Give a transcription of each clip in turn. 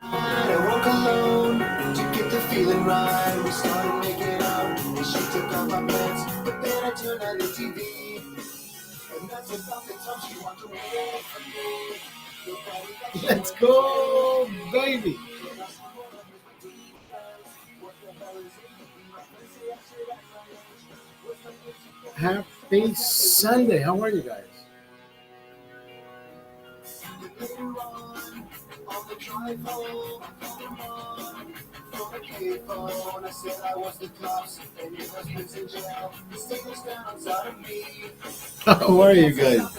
I woke alone to get the feeling right. We started making out, and she took off my pants, but then I turned on the TV, and that's about the time she walked away from me. Let's go, baby. Happy Sunday. How are you guys? On the drive home, for a payphone, I said I was the cops, and your husband's in jail. The stakes down outside of me. How are you guys?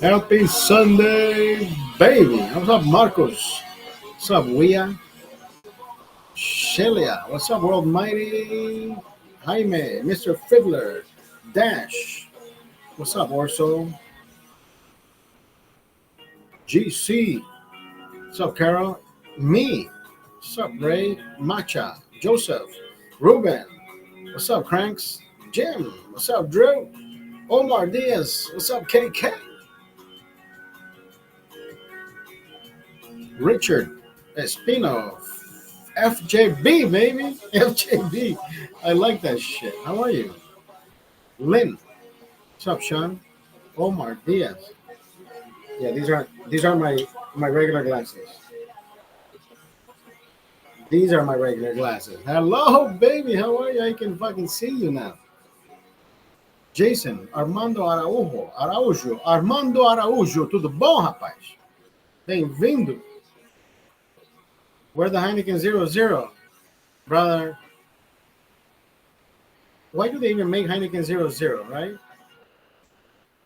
Happy Sunday, baby. What's up, Marcos? What's up, Wia? Shelia. What's up, World Mighty? Jaime, Mr. Fiddler, Dash. What's up, Orso? GC. What's up, Carol? Me. What's up, Ray? Macha. Joseph. Ruben. What's up, Cranks? Jim. What's up, Drew? Omar Diaz. What's up, KK? Richard Espino. FJB, baby. FJB. I like that shit. How are you? Lynn. What's up, Sean? Omar Diaz. Yeah, these are my regular glasses. These are my regular glasses. Hello, baby. How are you? I can fucking see you now. Jason, Armando Araújo, tudo bom, rapaz? Bem-vindo. Where the Heineken 00? Brother, why do they even make Heineken 00, right?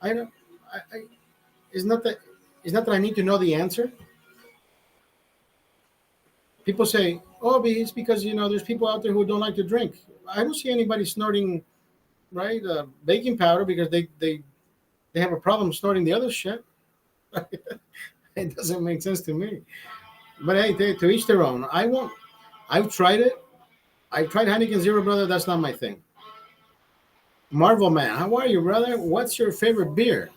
I don't, it's not that I need to know the answer. People say, oh, it's because, there's people out there who don't like to drink. I don't see anybody snorting, right, baking powder because they have a problem snorting the other shit. It doesn't make sense to me. But hey, to each their own. I've tried it. I've tried Heineken Zero, brother. That's not my thing. Marvel Man, how are you, brother? What's your favorite beer?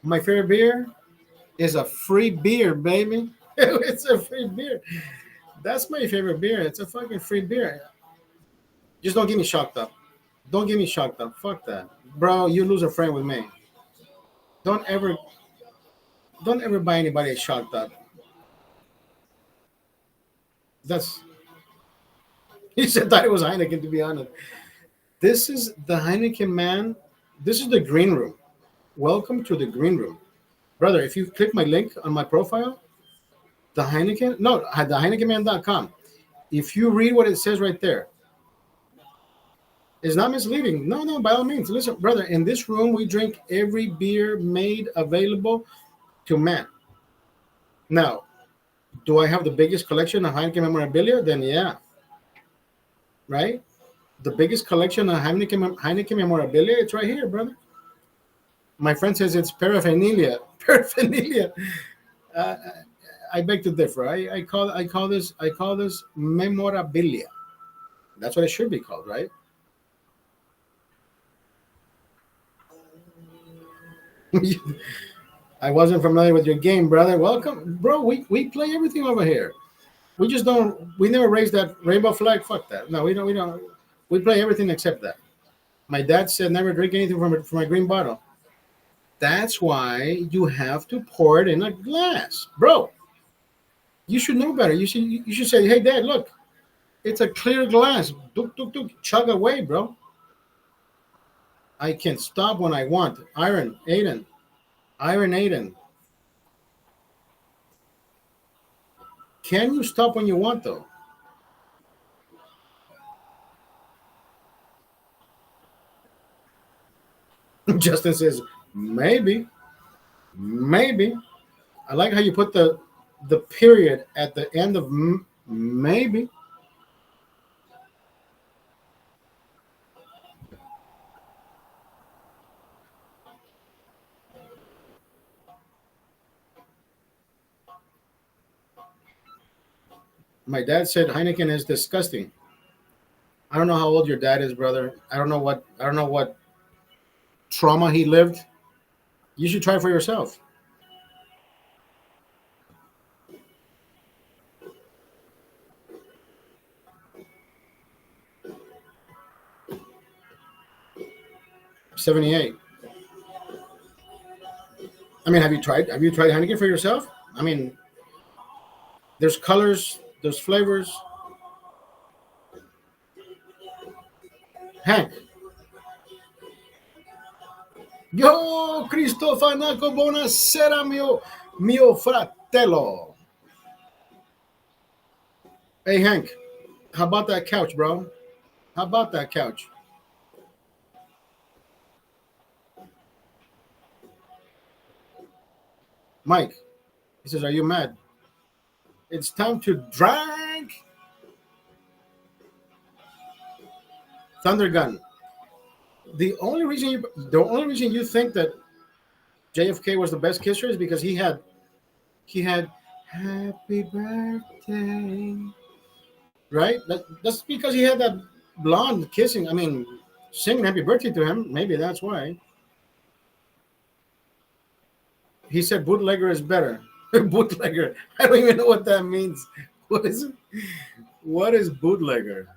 My favorite beer is a free beer, baby. It's a free beer. That's my favorite beer. It's a fucking free beer. Just don't get me shocked up. Don't get me shocked up. Fuck that. Bro, you lose a friend with me. Don't ever don't ever buy anybody a shocked up. That's he said that it was Heineken, to be honest. This is the Heineken man. This is the green room. Welcome to the green room. Brother, if you click my link on my profile, the Heineken, no, the HeinekenMan.com. If you read what it says right there, it's not misleading. No, by all means. Listen, brother, in this room, we drink every beer made available to man. Now, do I have the biggest collection of Heineken memorabilia? Then yeah. Right? The biggest collection of Heineken memorabilia, it's right here, brother. My friend says it's paraphernalia. Paraphernalia. Uh, I beg to differ. I call this memorabilia. That's what it should be called, right? I wasn't familiar with your game, brother. Welcome, bro. We play everything over here. We just don't. We never raise that rainbow flag. Fuck that. No, we don't. We don't. We play everything except that. My dad said never drink anything from a green bottle. That's why you have to pour it in a glass, bro. You should know better. You should say, hey, Dad, look, it's a clear glass. Duk, duk, duk. Chug away, bro. I can stop when I want. Iron Aiden. Can you stop when you want, though? Justin says, maybe. I like how you put the period at the end of maybe. My dad said Heineken is disgusting. I don't know how old your dad is, brother. I don't know what trauma he lived. You should try for yourself. 78. I mean, have you tried Heineken for yourself? I mean, there's colors, there's flavors. Hank. Yo, Cristofanaco, buonasera, mio fratello. Hey, Hank, how about that couch, bro? How about that couch? Mike, he says, are you mad? It's time to drink. Thunder Gun. The only reason you think that JFK was the best kisser is because he had happy birthday, right? That's because he had that blonde kissing. I mean, singing happy birthday to him. Maybe that's why he said bootlegger is better. Bootlegger. I don't even know what that means. What is it? What is bootlegger?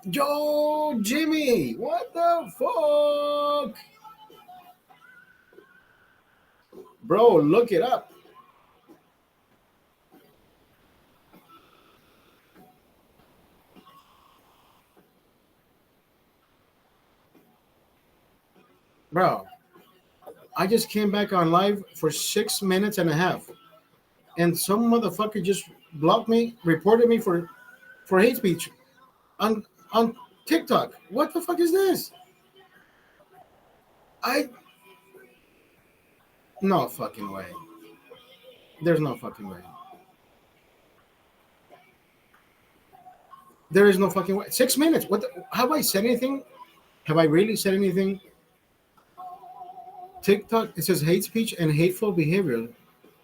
Yo, Jimmy, what the fuck? Bro, look it up. Bro, I just came back on live for 6 minutes and a half. And some motherfucker just blocked me, reported me for hate speech on TikTok. What the fuck is this? I No fucking way. There's no fucking way. There is no fucking way. 6 minutes. Have I said anything? Have I really said anything? TikTok, it says hate speech and hateful behavior.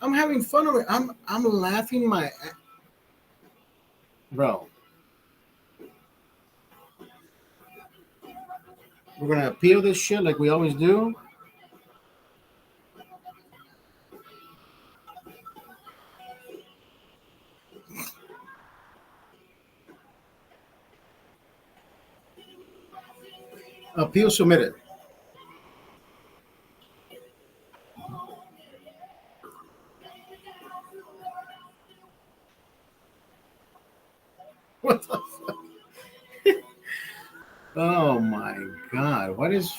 I'm having fun of it. I'm laughing my bro. We're gonna appeal this shit like we always do. Appeal submitted. What the fuck? Oh my god! What is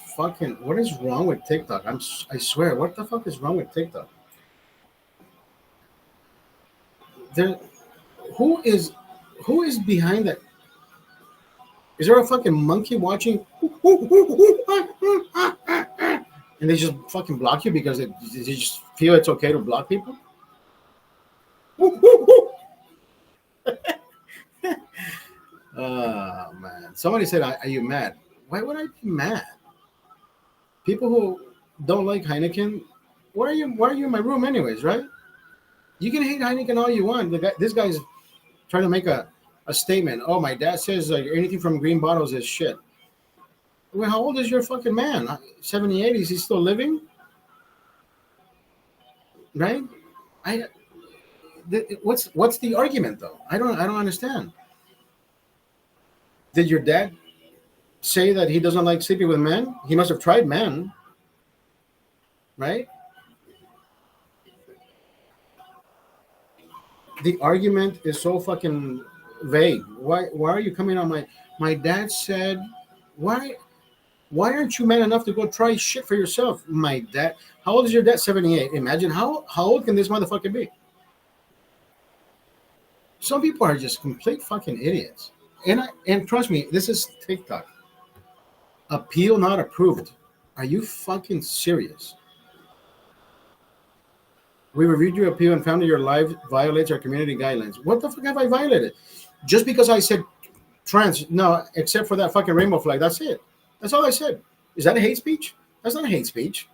wrong with TikTok? I swear, what the fuck is wrong with TikTok? There, who is who is behind that? Is there a fucking monkey watching? And they just fucking block you because they just feel it's okay to block people? Oh man! Somebody said, "Are you mad?" Why would I be mad? People who don't like Heineken, why are you in my room anyways, right? You can hate Heineken all you want. This guy's trying to make a statement. Oh, my dad says anything from green bottles is shit. Well, how old is your fucking man? 78? Is he still living? Right? I what's the argument though? I don't understand. Did your dad say that he doesn't like sleeping with men? He must have tried men, right? The argument is so fucking vague. Why are you coming on my dad said why aren't you man enough to go try shit for yourself? My dad, how old is your dad? 78. Imagine how old can this motherfucker be? Some people are just complete fucking idiots. And trust me, this is TikTok. Appeal not approved. Are you fucking serious? We reviewed your appeal and found that your live violates our community guidelines. What the fuck have I violated? Just because I said trans, no, except for that fucking rainbow flag. That's it. That's all I said. Is that a hate speech? That's not a hate speech.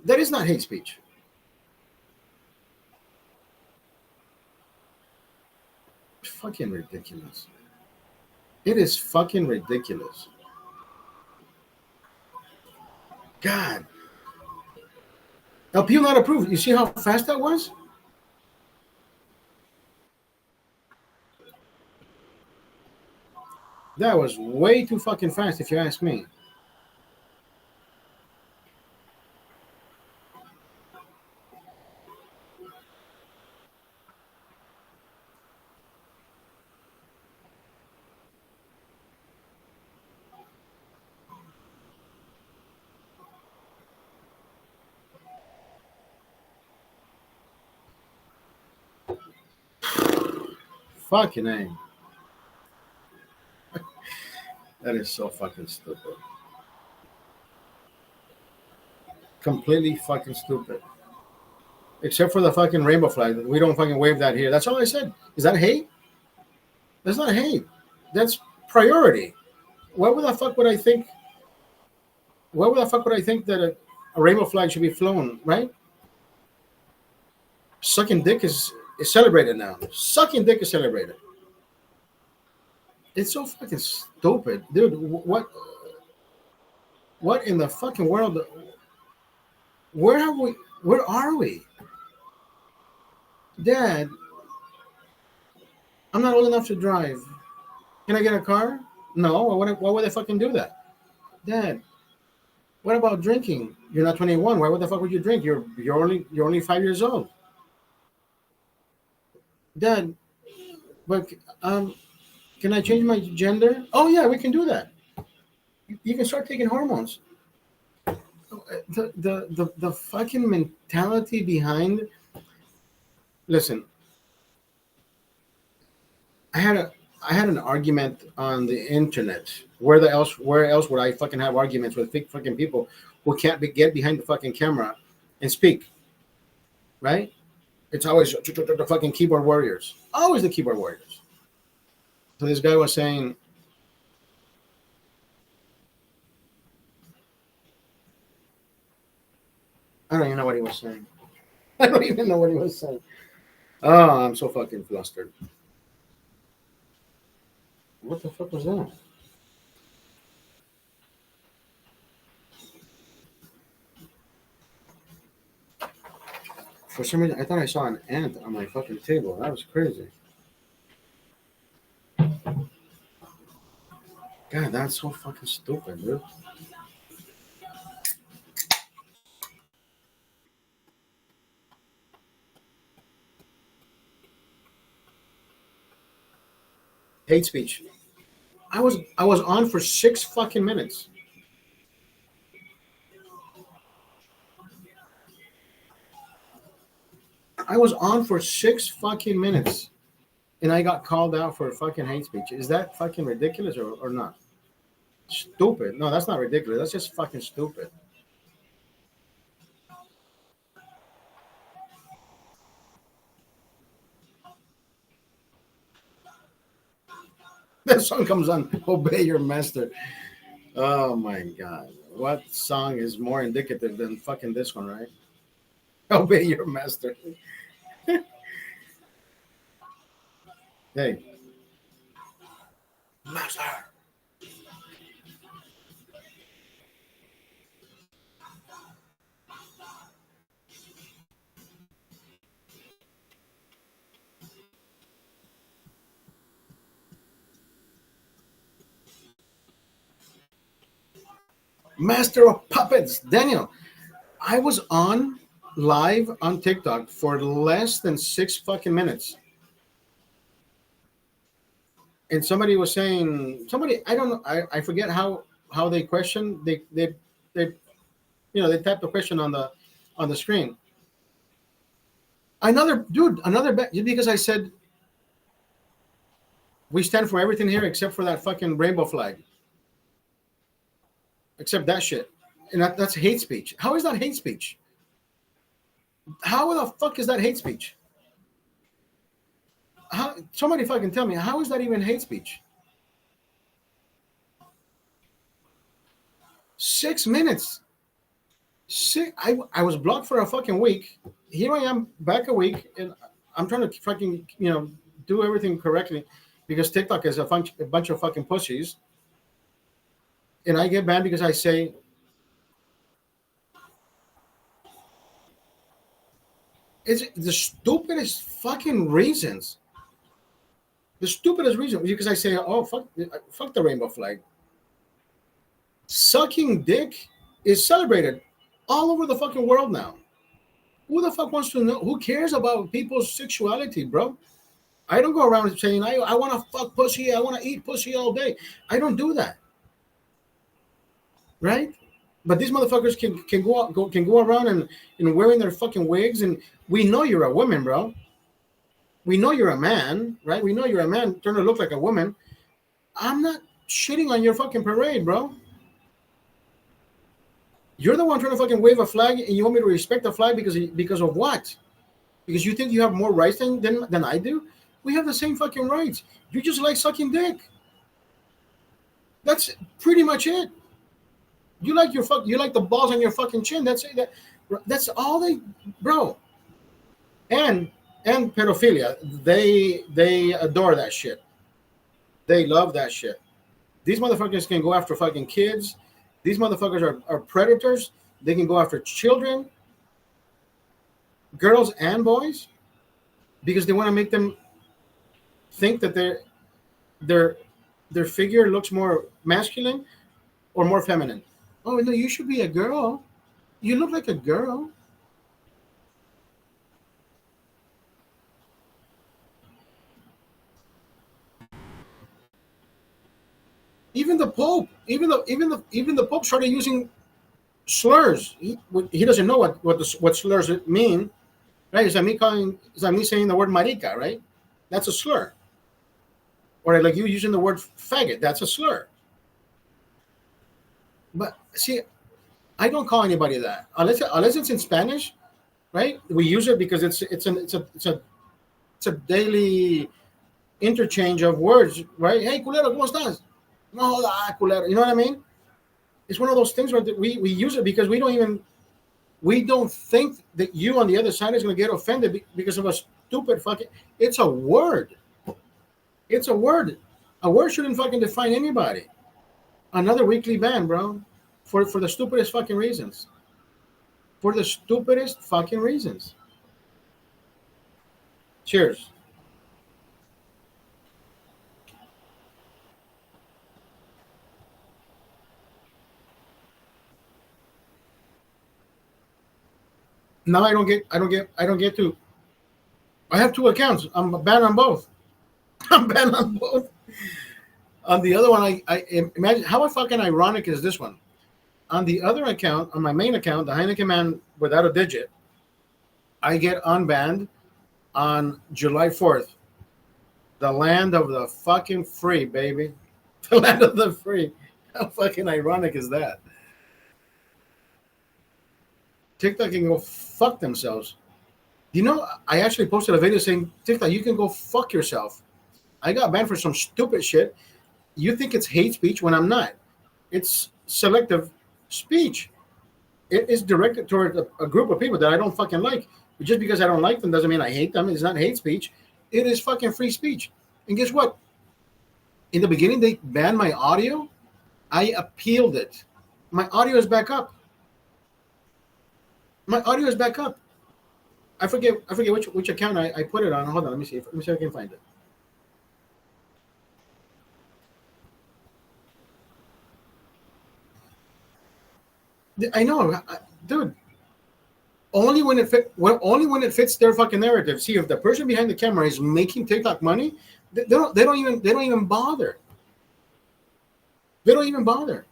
That is not hate speech. It's fucking ridiculous. It is fucking ridiculous. God. Appeal not approved. You see how fast that was? That was way too fucking fast, if you ask me. Fucking A. That is so fucking stupid. Completely fucking stupid. Except for the fucking rainbow flag. We don't fucking wave that here. That's all I said. Is that hate? That's not hate. That's priority. Why would the fuck would I think? Why would the fuck would I think that a rainbow flag should be flown? Right? Sucking dick is celebrated now. Sucking dick is celebrated. It's so fucking stupid, dude. What in the fucking world? Where have we? Where are we, Dad? I'm not old enough to drive. Can I get a car? No. Why would I fucking do that, Dad? What about drinking? You're not 21. Why the fuck would you drink? You're only 5 years old, Dad. But can I change my gender? Oh yeah, we can do that. You can start taking hormones. The fucking mentality behind. Listen, I had a I had an argument on the internet. Where else would I fucking have arguments with fake fucking people who can't get behind the fucking camera and speak, right? It's always the fucking keyboard warriors. Always the keyboard warriors. So this guy was saying, I don't even know what he was saying. I don't even know what he was saying. Oh, I'm so fucking flustered. What the fuck was that? For some reason, I thought I saw an ant on my fucking table. That was crazy. God, that's so fucking stupid, dude. Hate speech. I was on for 6 fucking minutes. I was on for 6 fucking minutes, and I got called out for fucking hate speech. Is that fucking ridiculous or not? Stupid. No, that's not ridiculous. That's just fucking stupid. That song comes on. Obey your master. Oh my god. What song is more indicative than fucking this one, right? Obey your master. Hey, master. Master of puppets. Daniel, I was on live on TikTok for less than 6 fucking minutes. And somebody was saying, somebody, I don't know, I forget how they questioned. They they typed the question on the screen. Another dude, another because I said we stand for everything here except for that fucking rainbow flag. Except that shit. And that's hate speech. How is that hate speech? How the fuck is that hate speech? How, somebody fucking tell me, how is that even hate speech? 6 minutes. I was blocked for a fucking week. Here I am back a week, and I'm trying to fucking do everything correctly because TikTok is a bunch of fucking pussies, and I get banned because I say it's the stupidest fucking reasons. The stupidest reason, because I say, oh, fuck the rainbow flag. Sucking dick is celebrated all over the fucking world now. Who the fuck wants to know? Who cares about people's sexuality, bro? I don't go around saying I want to fuck pussy. I want to eat pussy all day. I don't do that, right? But these motherfuckers can go around and wearing their fucking wigs, and we know you're a woman, bro. We know you're a man, right? We know you're a man trying to look like a woman. I'm not shitting on your fucking parade, bro. You're the one trying to fucking wave a flag, and you want me to respect the flag because of what? Because you think you have more rights than I do? We have the same fucking rights. You just like sucking dick. That's pretty much it. You like the balls on your fucking chin. That's all they, bro. And pedophilia. They adore that shit. They love that shit. These motherfuckers can go after fucking kids. These motherfuckers are predators. They can go after children, girls and boys, because they want to make them think that their figure looks more masculine or more feminine. Oh no, you should be a girl. You look like a girl. Even the Pope, even the Pope started using slurs. He doesn't know what slurs mean, right? It's like me saying the word marica, right? That's a slur. Or like you using the word faggot, that's a slur. But see, I don't call anybody that unless it's in Spanish, right? We use it because it's a daily interchange of words, right? Hey, culero, ¿cómo estás? No, culero. You know what I mean? It's one of those things where we use it because we don't think that you on the other side is going to get offended because of a stupid fucking. It's a word. It's a word. A word shouldn't fucking define anybody. Another weekly ban, bro, for the stupidest fucking reasons. For the stupidest fucking reasons. Cheers. Now I don't get to. I have two accounts. I'm banned on both. I'm banned on both. On the other one, I imagine how fucking ironic is this one? On the other account, on my main account, TheHeinekenMan without a digit, I get unbanned on July 4th. The land of the fucking free, baby. The land of the free. How fucking ironic is that? TikTok can go fuck themselves. You know, I actually posted a video saying, TikTok, you can go fuck yourself. I got banned for some stupid shit. You think it's hate speech when I'm not. It's selective speech. It is directed toward a group of people that I don't fucking like. But just because I don't like them doesn't mean I hate them. It's not hate speech. It is fucking free speech. And guess what? In the beginning, they banned my audio. I appealed it. My audio is back up. My audio is back up. I forget which account I put it on. Hold on, let me see if I can find it. I know, dude. Only when it fits their fucking narrative. See, if the person behind the camera is making TikTok money, they don't even bother. They don't even bother.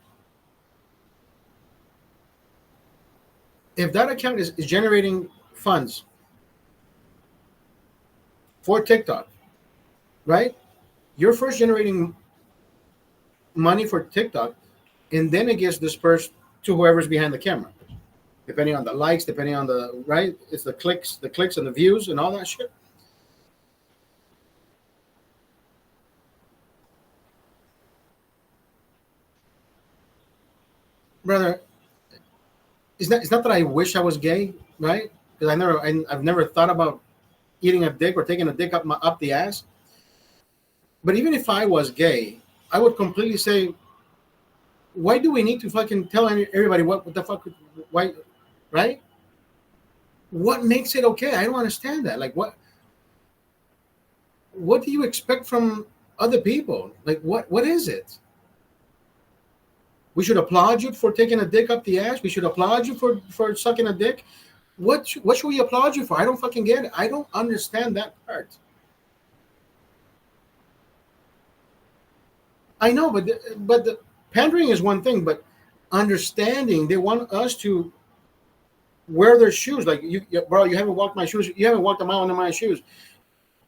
If that account is generating funds for TikTok, right? You're first generating money for TikTok, and then it gets dispersed to whoever's behind the camera, depending on the likes, depending on the right. It's the clicks and the views and all that shit. Brother, it's not that I wish I was gay, right? Because I've never thought about eating a dick or taking a dick up the ass. But even if I was gay, I would completely say, why do we need to fucking tell everybody what the fuck? Why, right? What makes it okay? I don't understand that. Like what? what do you expect from other people? Like, what is it? We should applaud you for taking a dick up the ass. We should applaud you for sucking a dick. What should we applaud you for? I don't fucking get it. I don't understand that part. I know, but the pandering is one thing, but understanding, they want us to wear their shoes. Like, bro, you haven't walked my shoes. You haven't walked a mile in my shoes.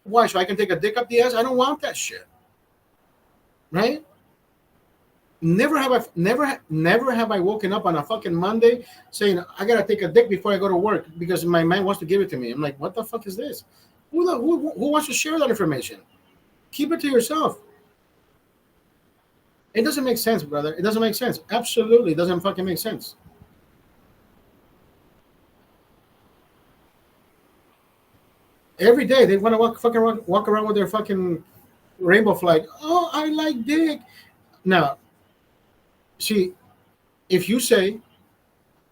Why? So I can take a dick up the ass? I don't want that shit. Right? Never have I woken up on a fucking Monday saying I gotta take a dick before I go to work because my man wants to give it to me. I'm like, what the fuck is this? Who wants to share that information? Keep it to yourself. It doesn't make sense, brother. It doesn't make sense. Absolutely doesn't fucking make sense. Every day they want to walk around with their fucking rainbow flag. Oh, I like dick. Now, see, if you say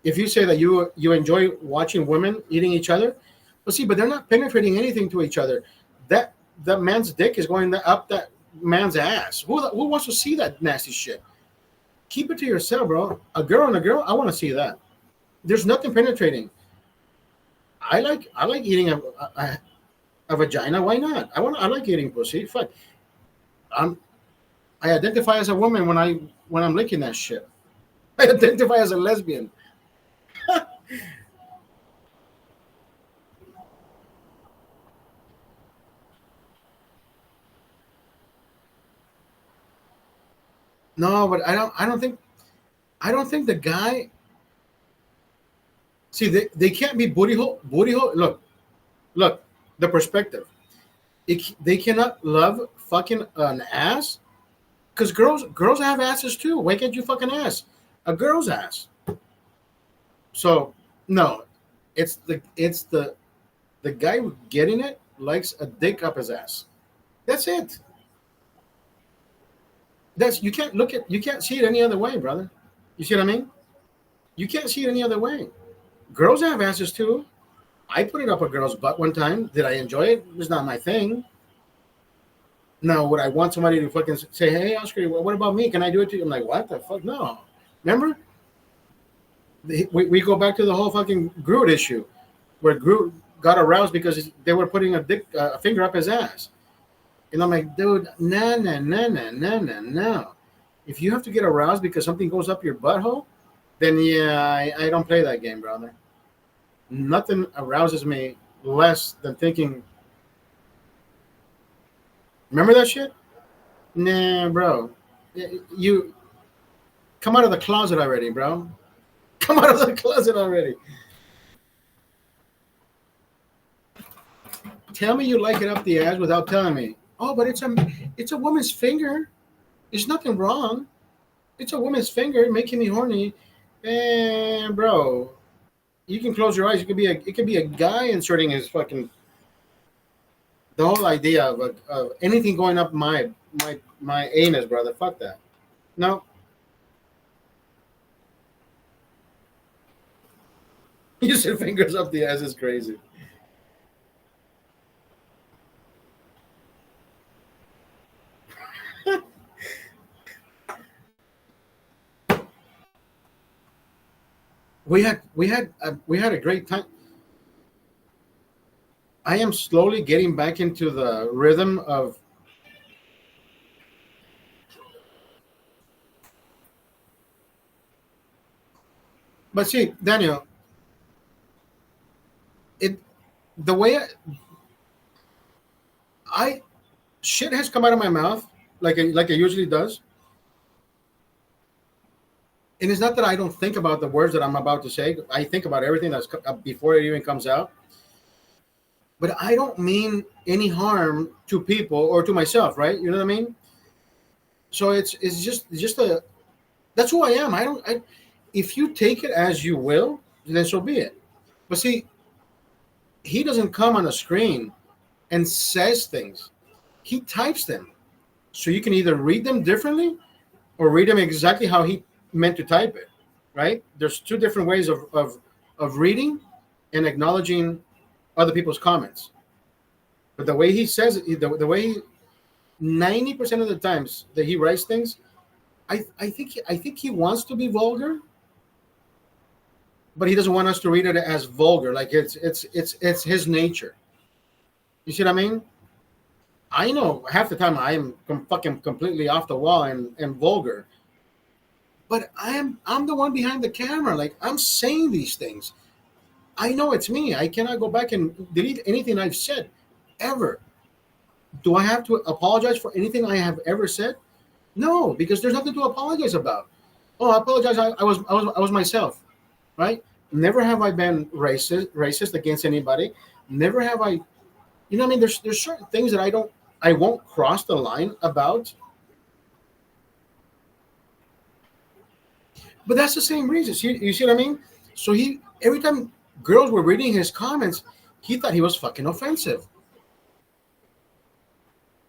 that you enjoy watching women eating each other, but they're not penetrating anything to each other. That man's dick is going up that man's ass. Who wants to see that nasty shit? Keep it to yourself, bro. A girl and a girl, I want to see that. There's nothing penetrating. I like eating a vagina. Why not? I like eating pussy. Fuck. I identify as a woman when I'm licking that shit. I identify as a lesbian. No, but I don't think the guy. See, they can't be booty hole. Look, the perspective. They cannot love fucking an ass because girls have asses too. Why can't you fucking ass a girl's ass? So no, the guy getting it likes a dick up his ass. That's it. You can't see it any other way, brother. You see what I mean? You can't see it any other way. Girls have asses too. I put it up a girl's butt one time. Did I enjoy it? It was not my thing. Now, would I want somebody to fucking say, "Hey, Oscar, what about me? Can I do it to you?" I'm like, what the fuck? No. Remember? We go back to the whole fucking Groot issue, where Groot got aroused because they were putting a finger up his ass. And I'm like, dude, no. If you have to get aroused because something goes up your butthole, then yeah, I don't play that game, brother. Nothing arouses me less than thinking. Remember that shit? Nah, bro. You come out of the closet already, bro. Come out of the closet already. Tell me you like it up the ass without telling me. Oh, but it's a woman's finger. There's nothing wrong. It's a woman's finger making me horny. And bro, you can close your eyes. It could be a guy inserting his fucking. The whole idea of anything going up my anus, brother. Fuck that. No. You said fingers up the ass is crazy. We had a great time. I am slowly getting back into the rhythm of. But see, Daniel, it the way I shit has come out of my mouth like it usually does, and it's not that I don't think about the words that I'm about to say. I think about everything that's before it even comes out. But I don't mean any harm to people or to myself, right? You know what I mean? So it's just a that's who I am. If you take it as you will, then so be it. But see, he doesn't come on a screen and says things. He types them. So you can either read them differently or read them exactly how he meant to type it. Right? There's two different ways of reading and acknowledging other people's comments. But the way he says it, the way 90% of the times that he writes things, I think he wants to be vulgar, but he doesn't want us to read it as vulgar. Like it's his nature. You see what I mean? I know half the time I am fucking completely off the wall and vulgar, but I'm the one behind the camera. Like I'm saying these things. I know it's me. I cannot go back and delete anything I've said ever. Do I have to apologize for anything I have ever said? No, because there's nothing to apologize about. Oh, I apologize. I was myself, right? Never have I been racist against anybody. Never have I. You know what I mean? There's certain things that I won't cross the line about. But that's the same reason. You see what I mean? So he every time girls were reading his comments, he thought he was fucking offensive.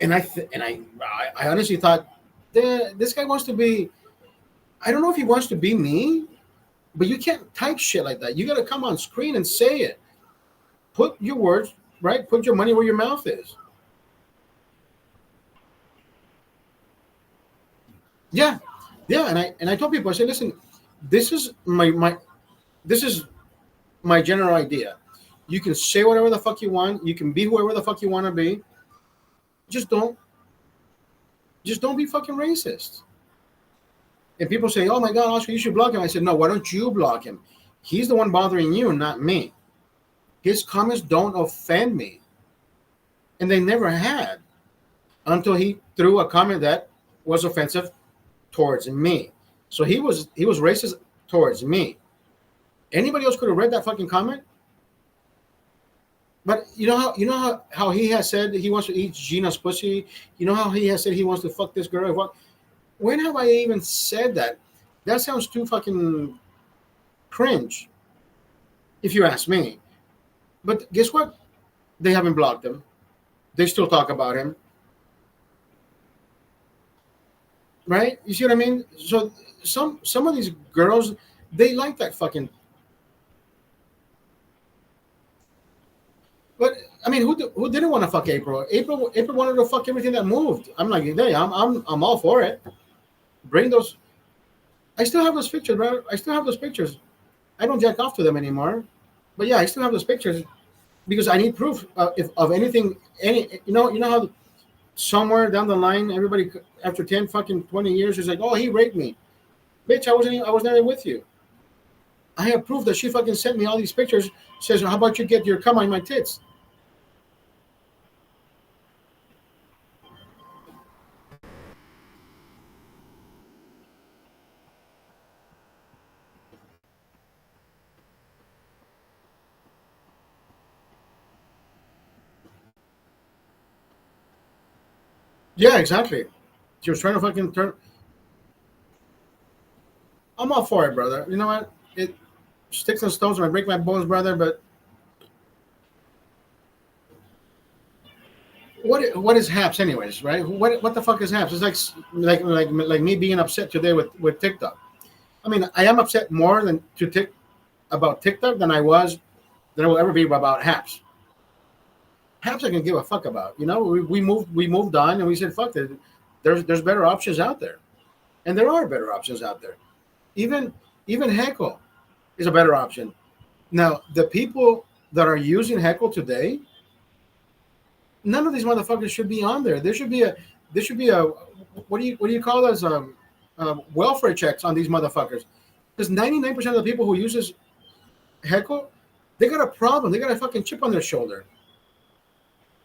And I honestly thought, this guy wants to be. I don't know if he wants to be me, but you can't type shit like that. You got to come on screen and say it. Put your words right. Put your money where your mouth is. Yeah, yeah. And I told people, I said, listen, this is this is my general idea. You can say whatever the fuck you want. You can be whoever the fuck you want to be. Just don't be fucking racist. And people say, oh my God, Oscar, you should block him. I said, no, why don't you block him? He's the one bothering you, not me. His comments don't offend me. And they never had until he threw a comment that was offensive towards me. So he was racist towards me. Anybody else could have read that fucking comment. But you know how he has said he wants to eat Gina's pussy? You know how he has said he wants to fuck this girl? When have I even said that? That sounds too fucking cringe, if you ask me. But guess what? They haven't blocked him. They still talk about him. Right? You see what I mean? So some of these girls, they like that fucking. But I mean, who didn't want to fuck April? April wanted to fuck everything that moved. I'm like, hey, I'm all for it. Bring those. I still have those pictures, bro. I still have those pictures. I don't jack off to them anymore. But yeah, I still have those pictures because I need proof if of anything. You know how somewhere down the line, everybody after 10 fucking 20 years is like, oh, he raped me, bitch. I was never with you. I have proof that she fucking sent me all these pictures. Says, how about you get your cum on my tits? Yeah, exactly. She was trying to fucking turn. I'm all for it, brother. You know what? It sticks and stones might break my bones, brother. But what is Haps, anyways, right? What the fuck is Haps? It's like me being upset today with TikTok. I mean, I am upset more about TikTok than I will ever be about Haps. Haps I can give a fuck about. You know, we moved on and we said fuck it. There's better options out there, and there are better options out there. Even Heckle is a better option. Now the people that are using Heckle today, none of these motherfuckers should be on there. There should be a what do you call those welfare checks on these motherfuckers? Because 99% of the people who uses Heckle, they got a problem. They got a fucking chip on their shoulder.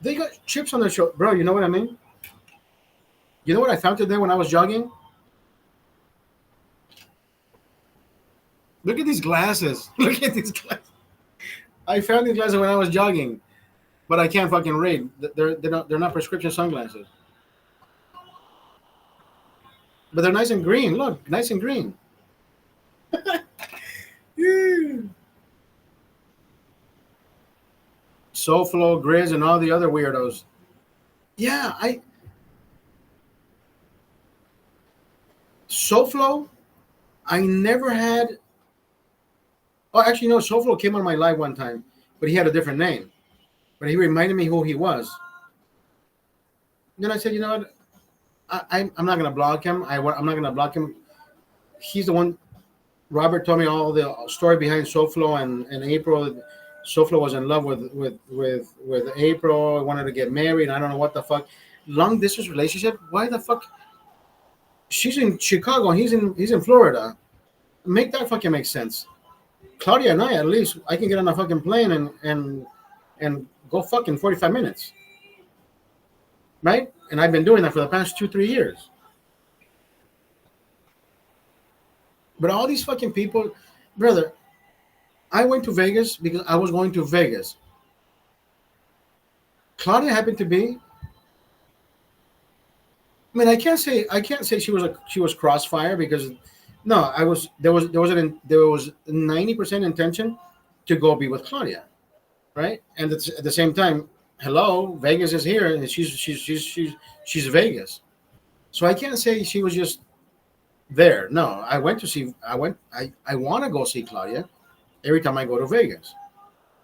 They got chips on their shoulder, bro. You know what I mean? You know what I found today when I was jogging? Look at these glasses. Look at these glasses. I found these glasses when I was jogging, but I can't fucking read. They're not prescription sunglasses. But they're nice and green. Look, nice and green. SoFlo, Grizz, and all the other weirdos. Yeah, SoFlo, I never had. Oh, actually, no. SoFlo came on my live one time, but he had a different name. But he reminded me who he was. Then I said, you know what? I'm not gonna block him. I'm not gonna block him. He's the one. Robert told me all the story behind SoFlo and April. SoFlo was in love with April. Wanted to get married. I don't know what the fuck. Long distance relationship. Why the fuck? She's in Chicago and he's in Florida. Make that fucking make sense. Claudia and I, at least, I can get on a fucking plane and go fucking 45 minutes, right? And I've been doing that for the past 2-3 years. But all these fucking people, brother, I went to Vegas because I was going to Vegas. Claudia happened to be. I mean, I can't say she was crossfire because no, there was 90% intention to go be with Claudia, right? And at the same time, hello, Vegas is here and she's Vegas, so I can't say she was just there. No, I want to go see Claudia every time I go to Vegas,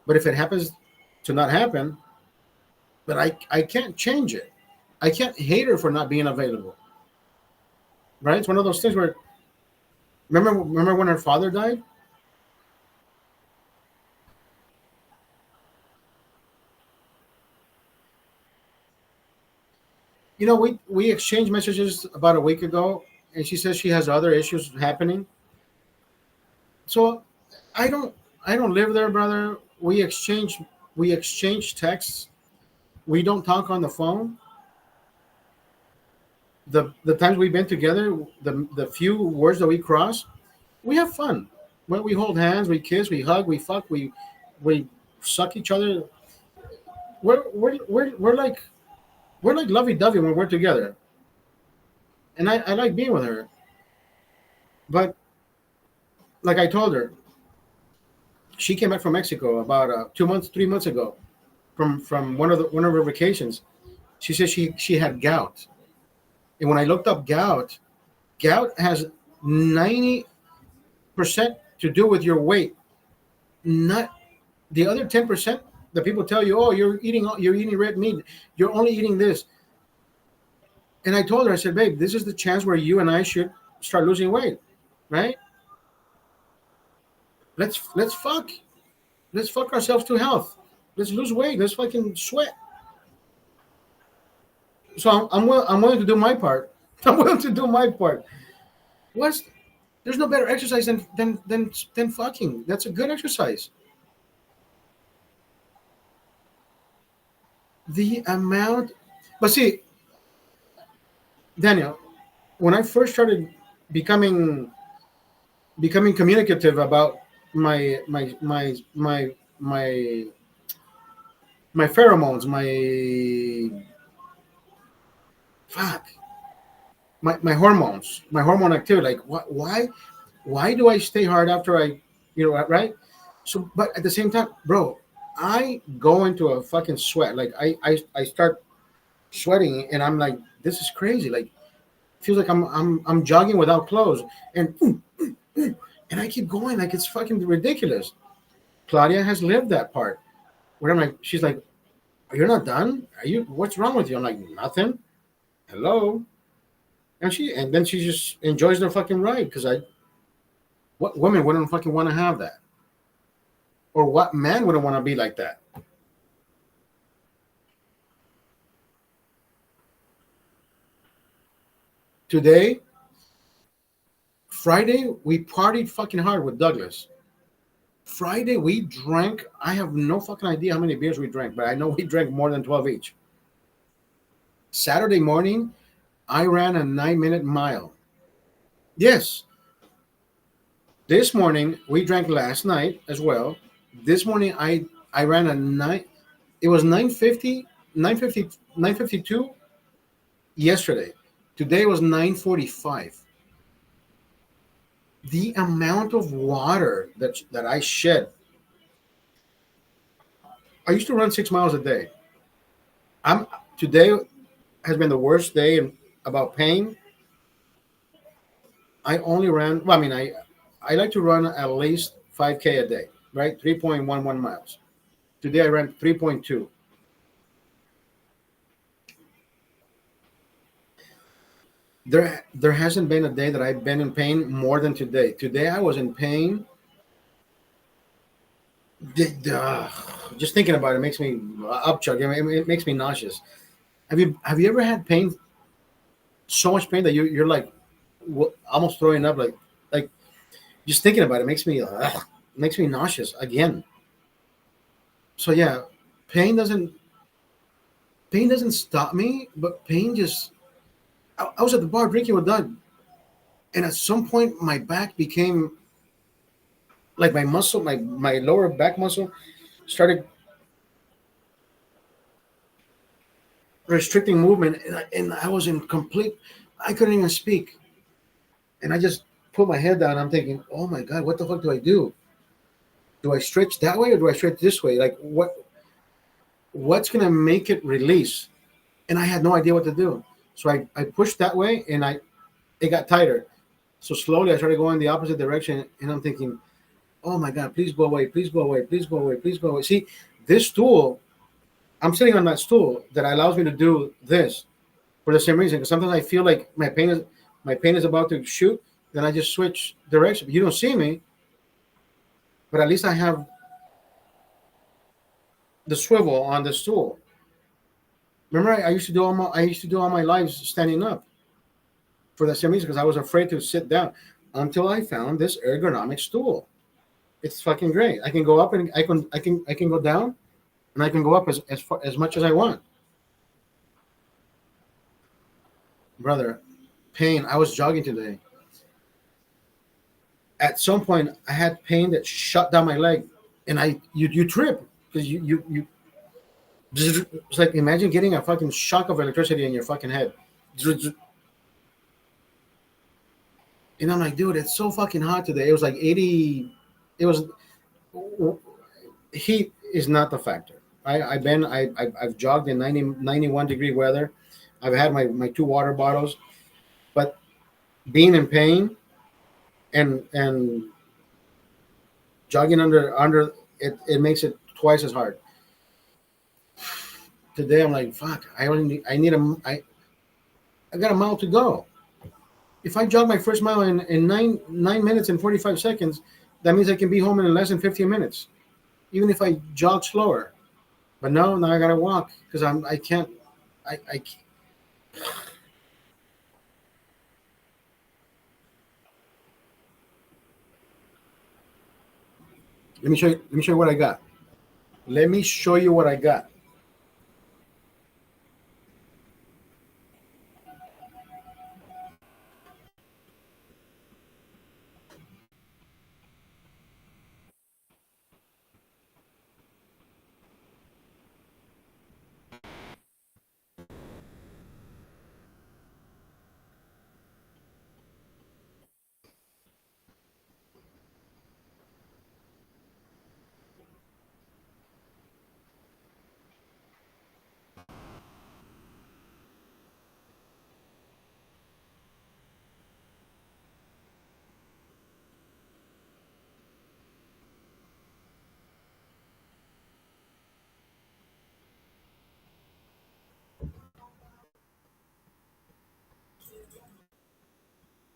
but if it happens to not happen, but I can't change it. I can't hate her for not being available, right? It's one of those things where remember when her father died. We exchanged messages about a week ago, and she says she has other issues happening. So I don't I don't live there, brother. We exchange texts. We don't talk on the phone. The times we've been together, the few words that we cross, we have fun. When we hold hands, we kiss, we hug, we fuck, we suck each other. We're like lovey dovey when we're together, and I like being with her. But like I told her, she came back from Mexico about 2 months, 3 months ago, from one of her vacations. She said she had gout, and when I looked up gout has 90% to do with your weight, not the other 10%. The people tell you, oh, you're eating red meat, you're only eating this. And I told her, I said, babe, this is the chance where you and I should start losing weight, right? Let's fuck. Let's fuck ourselves to health. Let's lose weight. Let's fucking sweat. So I'm willing to do my part. I'm willing to do my part. What's There's no better exercise than fucking. That's a good exercise. The amount, but see, Daniel, when I first started becoming communicative about my my my my my my pheromones, fuck, my hormones, my hormone activity. Like, why do I stay hard after right? So, but at the same time, bro, I go into a fucking sweat. Like I start sweating, and I'm like, this is crazy. Like, feels like I'm jogging without clothes, and and I keep going like it's fucking ridiculous. Claudia has lived that part where I'm like, she's like, you're not done? Are you? What's wrong with you? I'm like, nothing. Hello. And then she just enjoys the fucking ride because what woman wouldn't fucking want to have that? Or what man wouldn't want to be like that? Today, Friday, we partied fucking hard with Douglas. Friday, we drank. I have no fucking idea how many beers we drank, but I know we drank more than 12 each. Saturday morning, I ran a 9-minute mile. Yes. This morning, we drank last night as well. This morning, I ran a nine. It was 9:50, 9:50, 9:52 yesterday. Today was 9:45. The amount of water that I shed. I used to run 6 miles a day. I'm Today has been the worst day about pain. I only ran. Well, I mean, I like to run at least 5K a day, right? 3.11 miles. Today I ran 3.2. There hasn't been a day that I've been in pain more than today. Today I was in pain. Just thinking about it makes me upchuck. It makes me nauseous. Have you ever had pain, so much pain that you're like almost throwing up? Like just thinking about it makes me nauseous again. So yeah, pain doesn't pain doesn't stop me, but pain just. I was at the bar drinking with Doug, and at some point my back became like my muscle, my lower back muscle started restricting movement, and I was in complete. I couldn't even speak, and I just put my head down. I'm thinking, oh my god, what the fuck do I do? Do I stretch that way or do I stretch this way? Like what's gonna make it release? And I had no idea what to do. So I pushed that way, and it got tighter. So slowly I started going the opposite direction, and I'm thinking, oh my god, please go away, please go away, please go away, please go away. See, this stool, I'm sitting on that stool that allows me to do this for the same reason. Because sometimes I feel like my pain is about to shoot, then I just switch direction. You don't see me, but at least I have the swivel on the stool. Remember, I used to do all my lives standing up for the same reason because I was afraid to sit down until I found this ergonomic stool. It's fucking great. I can go up and I can go down and I can go up as much as I want, brother. Pain. I was jogging today. At some point, I had pain that shut down my leg, and you trip because you it's like imagine getting a fucking shock of electricity in your fucking head. And I'm like, dude, it's so fucking hot today. It was like 80. It was heat is not the factor. I've jogged in 91 degree weather. I've had my two water bottles, but being in pain and jogging under it makes it twice as hard. Today I'm like, fuck. I got a mile to go. If I jog my first mile in 9 minutes and 45 seconds, that means I can be home in less than 15 minutes. Even if I jog slower. But no, now I gotta walk because I can't. I can't. Let me show you. Let me show you what I got. Let me show you what I got.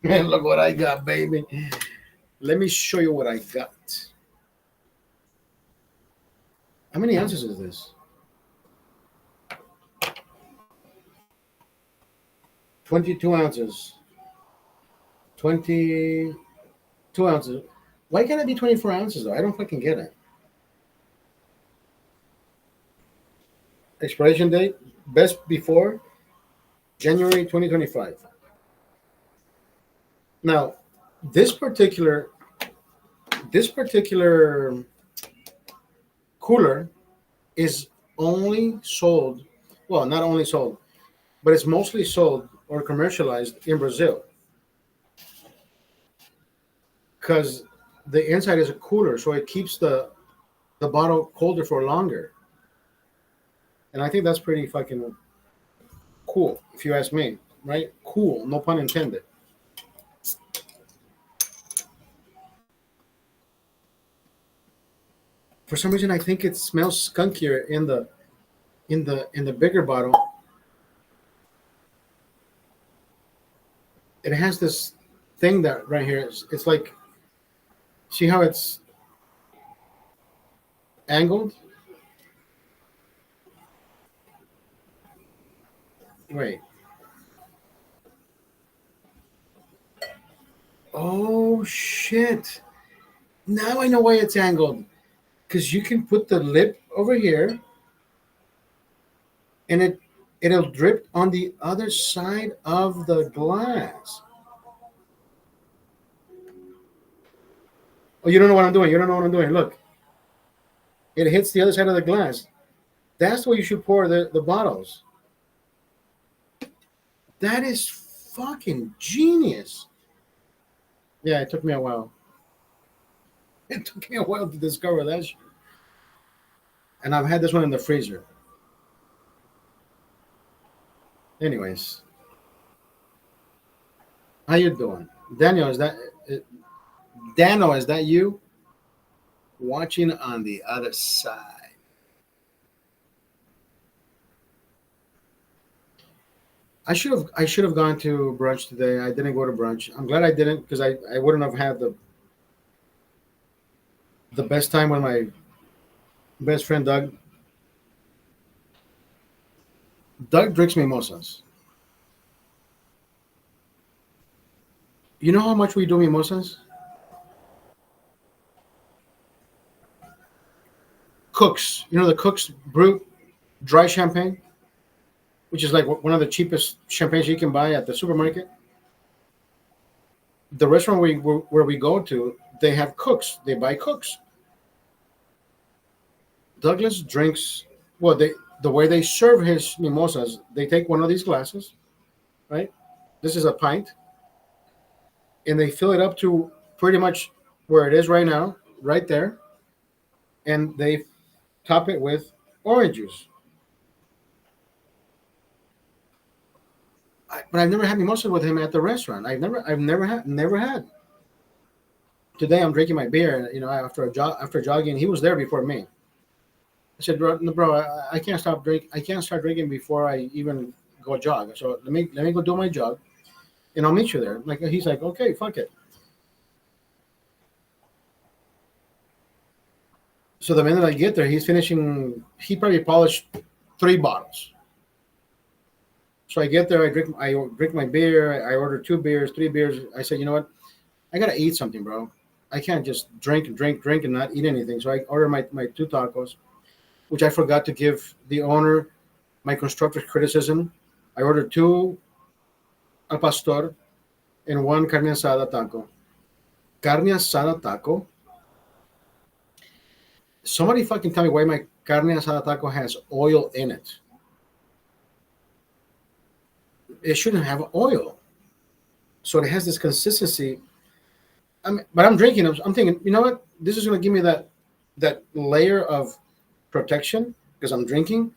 Man, look what I got, baby. Let me show you what I got. How many ounces is this? 22 ounces. 22 ounces. Why can't it be 24 ounces though? I don't fucking get it. Expiration date best before January 2025. Now, this particular this particular cooler is only sold, well, not only sold, but it's mostly sold or commercialized in Brazil because the inside is a cooler, so it keeps the bottle colder for longer. And I think that's pretty fucking cool, if you ask me. Right? Cool, no pun intended. For some reason, I think it smells skunkier in the bigger bottle. it has this thing that right here. It's like, see how it's angled? Wait. Oh shit! Now I know why it's angled. Because you can put the lip over here, and it'll drip on the other side of the glass. Oh, you don't know what I'm doing. You don't know what I'm doing. Look, it hits the other side of the glass. That's where you should pour the bottles. That is fucking genius. Yeah, it took me a while. It took me a while to discover that shit. And I've had this one in the freezer. Anyways, how you doing? Daniel, is that Dano, is that you? Watching on the other side. I should have gone to brunch today. I didn't go to brunch. I'm glad I didn't because I wouldn't have had the best time with my best friend Doug. Doug drinks mimosas. You know how much we do mimosas? Cooks. You know the Cooks Brut dry champagne, which is like one of the cheapest champagnes you can buy at the supermarket. The restaurant where we go to, they have Cooks. They buy Cooks. Douglas drinks. Well, the way they serve his mimosas, they take one of these glasses, right? This is a pint, and they fill it up to pretty much where it is right now, right there, and they top it with orange juice. But I've never had mimosa with him at the restaurant. I've never had. Today I'm drinking my beer. You know, after jogging, he was there before me. I said, bro, no, bro, I can't stop drink. I can't start drinking before I even go jog. So let me go do my jog, and I'll meet you there. Like he's like, okay, fuck it. So the minute I get there, he's finishing. He probably polished 3 bottles. So I get there, I drink my beer. I order 2 beers, 3 beers. I said, you know what? I gotta eat something, bro. I can't just drink, and not eat anything. So I order my 2 tacos, which I forgot to give the owner my constructive criticism. I ordered 2 al pastor and 1 carne asada taco. Carne asada taco. Somebody fucking tell me why my carne asada taco has oil in it. It shouldn't have oil. So it has this consistency. But I'm drinking. I'm thinking, you know what? This is going to give me that layer of protection because I'm drinking.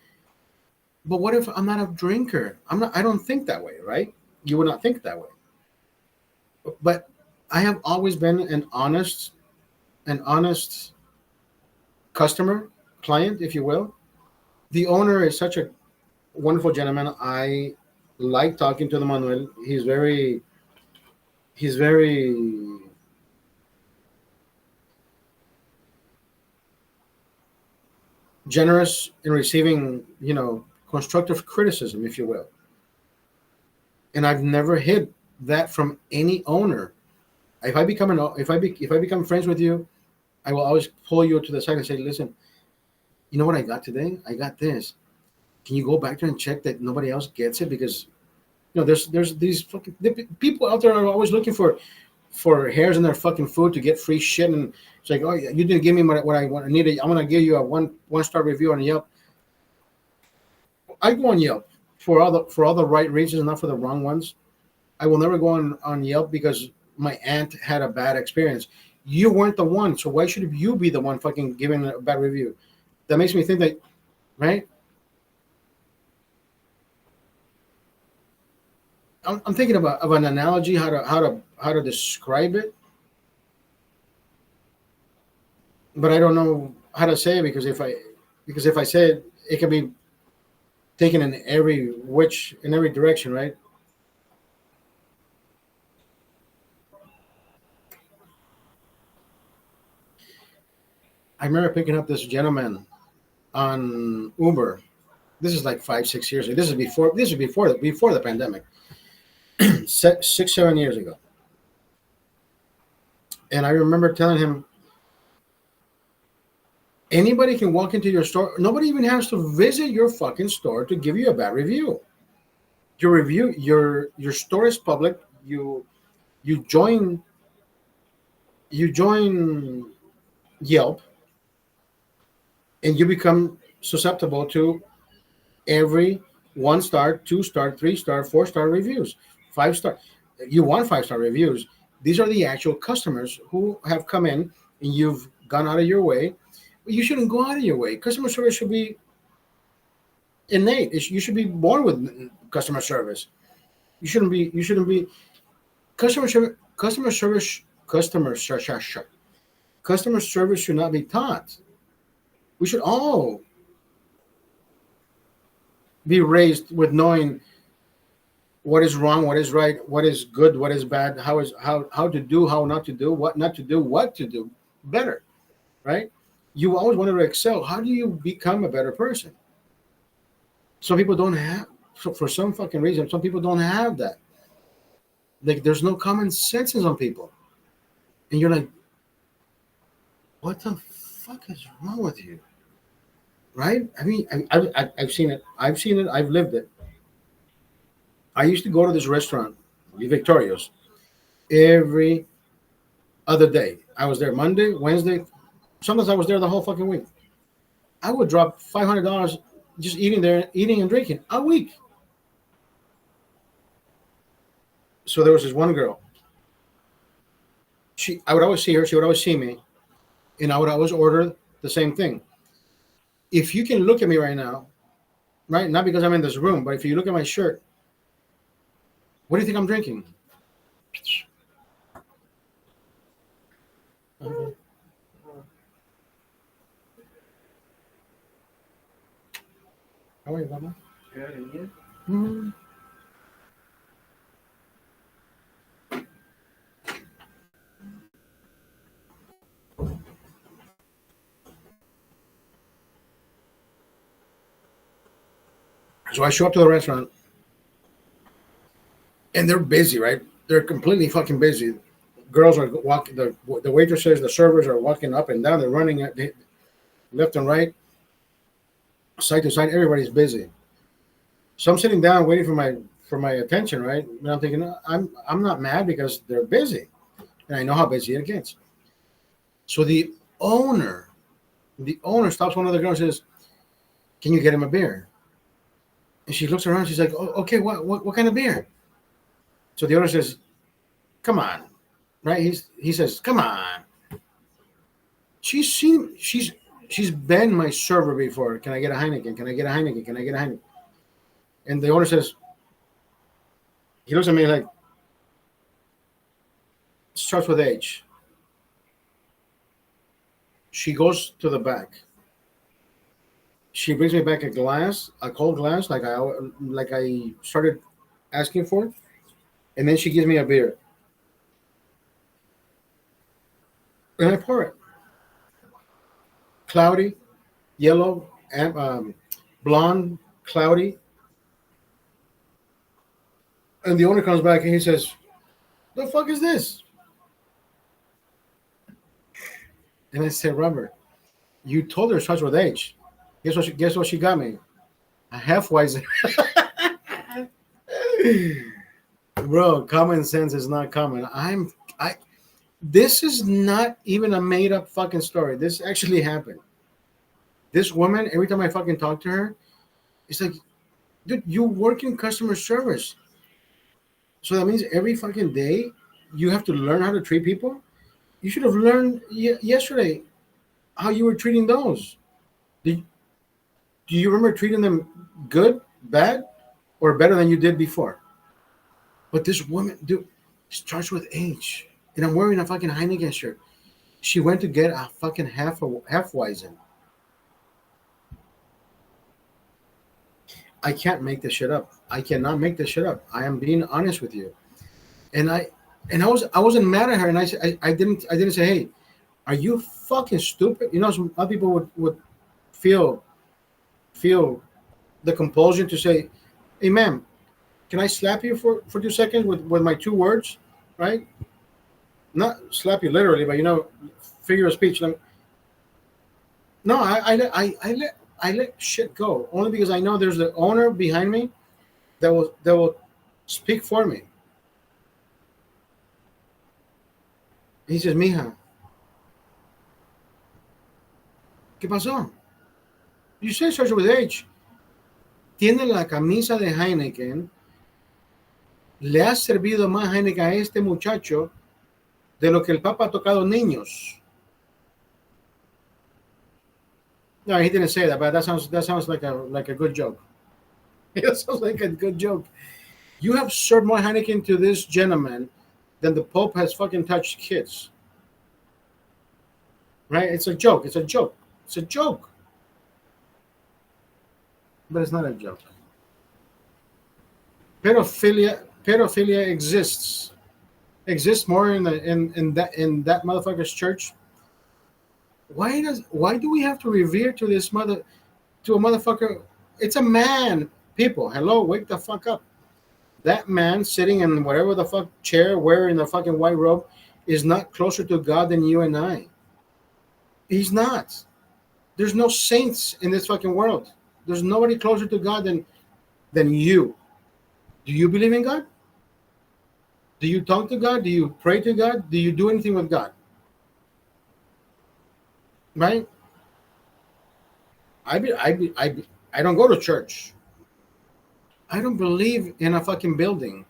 But what if I'm not a drinker? I'm not. I don't think that way, right? You would not think that way. But I have always been an honest customer, client, if you will. The owner is such a wonderful gentleman. I like talking to the Manuel. He's very generous in receiving, constructive criticism, if you will. And I've never hid that from any owner. If I become friends with you, I will always pull you to the side and say, listen, you know what I got today? I got this. Can you go back there and check that nobody else gets it? Because there's these fucking people out there are always looking for hairs in their fucking food to get free shit, and it's like, oh, you didn't give me what I needed. I'm gonna give you a one star review on Yelp. I go on Yelp for all the right reasons, not for the wrong ones. I will never go on Yelp because my aunt had a bad experience. You weren't the one, so why should you be the one fucking giving a bad review? That makes me think that, right? I'm thinking of an analogy how to describe it, but I don't know how to say it because if I say it, it can be taken in every direction, right? I remember picking up this gentleman on Uber. This is like 5, 6 years ago. This is before the pandemic, 6, 7 years ago. And I remember telling him, anybody can walk into your store. Nobody even has to visit your fucking store to give you a bad review. Your store is public. You join Yelp, and you become susceptible to every 1 star, 2 star, 3 star, 4 star reviews, 5 star. You want 5 star reviews. These are the actual customers who have come in, and you've gone out of your way. You shouldn't go out of your way. Customer service should be innate. You should be born with customer service. You shouldn't be. Customer service. Customer service should not be taught. We should all be raised with knowing what is wrong, what is right, what is good, what is bad, how to do, how not to do, what not to do, what to do better, right? You always wanted to excel. How do you become a better person? Some people don't have, for some fucking reason, some people don't have that. Like, there's no common sense in some people. And you're like, what the fuck is wrong with you? Right? I mean, I've seen it. I've lived it. I used to go to this restaurant, Victoria's, every other day. I was there Monday, Wednesday. Sometimes I was there the whole fucking week. I would drop $500 just eating and drinking a week. So there was this one girl. I would always see her. She would always see me, and I would always order the same thing. If you can look at me right now, right? Not because I'm in this room, but if you look at my shirt, what do you think I'm drinking? Okay. How are you, Mama? Good, and you? Mm-hmm. So I show up to the restaurant, and they're busy, right? They're completely fucking busy. Girls are walking, the waitresses, the servers are walking up and down. They're running left and right, side to side. Everybody's busy. So I'm sitting down waiting for my attention, right? And I'm thinking, I'm not mad because they're busy, and I know how busy it gets. So the owner stops one of the girls and says, "Can you get him a beer?" And she looks around. She's like, "Oh, okay, what kind of beer?" So the owner says, "Come on," right? He says, "Come on." She's been my server before. Can I get a Heineken? Can I get a Heineken? Can I get a Heineken? And the owner says, he looks at me like, starts with H. She goes to the back. She brings me back a cold glass, like I started asking for, and then she gives me a beer, and I pour it. Cloudy, yellow, and blonde, cloudy, and the owner comes back and he says, "The fuck is this?" And I said, "Robert, you told her it starts with H. Guess what she got me? A Hefeweizen." Bro, common sense is not common. This is not even a made up fucking story. This actually happened. This woman, every time I fucking talk to her, it's like, dude, you work in customer service. So that means every fucking day you have to learn how to treat people. You should have learned yesterday how you were treating those. Do you remember treating them good, bad, or better than you did before? But this woman, dude, starts with H. And I'm wearing a fucking Heineken shirt. She went to get a fucking Hefeweizen. I can't make this shit up. I cannot make this shit up. I am being honest with you. And I wasn't mad at her. And I didn't say, hey, Are you fucking stupid? You know, some other people would feel feel the compulsion to say, "Hey, ma'am, can I slap you for 2 seconds with my two words?" Right? Not slap you literally, but figure of speech. No, I let shit go only because I know there's the owner behind me that will speak for me. He says, "Mija, ¿qué pasó? You say starts with H. Tiene la camisa de Heineken. Le ha servido más Heineken a este muchacho de lo que el Papa ha tocado niños." No, he didn't say that, but that sounds like a good joke. That sounds like a good joke. You have served more Heineken to this gentleman than the Pope has fucking touched kids. Right? It's a joke. It's a joke. It's a joke. But it's not a joke. Pedophilia exists more in that motherfucker's church. Why do we have to revere to a motherfucker? It's a man. People, hello, wake the fuck up. That man sitting in whatever the fuck chair, wearing the fucking white robe, is not closer to God than you and I. He's not. There's no saints in this fucking world. There's nobody closer to God than you. Do you believe in God? Do you talk to God? Do you pray to God? Do you do anything with God? Right? I don't go to church. I don't believe in a fucking building.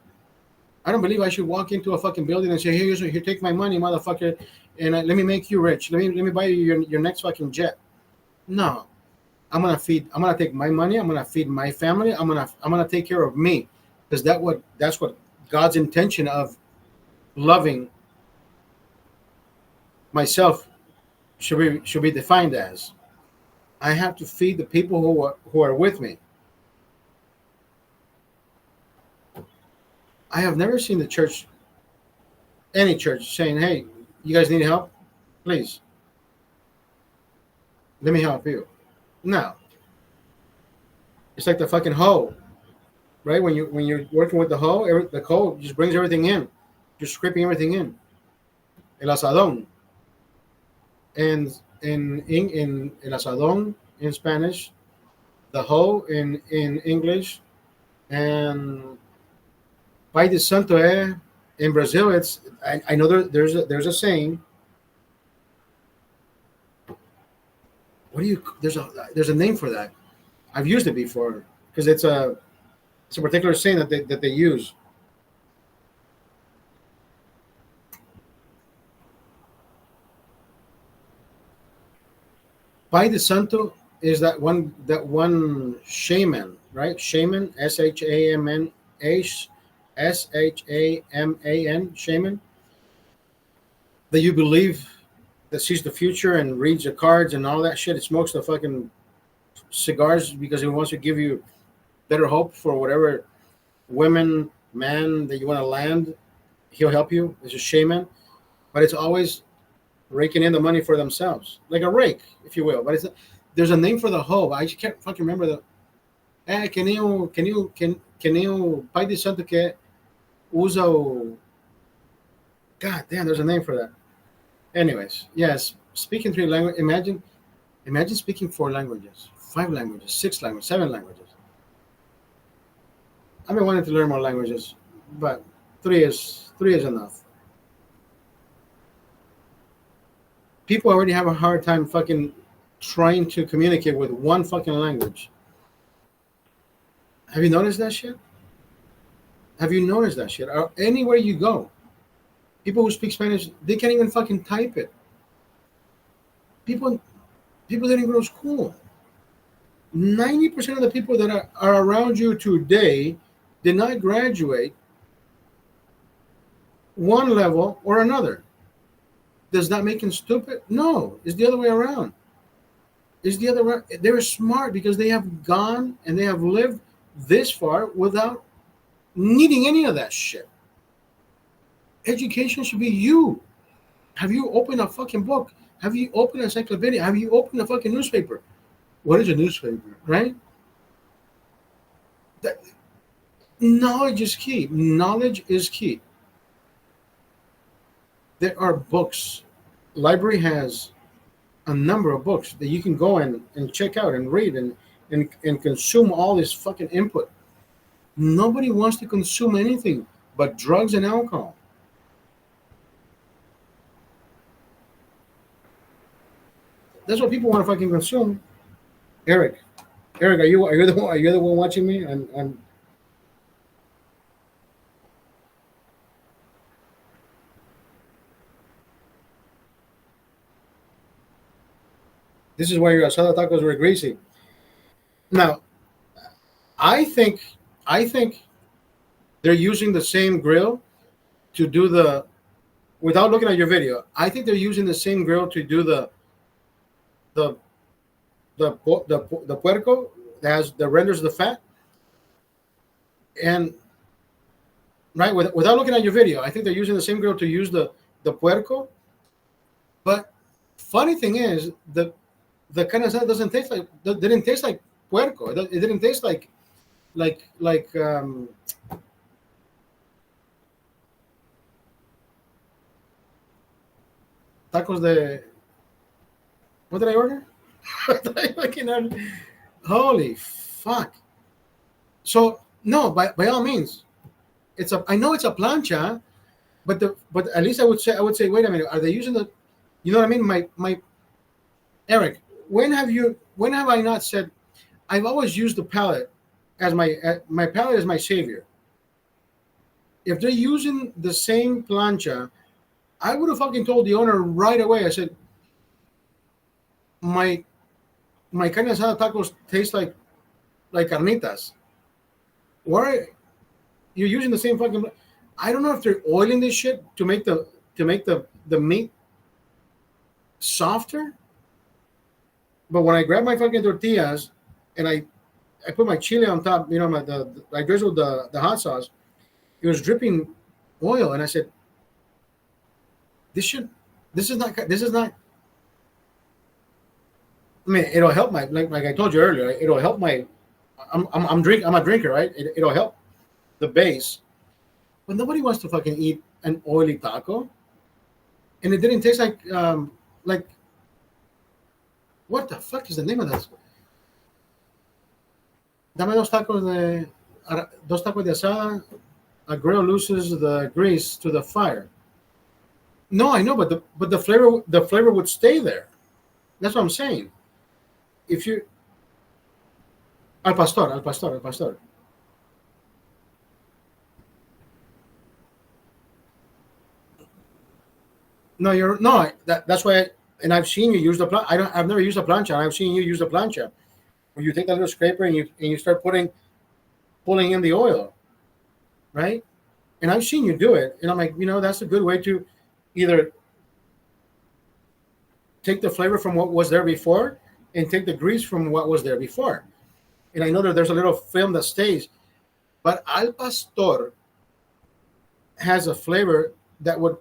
I don't believe I should walk into a fucking building and say, here, take my money, motherfucker, and let me make you rich. Let me buy you your next fucking jet. No, I'm gonna take my money. I'm gonna feed my family. I'm gonna take care of me, because that's what God's intention of loving myself should be defined as. I have to feed the people who are with me. I have never seen any church saying, "Hey, you guys need help? Please, let me help you." No, it's like the fucking hoe, right? When you're working with the hoe, the hoe just brings everything in, just scraping everything in. El asadón, and in el asadón in Spanish, the hoe in English, and Pai de Santo in Brazil. I know there's a saying. There's a name for that. I've used it before because it's a particular saying that they use. Pai de Santo is that one shaman, right? Shaman, SHAMAN, shaman, that you believe, that sees the future and reads the cards and all that shit. It smokes the fucking cigars because he wants to give you better hope for whatever women, man that you want to land. He'll help you. It's a shaman, but it's always raking in the money for themselves, like a rake, if you will. But there's a name for the hoe. I just can't fucking remember the. Can you Pai de Santo que usa o. God damn, there's a name for that. Anyways, yes, speaking 3 languages. Imagine speaking 4 languages, 5 languages, 6 languages, 7 languages. I've been wanting to learn more languages, but three is enough. People already have a hard time fucking trying to communicate with one fucking language. Have you noticed that shit? Have you noticed that shit? Anywhere you go, people who speak Spanish, they can't even fucking type it. People didn't go to school. 90% of the people that are around you today did not graduate one level or another. Does that make them stupid? No, it's the other way around. They're smart because they have gone and they have lived this far without needing any of that shit. Education should be you. Have you opened a fucking book Have you opened an encyclopedia? Have you opened a fucking newspaper? What is a newspaper, right? That, knowledge is key. Knowledge is key. There are books. Library has a number of books that you can go and check out and read and consume all this fucking input. Nobody wants to consume anything but drugs and alcohol. That's what people want to fucking consume. Eric, are you the one watching me? And this is why your asada tacos were greasy. Now, I think I think they're using the same grill to do the without looking at your video. I think they're using the same grill to do the the puerco that renders the fat. And right, without looking at your video, I think they're using the same grill to use the puerco. But funny thing is, the carne asada didn't taste like puerco. It didn't taste like tacos de. What did I order? Holy fuck! So no, by all means, I know it's a plancha, but at least I would say wait a minute, are they using the, you know what I mean? My Eric, when have I not said, I've always used the palate as my palate is my savior. If they're using the same plancha, I would have fucking told the owner right away. I said, my carne asada tacos taste like carnitas. Why you're using the same fucking? I don't know if they're oiling this shit to make the meat softer. But when I grab my fucking tortillas and I put my chili on top, you know, I drizzled the hot sauce. It was dripping oil, and I said, This is not. I mean, it'll help my like I told you earlier. It'll help my. I'm a drinker, right? It'll help the base, but nobody wants to fucking eat an oily taco, and it didn't taste like what the fuck is the name of that? Dame dos tacos de asada. A grill loses the grease to the fire. No, I know, but the flavor would stay there. That's what I'm saying. If you al pastor. That's why. And I've seen you use the plancha. I've never used a plancha. I've seen you use a plancha, where you take that little scraper and you start pulling in the oil, right? And I've seen you do it, and I'm like, that's a good way to either take the flavor from what was there before and take the grease from what was there before. And I know that there's a little film that stays, but al pastor has a flavor that would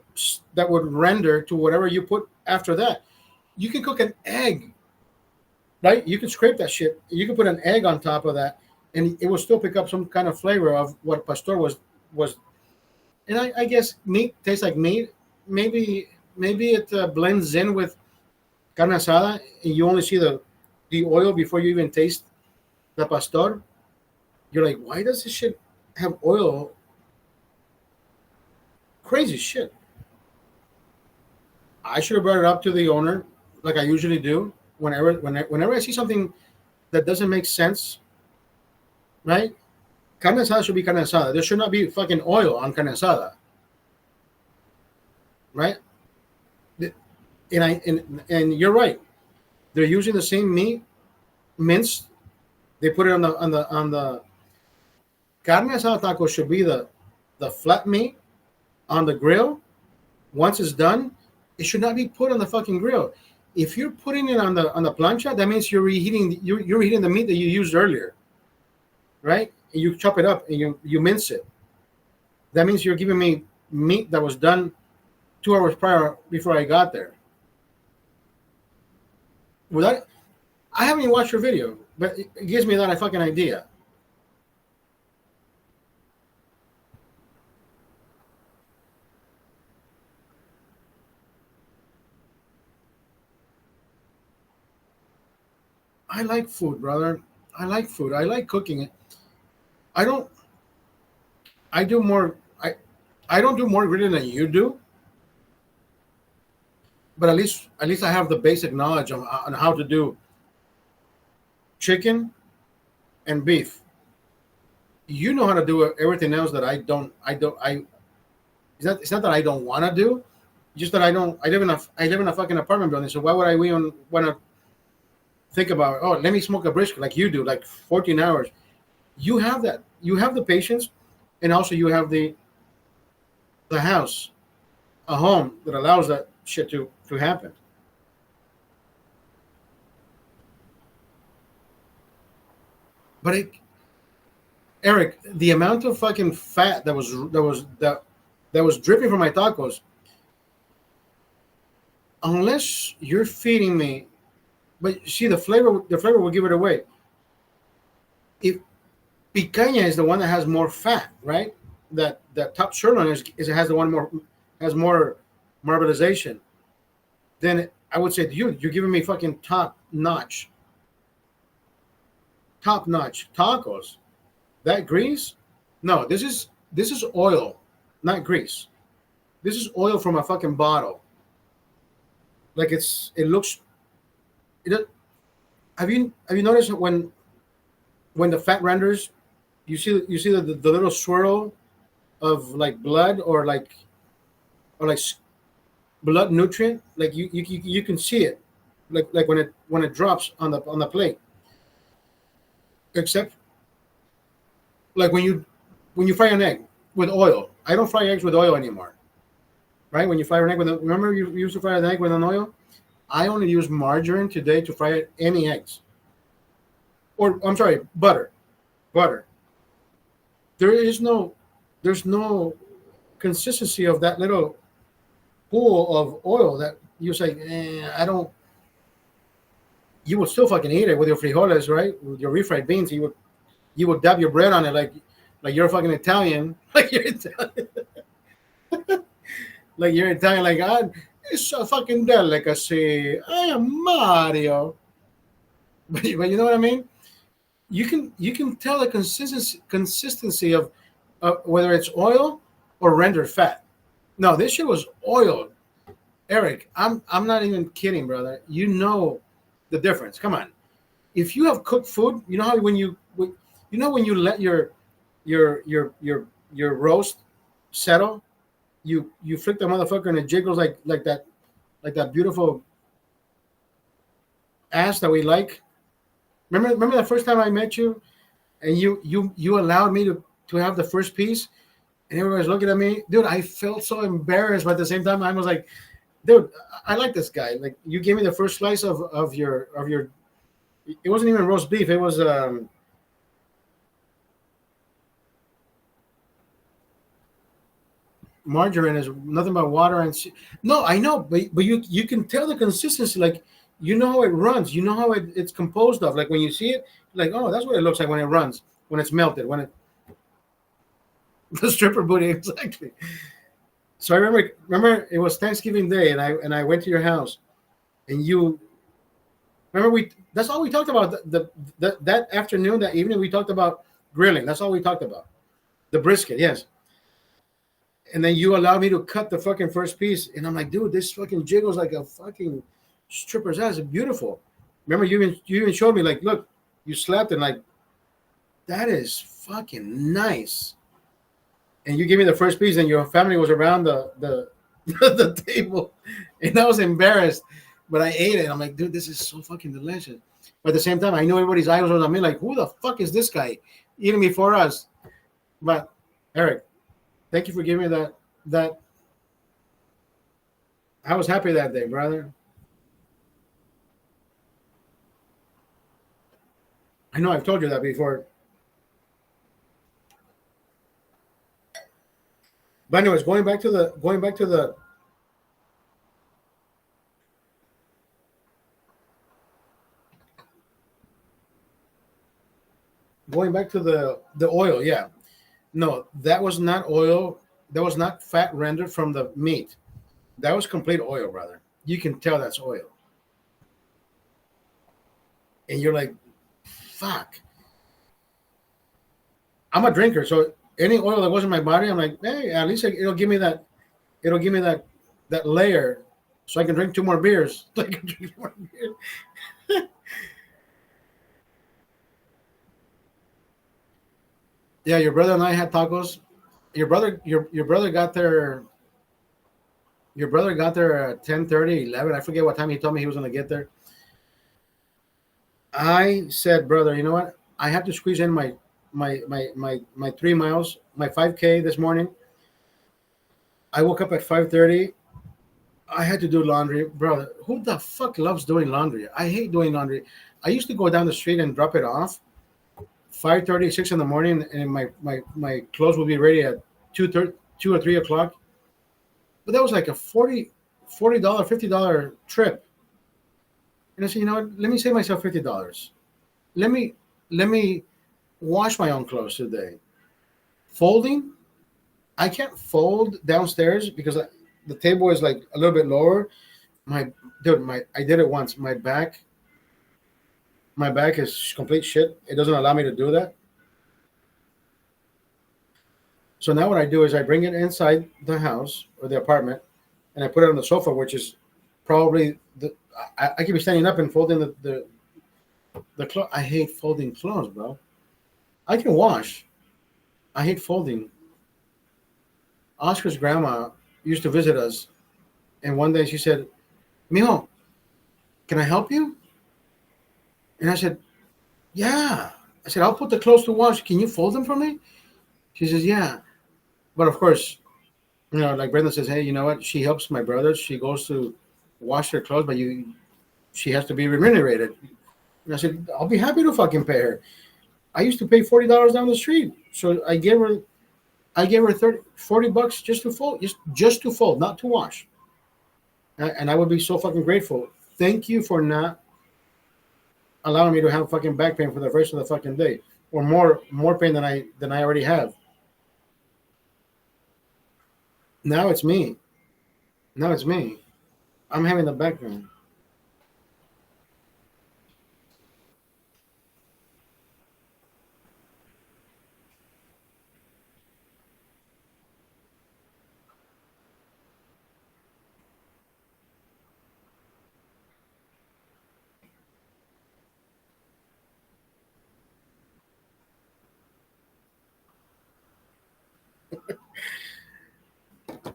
render to whatever you put after that. You can cook an egg, right? You can scrape that shit. You can put an egg on top of that, and it will still pick up some kind of flavor of what pastor was. And I guess meat tastes like meat. Maybe it blends in with carne asada, and you only see the oil before you even taste the pastor. You're like, why does this shit have oil? Crazy shit. I should have brought it up to the owner, like I usually do. Whenever I see something that doesn't make sense, right? Carne asada should be carne asada. There should not be fucking oil on carne asada, right? And you're right. They're using the same meat, minced. They put it on the carne asada taco should be the flat meat on the grill. Once it's done, it should not be put on the fucking grill. If you're putting it on the plancha, that means you're reheating the meat that you used earlier, right? And you chop it up and you mince it. That means you're giving me meat that was done 2 hours prior before I got there. Without, I haven't even watched your video, but it gives me that fucking idea. I like food, brother. I like food. I like cooking it. I don't. I do more. I don't do more grilling than you do, but at least I have the basic knowledge on how to do chicken and beef. You know how to do everything else that I don't. I don't. I. It's not that I don't want to do, just that I don't. I live in a fucking apartment building. So why would I even want to think about? Oh, let me smoke a brisket like you do, like 14 hours. You have that. You have the patience, and also you have the house, a home that allows that shit to happen. But Eric, the amount of fucking fat that was dripping from my tacos, unless you're feeding me, but see the flavor will give it away. If picanha is the one that has more fat, right? That top sirloin is it has the one more has more marbleization. Then I would say to you, you're giving me fucking top notch tacos. That grease? No, this is oil, not grease. This is oil from a fucking bottle. Like it looks. It, have you noticed when the fat renders, you see the little swirl of like blood or like blood nutrient, like you can see it, like when it drops on the plate. Except like when you fry an egg with oil. I don't fry eggs with oil anymore. Right? When you fry an egg remember you used to fry an egg with an oil. I only use margarine today to fry any eggs. Or I'm sorry, butter. Butter. There is no there's no consistency of that little pool of oil that you say, I don't. You would still fucking eat it with your frijoles, right? With your refried beans, you would dab your bread on it like you're fucking Italian, like you're Italian, like it's a fucking delicacy. I am Mario, but you know what I mean. You can tell the consistency of whether it's oil or rendered fat. No, this shit was oil. Eric, I'm not even kidding, brother. You know the difference. Come on. If you have cooked food, you know how when you let your roast settle, you flick the motherfucker and it jiggles like that beautiful ass that we like. Remember the first time I met you and you allowed me to have the first piece and everyone was looking at me, dude. I felt so embarrassed, but at the same time I was like, dude, I like this guy. Like you gave me the first slice of your. It wasn't even roast beef. It was margarine is nothing but water and no, I know, but you can tell the consistency. Like you know how it runs. You know how it's composed of. Like when you see it, like oh, that's what it looks like when it runs, when it's melted, when it the stripper booty exactly. So I remember it was Thanksgiving Day, and I went to your house, and you remember we that's all we talked about that afternoon, that evening we talked about grilling. That's all we talked about. The brisket, yes. And then you allowed me to cut the fucking first piece, and I'm like, dude, this fucking jiggles like a fucking stripper's ass. It's beautiful. Remember, you even showed me like, look, you slapped it like that is fucking nice. And you gave me the first piece, and your family was around the the table, and I was embarrassed, but I ate it. I'm like, dude, this is so fucking delicious. But at the same time, I knew everybody's eyes was on me, like, who the fuck is this guy eating before us? But Eric, thank you for giving me that. I was happy that day, brother. I know I've told you that before. But anyways, going back to the going back to the oil, yeah. No, that was not oil. That was not fat rendered from the meat. That was complete oil, brother. You can tell that's oil. And you're like, fuck. I'm a drinker, so any oil that was in my body, I'm like, hey, at least it'll give me that. It'll give me that layer, so I can drink two more beers. So I can drink more beers. Yeah, your brother and I had tacos. Your brother got there. Your brother got there at 10:30, 11. I forget what time he told me he was going to get there. I said, brother, you know what? I have to squeeze in my 3 miles, my 5K this morning. I woke up at 5:30. I had to do laundry, brother. Who the fuck loves doing laundry? I hate doing laundry. I used to go down the street and drop it off 5:30, 6 in the morning, and my clothes would be ready at 2 or 3 o'clock. But that was like a $40, $50 trip. And I said, you know what? Let me save myself $50. Let me let me wash my own clothes today. Folding, I can't fold downstairs because the table is like a little bit lower. My I did it once. My back is complete shit. It doesn't allow me to do that. So now what I do is I bring it inside the house or the apartment, and I put it on the sofa, which is probably I can be standing up and folding the clothes. I hate folding clothes, bro. I can wash. I hate folding. Oscar's grandma used to visit us, and one day she said, "Mijo, can I help you?" And I said, "Yeah." I said, "I'll put the clothes to wash. Can you fold them for me?" She says, "Yeah." But of course, like Brenda says, "Hey, you know what? She helps my brothers. She goes to wash their clothes, but she has to be remunerated." And I said, "I'll be happy to fucking pay her." I used to pay $40 down the street, so I gave her 40 bucks just to fold, just to fold, not to wash. And I would be so fucking grateful. Thank you for not allowing me to have fucking back pain for the rest of the fucking day, or more pain than I already have. Now it's me. Now it's me. I'm having the back pain.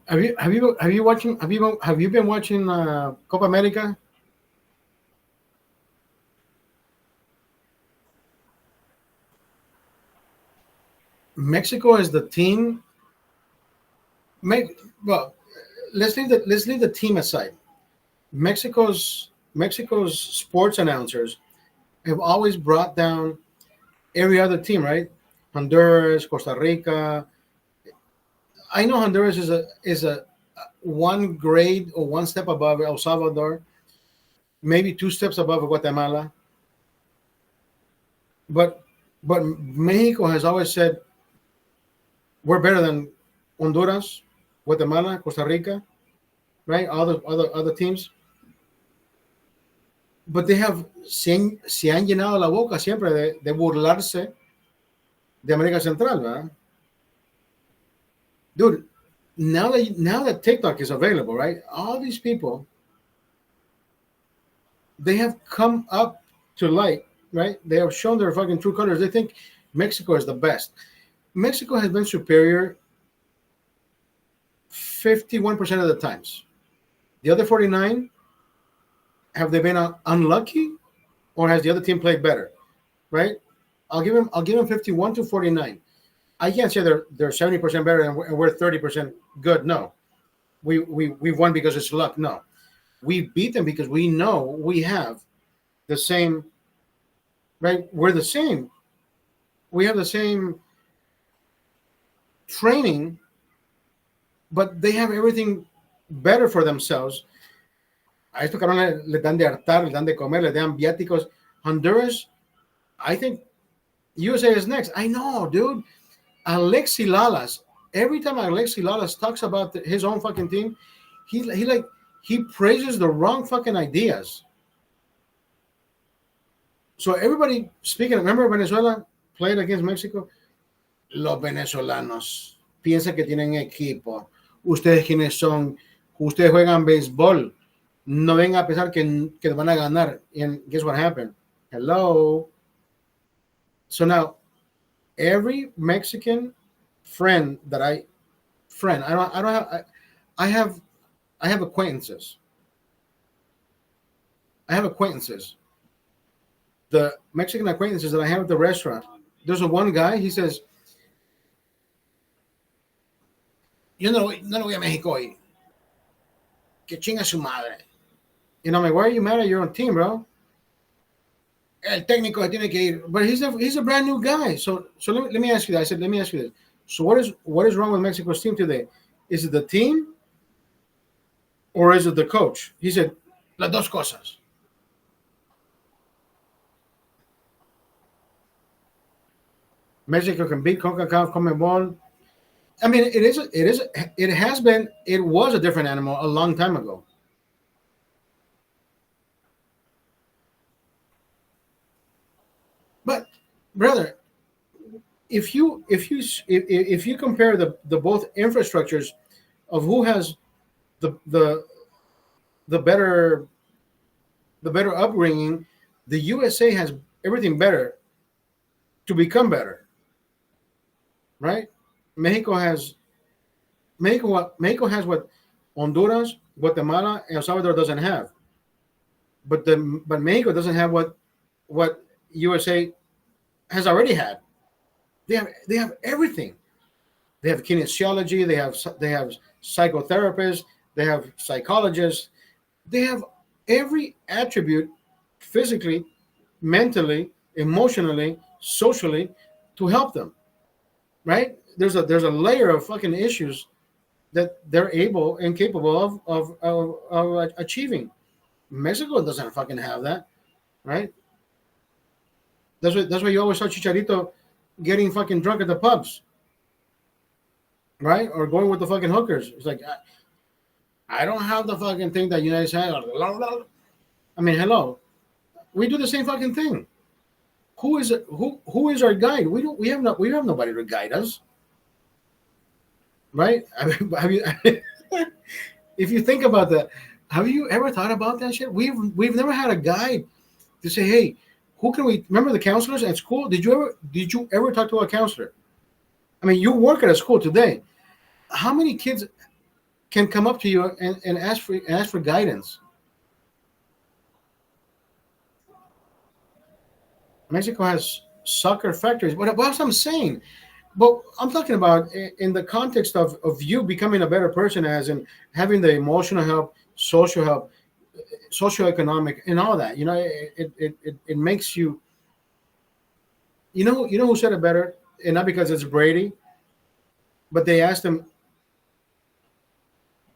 Have you been watching Copa America? Mexico is the team. Make well. Let's leave the team aside. Mexico's sports announcers have always brought down every other team, right? Honduras, Costa Rica. I know Honduras is a one grade or one step above El Salvador, maybe two steps above Guatemala. But Mexico has always said we're better than Honduras, Guatemala, Costa Rica, right? All the other teams. But they se han llenado la boca siempre de burlarse de América Central, ¿verdad? Dude, now that TikTok is available, right? All these people, they have come up to light, right? They have shown their fucking true colors. They think Mexico is the best. Mexico has been superior 51% of the times. The other 49, have they been unlucky, or has the other team played better? Right? I'll give them 51 to 49. I can't say they're 70% better and we're 30% good. No, we won because it's luck. No, we beat them because we know we have the same. Right? We're the same. We have the same training, but they have everything better for themselves. A estos cabrones les dan de hartar, les dan de comer, les dan viáticos. Honduras, I think USA is next. I know, dude. Alexi Lalas. Every time Alexi Lalas talks about his own fucking team, he praises the wrong fucking ideas. So everybody speaking. Remember Venezuela played against Mexico. Los venezolanos piensan que tienen equipo. Ustedes quiénes son. Ustedes juegan béisbol. No vengan a pensar que van a ganar. And guess what happened? Hello. So now every Mexican friend that I I have acquaintances. I have acquaintances. The Mexican acquaintances that I have at the restaurant. There's a one guy. He says, "Yo no voy a México hoy. Que chinga su madre." And I'm like, "Why are you mad at your own team, bro?" El técnico tiene que ir, but he's a brand new guy. So let me ask you that. I said, let me ask you this. So what is wrong with Mexico's team today? Is it the team or is it the coach? He said, las dos cosas. Mexico can beat CONCACAF, CONMEBOL. I mean, it was a different animal a long time ago. But brother, if you compare the both infrastructures of who has the the the better upbringing, the USA has everything better to become better, right? Mexico has Mexico has what Honduras, Guatemala, and El Salvador doesn't have. But Mexico doesn't have what USA has already had. They have everything. They have kinesiology. They have psychotherapists. They have psychologists. They have every attribute, physically, mentally, emotionally, socially, to help them. Right? There's a layer of fucking issues that they're able and capable of achieving. Mexico doesn't fucking have that, right? That's why you always saw Chicharito getting fucking drunk at the pubs, right? Or going with the fucking hookers. It's like I don't have the fucking thing that United States. I mean, hello, we do the same fucking thing. Who is our guide? We have nobody to guide us, right? I mean, have you, if you think about that, have you ever thought about that shit? We've never had a guide to say, hey, who can we remember the counselors at school? Did you ever talk to a counselor? I mean, you work at a school today. How many kids can come up to you and ask for guidance? Mexico has soccer factories. What else I'm saying? But I'm talking about in the context of you becoming a better person, as in having the emotional help, social help, socioeconomic, and all that. You know, it makes you. You know who said it better, and not because it's Brady, but they asked him,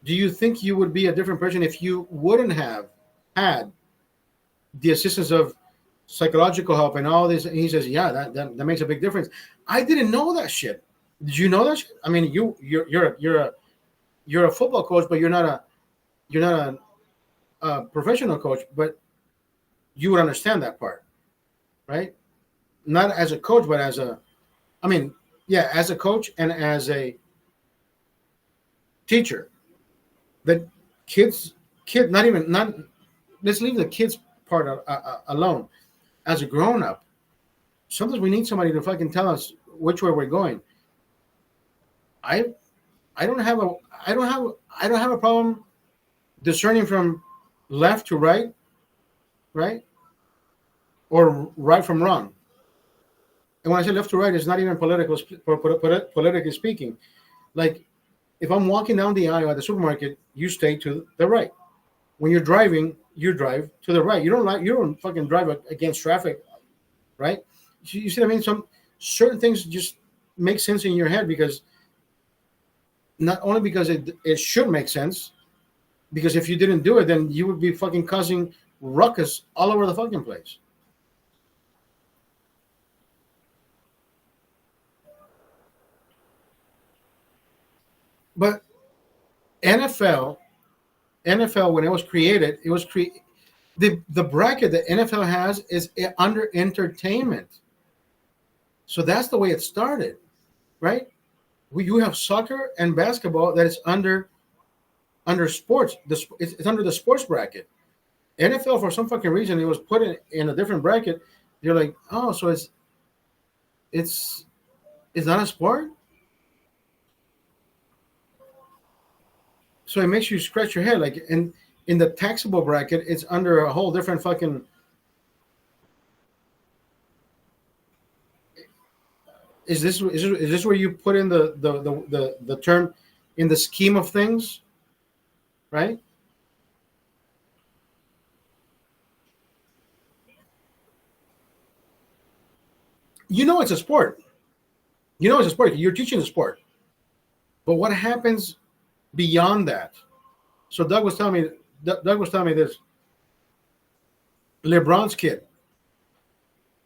"Do you think you would be a different person if you wouldn't have had the assistance of psychological help and all this?" And he says, "Yeah, that makes a big difference." I didn't know that shit. Did you know that shit? I mean, you're a football coach, but you're not a professional coach, but you would understand that part, right? Not as a coach, but I mean, yeah, as a coach and as a teacher. The not let's leave the kids part alone. As a grown up, sometimes we need somebody to fucking tell us which way we're going. I I don't have a I don't have a problem discerning from left to right, right, or right from wrong. And when I say left to right, it's not even politically speaking. Like if I'm walking down the aisle at the supermarket, you stay to the right. When you're driving, you drive to the right. You don't fucking drive against traffic, right? You see what I mean? Some certain things just make sense in your head because not only because it should make sense, because if you didn't do it, then you would be fucking causing ruckus all over the fucking place. NFL NFL when it was created, it was the bracket that NFL has is under entertainment. So that's the way it started, right? You have soccer and basketball that is under sports. It's under the sports bracket. NFL for some fucking reason it was put in a different bracket. You're like, oh, so it's it's not a sport. So it makes you scratch your head. Like in the taxable bracket, it's under a whole different fucking. Is this where you put in the term in the scheme of things, right? You know it's a sport. You know it's a sport. You're teaching the sport. But what happens beyond that? So Doug was telling me this. LeBron's kid.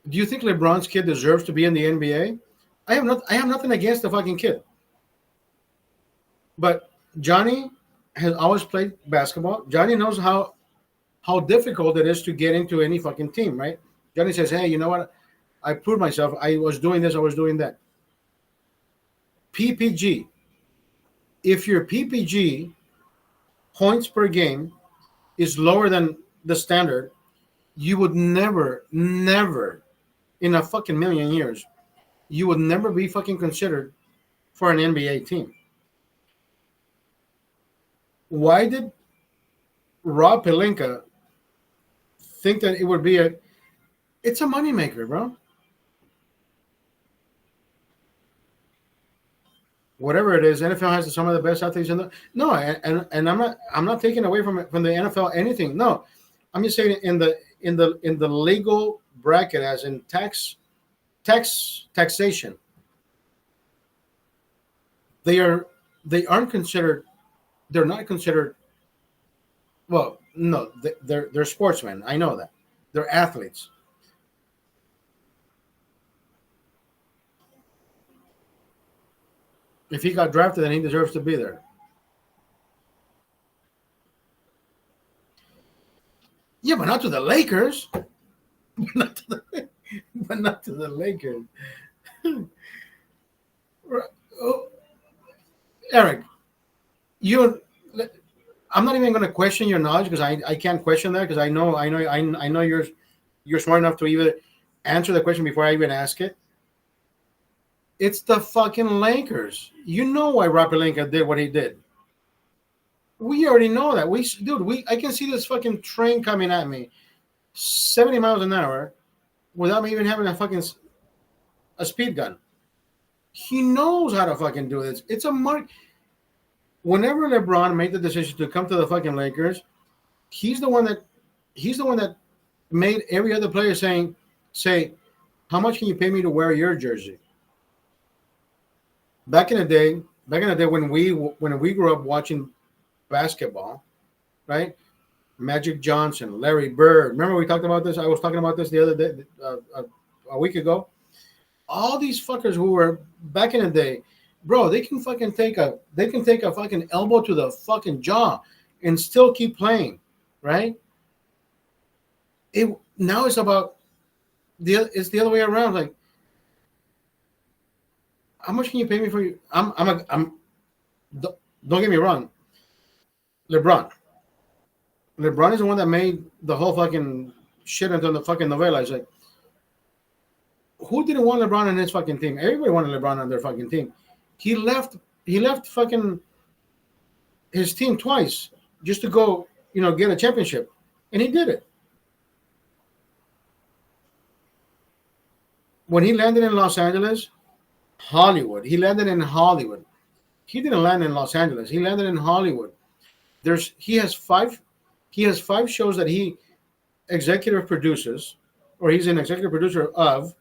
Do you think LeBron's kid deserves to be in the NBA? I have nothing against the fucking kid. But Johnny has always played basketball. Johnny knows how difficult it is to get into any fucking team, right? Johnny says, "Hey, you know what? I proved myself. I was doing this. I was doing that." PPG. If your PPG points per game is lower than the standard, you would never, never, in a fucking million years, you would never be fucking considered for an NBA team. Why did Rob Pelinka think that it would be it's a moneymaker, bro. Whatever it is, NFL has some of the best athletes in the no, and I'm not taking away from the NFL anything. No, I'm just saying in the legal bracket, as in taxation, they aren't considered. They're not considered. Well, no, they're sportsmen. I know that they're athletes. If he got drafted, then he deserves to be there. Yeah, but not to the Lakers. not to the, but not to the Lakers. Oh, Eric, you. I'm not even going to question your knowledge because I can't question that because I know you're smart enough to even answer the question before I even ask it. It's the fucking Lakers. You know why Rob Pelinka did what he did. We already know that. I can see this fucking train coming at me, 70 miles an hour, without me even having a speed gun. He knows how to fucking do this. It's a mark. Whenever LeBron made the decision to come to the fucking Lakers, he's the one that made every other player say, how much can you pay me to wear your jersey? Back in the day when we grew up watching basketball, right? Magic Johnson, Larry Bird. Remember we talked about this? I was talking about this the other day, a week ago. All these fuckers who were back in the day, bro, they can take a fucking elbow to the fucking jaw and still keep playing, right? Now it's about it's the other way around. Like, how much can you pay me for you? Don't get me wrong. LeBron. LeBron is the one that made the whole fucking shit into the fucking novella. It's like, who didn't want LeBron on his fucking team? Everybody wanted LeBron on their fucking team. He left. He left fucking his team twice just to go, get a championship, and he did it. When he landed in Los Angeles, Hollywood. He landed in Hollywood. He didn't land in Los Angeles. He landed in Hollywood. He has five shows that he executive produces, or he's an executive producer of,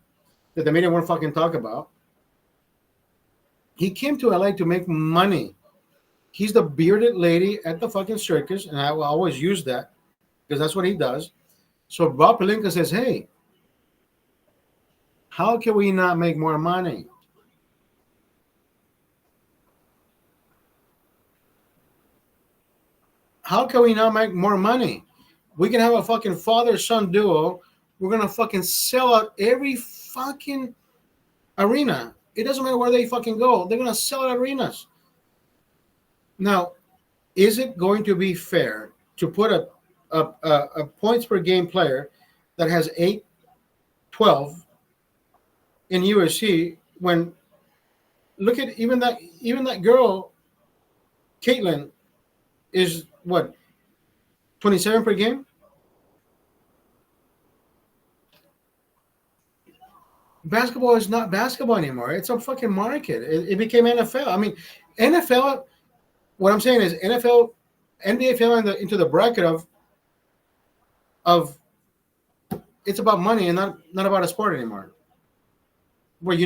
that the media won't fucking talk about. He came to LA to make money. He's the bearded lady at the fucking circus, and I will always use that because that's what he does. So Bob Pelinka says, hey, how can we not make more money? How can we not make more money? We can have a fucking father-son duo. We're gonna fucking sell out every fucking arena. It doesn't matter where they fucking go. They're gonna sell out arenas. Now, is it going to be fair to put a points per game player that has 8, 12 in USC when look at even that girl, Caitlin, is what 27 per game? Basketball is not basketball anymore. It's a fucking market. It became NFL. I mean, NFL. What I'm saying is NFL, NBA fell into the bracket of it's about money and not about a sport anymore. Where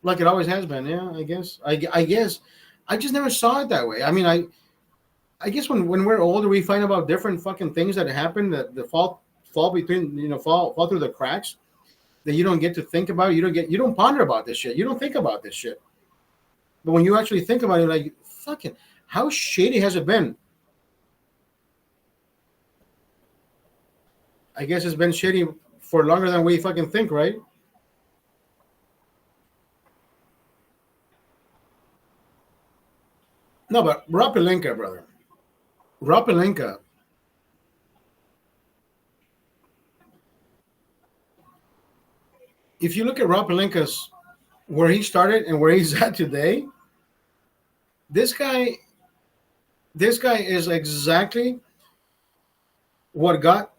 like it always has been. Yeah, I guess. I guess. I just never saw it that way. I mean, I guess when we're older, we find about different fucking things that happen that fall between fall through the cracks that you don't get to think about. You don't ponder about this shit. You don't think about this shit. But when you actually think about it, like fucking, how shady has it been? I guess it's been shady for longer than we fucking think, right? No, but Rob Pelinka, brother. Rob Pelinka. If you look at Rob Pelinka's where he started and where he's at today, this guy is exactly what got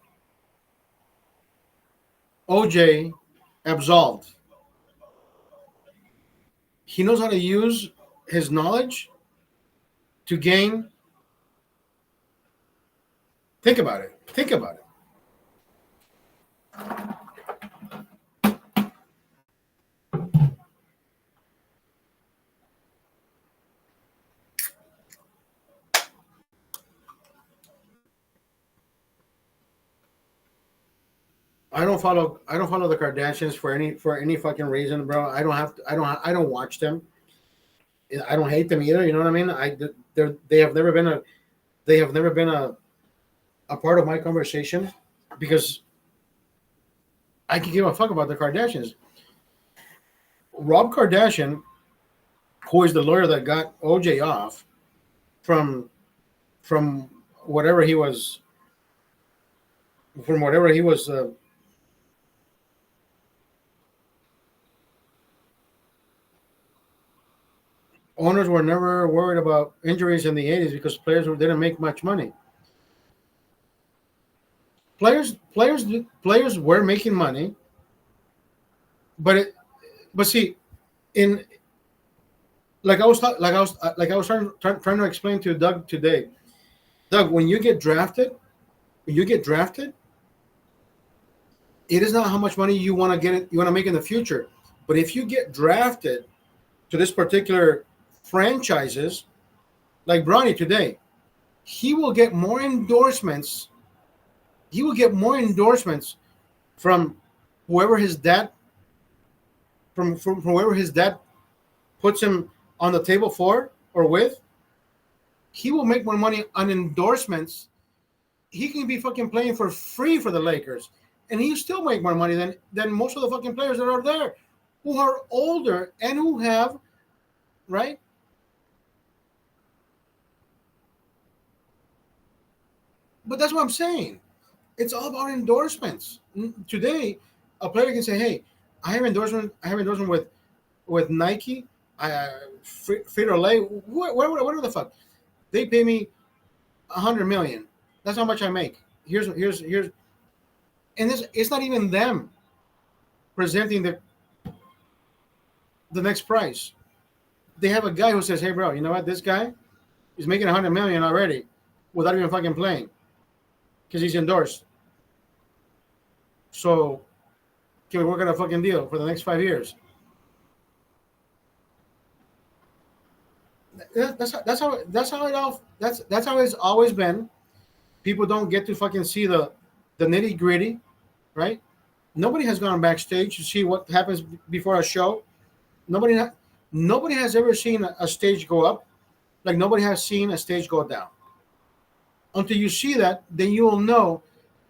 OJ absolved. He knows how to use his knowledge to gain. Think about it. Think about it. I don't follow the Kardashians for any fucking reason, bro. I don't have to, I don't watch them. I don't hate them either. You know what I mean? They have never been a part of my conversation because I can give a fuck about the Kardashians. Rob Kardashian, who is the lawyer that got OJ off from from whatever he was from whatever he was owners were never worried about injuries in the 80s because players didn't make much money. Players were making money, but see, in like I was trying to explain to Doug today. Doug, when you get drafted, it is not how much money you want to make in the future. But if you get drafted to this particular franchises, like Bronny today, he will get more endorsements. He will get more endorsements from whoever his dad from whoever his dad puts him on the table for or with. He will make more money on endorsements. He can be fucking playing for free for the Lakers, and he still make more money than most of the fucking players that are there, who are older and who have, right? But that's what I'm saying. It's all about endorsements. Today, a player can say, "Hey, I have endorsement. I have endorsement with Nike, Frito Lay, whatever the fuck. They pay me $100 million. That's how much I make. Here's, and this it's not even them presenting the next price. They have a guy who says, "Hey, bro, you know what? This guy is making $100 million already without even fucking playing because he's endorsed. So, can we work on a fucking deal for the next 5 years?" That's how it's always been. People don't get to fucking see the nitty gritty, right? Nobody has gone backstage to see what happens before a show. Nobody has ever seen a stage go up like nobody has seen a stage go down. Until you see that, then you will know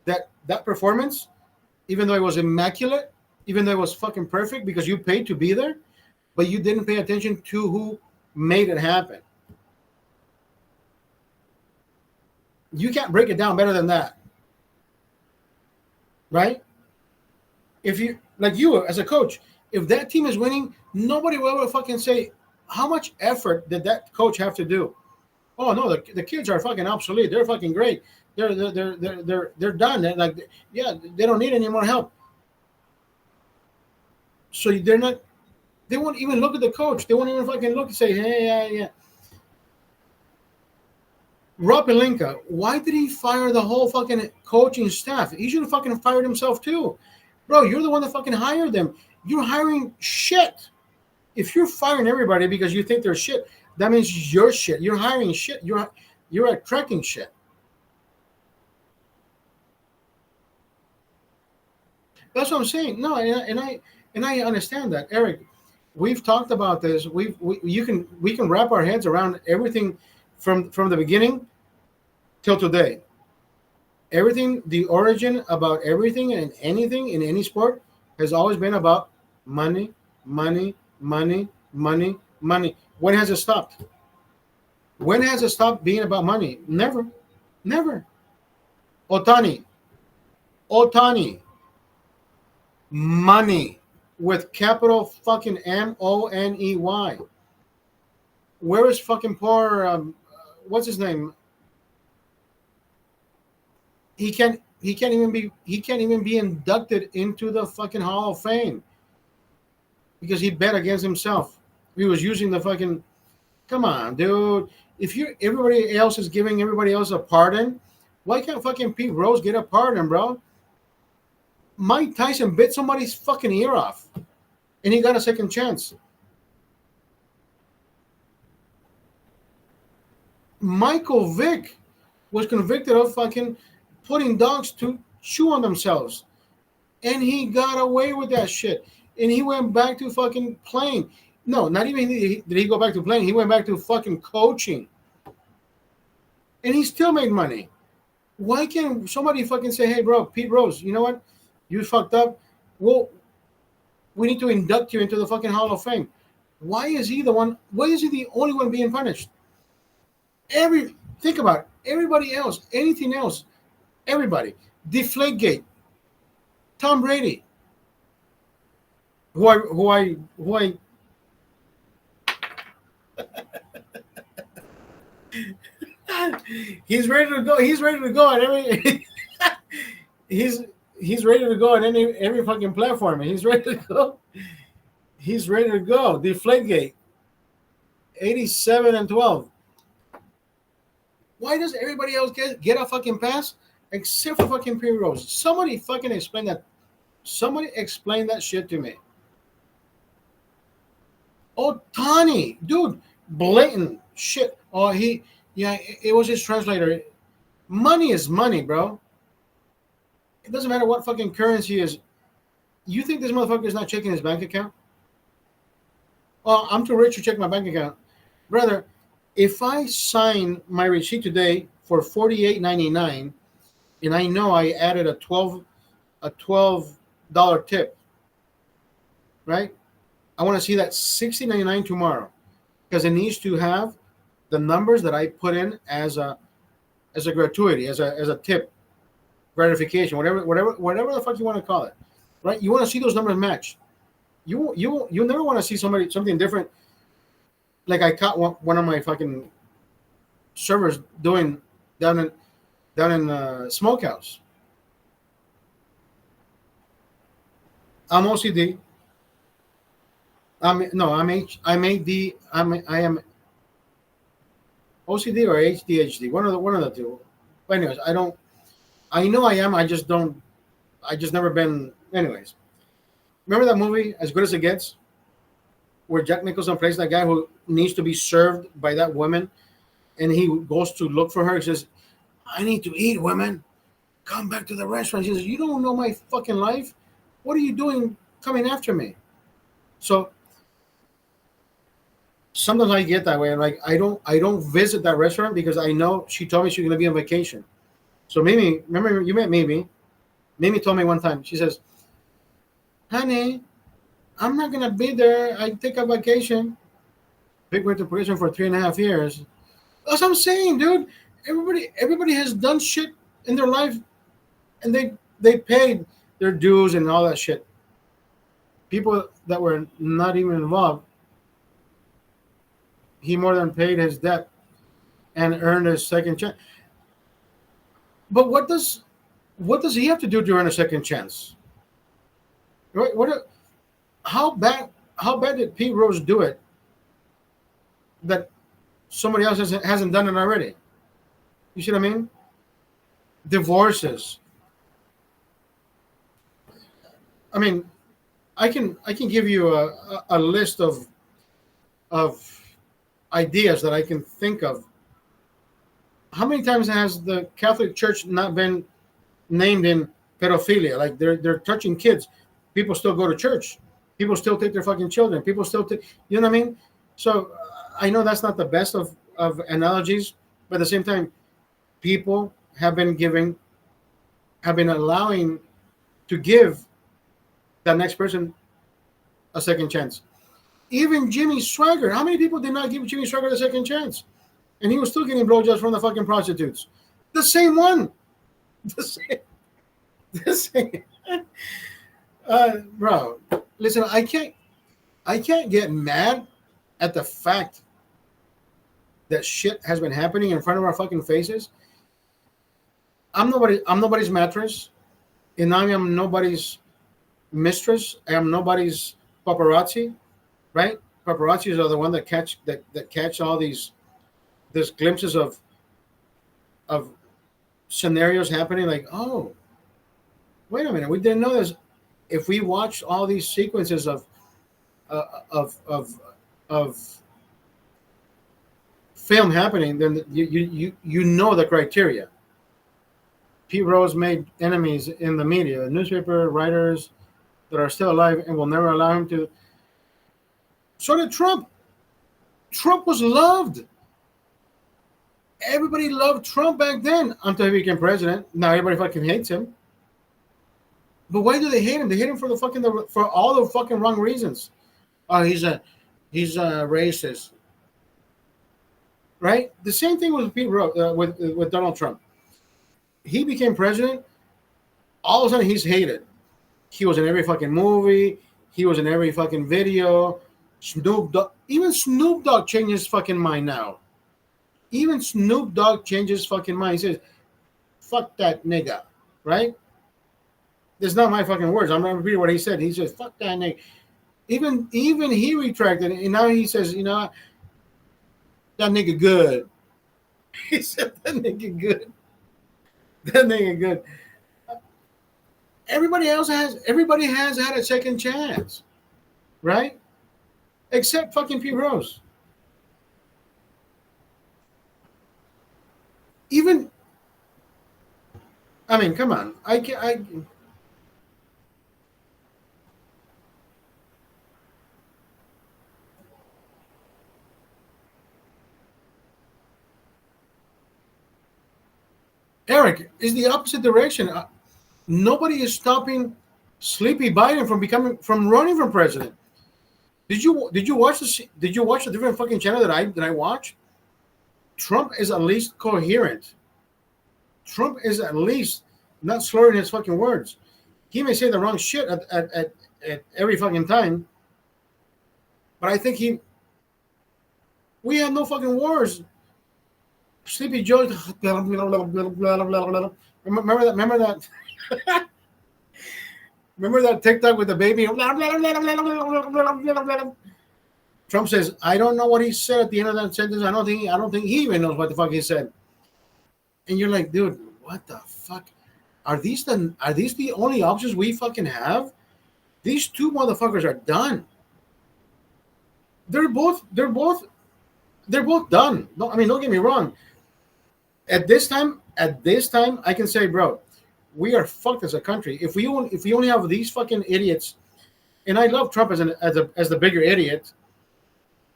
that that performance, even though it was immaculate, even though it was fucking perfect because you paid to be there, but you didn't pay attention to who made it happen. You can't break it down better than that, right? If you, like you as a coach, if that team is winning, nobody will ever fucking say, how much effort did that coach have to do? Oh no, the kids are fucking obsolete. They're fucking great. They're done. They're like, yeah, they don't need any more help. So they're not. They won't even look at the coach. They won't even fucking look and say, hey, yeah. Rob Pelinka, why did he fire the whole fucking coaching staff? He should have fucking fired himself too. Bro, you're the one that fucking hired them. You're hiring shit. If you're firing everybody because you think they're shit, that means you're shit. You're hiring shit. You're attracting shit. That's what I'm saying. No, and I understand that, Eric. We've talked about this. We can wrap our heads around everything from the beginning till today. Everything, the origin about everything and anything in any sport has always been about money, money, money, money, money. When has it stopped? When has it stopped being about money? Never. Never. Otani. Money with capital fucking MONEY. Where is fucking poor what's his name? He can't even be inducted into the fucking Hall of Fame because he bet against himself. He was using the fucking, come on, dude. If everybody else is giving everybody else a pardon, why can't fucking Pete Rose get a pardon, bro? Mike Tyson bit somebody's fucking ear off, and he got a second chance. Michael Vick was convicted of fucking putting dogs to chew on themselves, and he got away with that shit. And he went back to fucking playing. No, not even did he go back to playing. He went back to fucking coaching, and he still made money. Why can't somebody fucking say, "Hey, bro, Pete Rose, you know what? You fucked up. Well, we need to induct you into the fucking Hall of Fame." Why is he the one? Why is he the only one being punished? Think about it. Everybody else, anything else, everybody. Deflategate. Tom Brady. Who I he's ready to go. He's ready to go at every he's ready to go on every fucking platform. He's ready to go. He's ready to go. Deflategate. 87-12. Why does everybody else get a fucking pass except for fucking Pete Rose? Somebody fucking explain that. Somebody explain that shit to me. Otani, dude, blatant shit. Oh, it was his translator. Money is money, bro. It doesn't matter what fucking currency is. You think this motherfucker is not checking his bank account? Oh, I'm too rich to check my bank account. Brother, if I sign my receipt today for $48.99 and I know I added a $12 tip, right? I want to see that $60.99 tomorrow because it needs to have the numbers that I put in as a gratuity, as a tip, gratification, whatever the fuck you want to call it, right? You want to see those numbers match. You never want to see something different. Like I caught one of my fucking servers doing down in Smokehouse. I'm OCD. I am OCD or HDHD. One of the two. But anyways, I know I am. I just never been. Anyways, remember that movie As Good as It Gets, where Jack Nicholson plays that guy who needs to be served by that woman, and he goes to look for her. He says, "I need to eat, women. Come back to the restaurant." She says, "You don't know my fucking life. What are you doing coming after me?" So Sometimes I get that way. Like I don't visit that restaurant because I know she told me she's gonna be on vacation. So Mimi, remember you met Mimi? Mimi told me one time. She says, "Honey, I'm not gonna be there. I take a vacation." Big winter vacation for 3.5 years. That's what I'm saying, dude. Everybody has done shit in their life, and they paid their dues and all that shit. People that were not even involved, he more than paid his debt and earned his second chance. But what does he have to do to earn a second chance? Right? How bad how bad did Pete Rose do it that somebody else hasn't done it already? You see what I mean? Divorces. I mean, I can give you a list of ideas that I can think of. How many times has the Catholic Church not been named in pedophilia? Like they're touching kids. People still go to church. People still take their fucking children. People still take. You know what I mean? So I know that's not the best of analogies, but at the same time, people have been allowing to give that next person a second chance. Even Jimmy Swagger. How many people did not give Jimmy Swagger a second chance? And he was still getting blowjobs from the fucking prostitutes. The same one. The same. The same. Bro, listen. I can't get mad at the fact that shit has been happening in front of our fucking faces. I'm nobody's mattress, and I am nobody's mistress. I am nobody's paparazzi, right? Paparazzis are the one that catch all these glimpses of scenarios happening. Like, oh, wait a minute, we didn't know this. If we watch all these sequences uh, of film happening, then you know the criteria. Pete Rose made enemies in the media, newspaper writers that are still alive and will never allow him to. So did Trump. Trump was loved. Everybody loved Trump back then until he became president. Now everybody fucking hates him. But why do they hate him? They hate him for for all the fucking wrong reasons. Oh, he's a racist, right? The same thing with Pete Rose, with Donald Trump. He became president. All of a sudden, he's hated. He was in every fucking movie. He was in every fucking video. Even Snoop Dogg changed his fucking mind now. Even Snoop Dogg changed his fucking mind. He says, "Fuck that nigga," right? That's not my fucking words. I'm not repeating what he said. He says, "Fuck that nigga." Even he retracted, and now he says, "You know, that nigga good." He said, "That nigga good." That nigga good. Everybody has had a second chance, right? Except fucking Pete Rose. Even, I mean, come on. Eric is the opposite direction. Nobody is stopping Sleepy Biden from running for president. Did you watch Did you watch the different fucking channel that I watch? Trump is at least coherent. Trump is at least not slurring his fucking words. He may say the wrong shit at every fucking time, but I think we have no fucking wars. Sleepy Joe. Remember that? Remember that? Remember that TikTok with the baby? Trump says, "I don't know what he said at the end of that sentence. I don't think he even knows what the fuck he said." And you're like, dude, what the fuck? Are these the only options we fucking have? These two motherfuckers are done. They're both done. No, I mean, don't get me wrong. At this time, I can say, bro, we are fucked as a country. If we only have these fucking idiots, and I love Trump as the bigger idiot.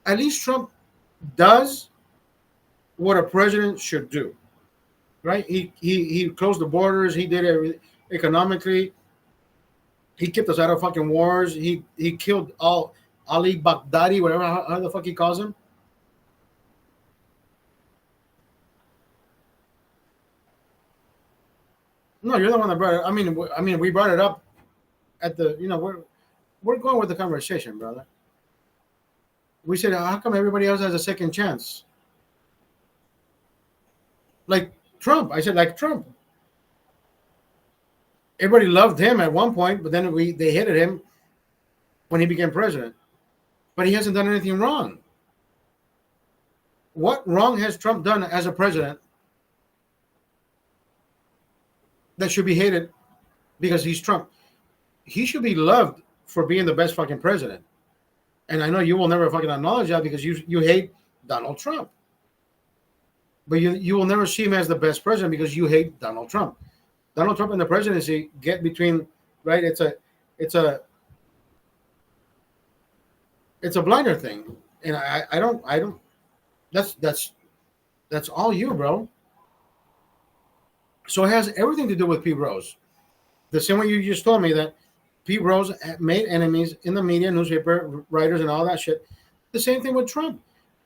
at least Trump does what a president should do, right? He closed the borders. He did everything economically. He kept us out of fucking wars. He killed all Ali Baghdadi, whatever how the fuck he calls him. No, you're the one that brought it. I mean, we brought it up at the. We're going with the conversation, brother. We said, how come everybody else has a second chance? Like Trump. I said, like Trump. Everybody loved him at one point, but then they hated him when he became president. But he hasn't done anything wrong. What wrong has Trump done as a president that should be hated because he's Trump? He should be loved for being the best fucking president. And I know you will never fucking acknowledge that because you hate Donald Trump. But you will never see him as the best president because you hate Donald Trump. Donald Trump and the presidency get between, right? It's a blinder thing. And I don't that's all you, bro. So it has everything to do with Pete Rose. The same way you just told me that Pete Rose made enemies in the media, newspaper writers, and all that shit. The same thing with Trump.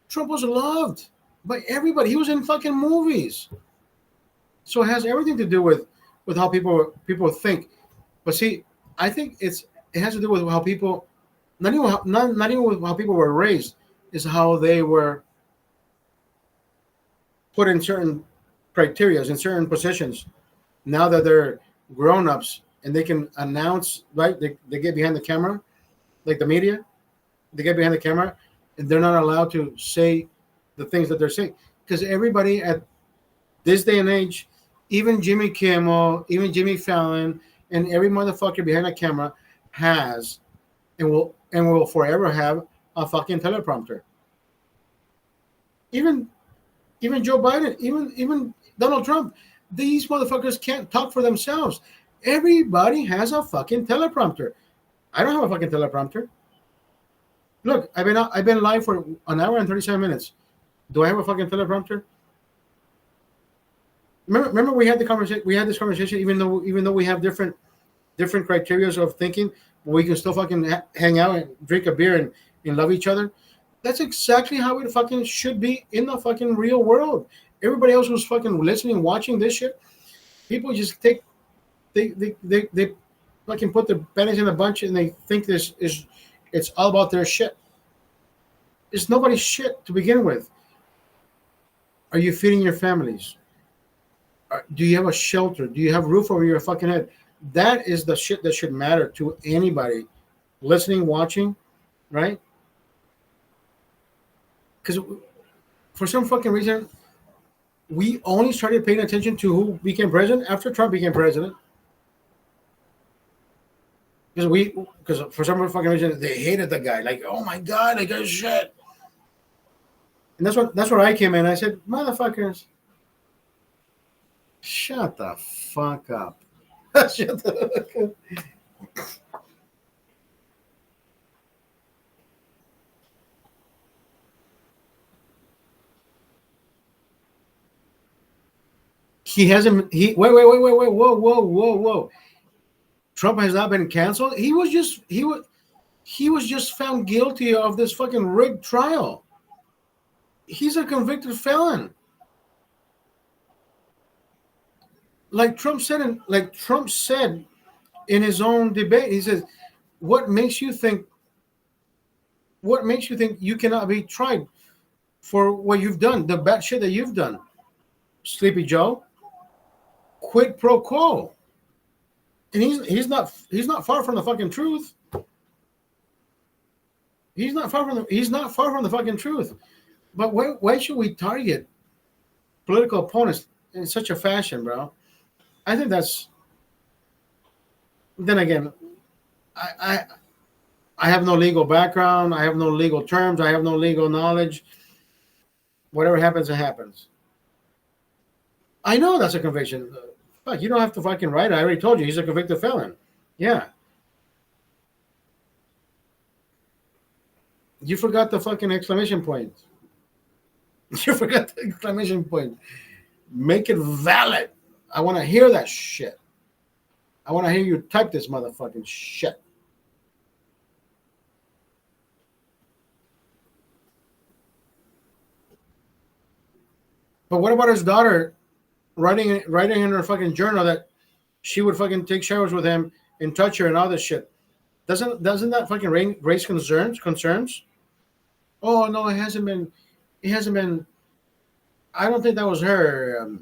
Trump was loved by everybody. He was in fucking movies. So it has everything to do with how people think. But see, I think it has to do with how people, not even with how people were raised, is how they were put in certain criteria, in certain positions. Now that they're grown-ups and they can announce, right? They get behind the camera, like the media. They get behind the camera and they're not allowed to say the things that they're saying. Because everybody at this day and age, even Jimmy Kimmel, even Jimmy Fallon, and every motherfucker behind the camera has and will forever have a fucking teleprompter. Even Joe Biden, even Donald Trump, these motherfuckers can't talk for themselves. Everybody has a fucking teleprompter. I don't have a fucking teleprompter. Look, I've been live for an hour and 37 minutes. Do I have a fucking teleprompter? Remember we had the conversation. We had this conversation, even though we have different criteria of thinking, but we can still fucking hang out and drink a beer and love each other. That's exactly how it fucking should be in the fucking real world. Everybody else who's fucking listening, watching this shit, people just they fucking put their pennies in a bunch and they think it's all about their shit. It's nobody's shit to begin with. Are you feeding your families? Do you have a shelter? Do you have a roof over your fucking head? That is the shit that should matter to anybody listening, watching, right? Because for some fucking reason, we only started paying attention to who became president after Trump became president. Because for some fucking reason, they hated the guy. Like, oh my God, that guy's shit. And that's where I came in. I said, motherfuckers, shut the fuck up. Shut the fuck up. He hasn't. Wait. Whoa. Trump has not been canceled. He was just found guilty of this fucking rigged trial. He's a convicted felon. Like Trump said in his own debate, he says, "What makes you think you cannot be tried for what you've done, the bad shit that you've done, Sleepy Joe? Quid pro quo." And he's not far from the fucking truth. He's not far from the fucking truth. But why should we target political opponents in such a fashion, bro? I think that's. Then again, I have no legal background. I have no legal terms. I have no legal knowledge. Whatever happens, it happens. I know that's a conviction. Fuck, you don't have to fucking write it. I already told you he's a convicted felon. Yeah. You forgot the fucking exclamation point. You forgot the exclamation point. Make it valid. I want to hear that shit. I want to hear you type this motherfucking shit. But what about his daughter writing in her fucking journal that she would fucking take showers with him and touch her and all this shit? Doesn't that fucking raise concerns? Oh no, it hasn't been. It hasn't been. I don't think that was her.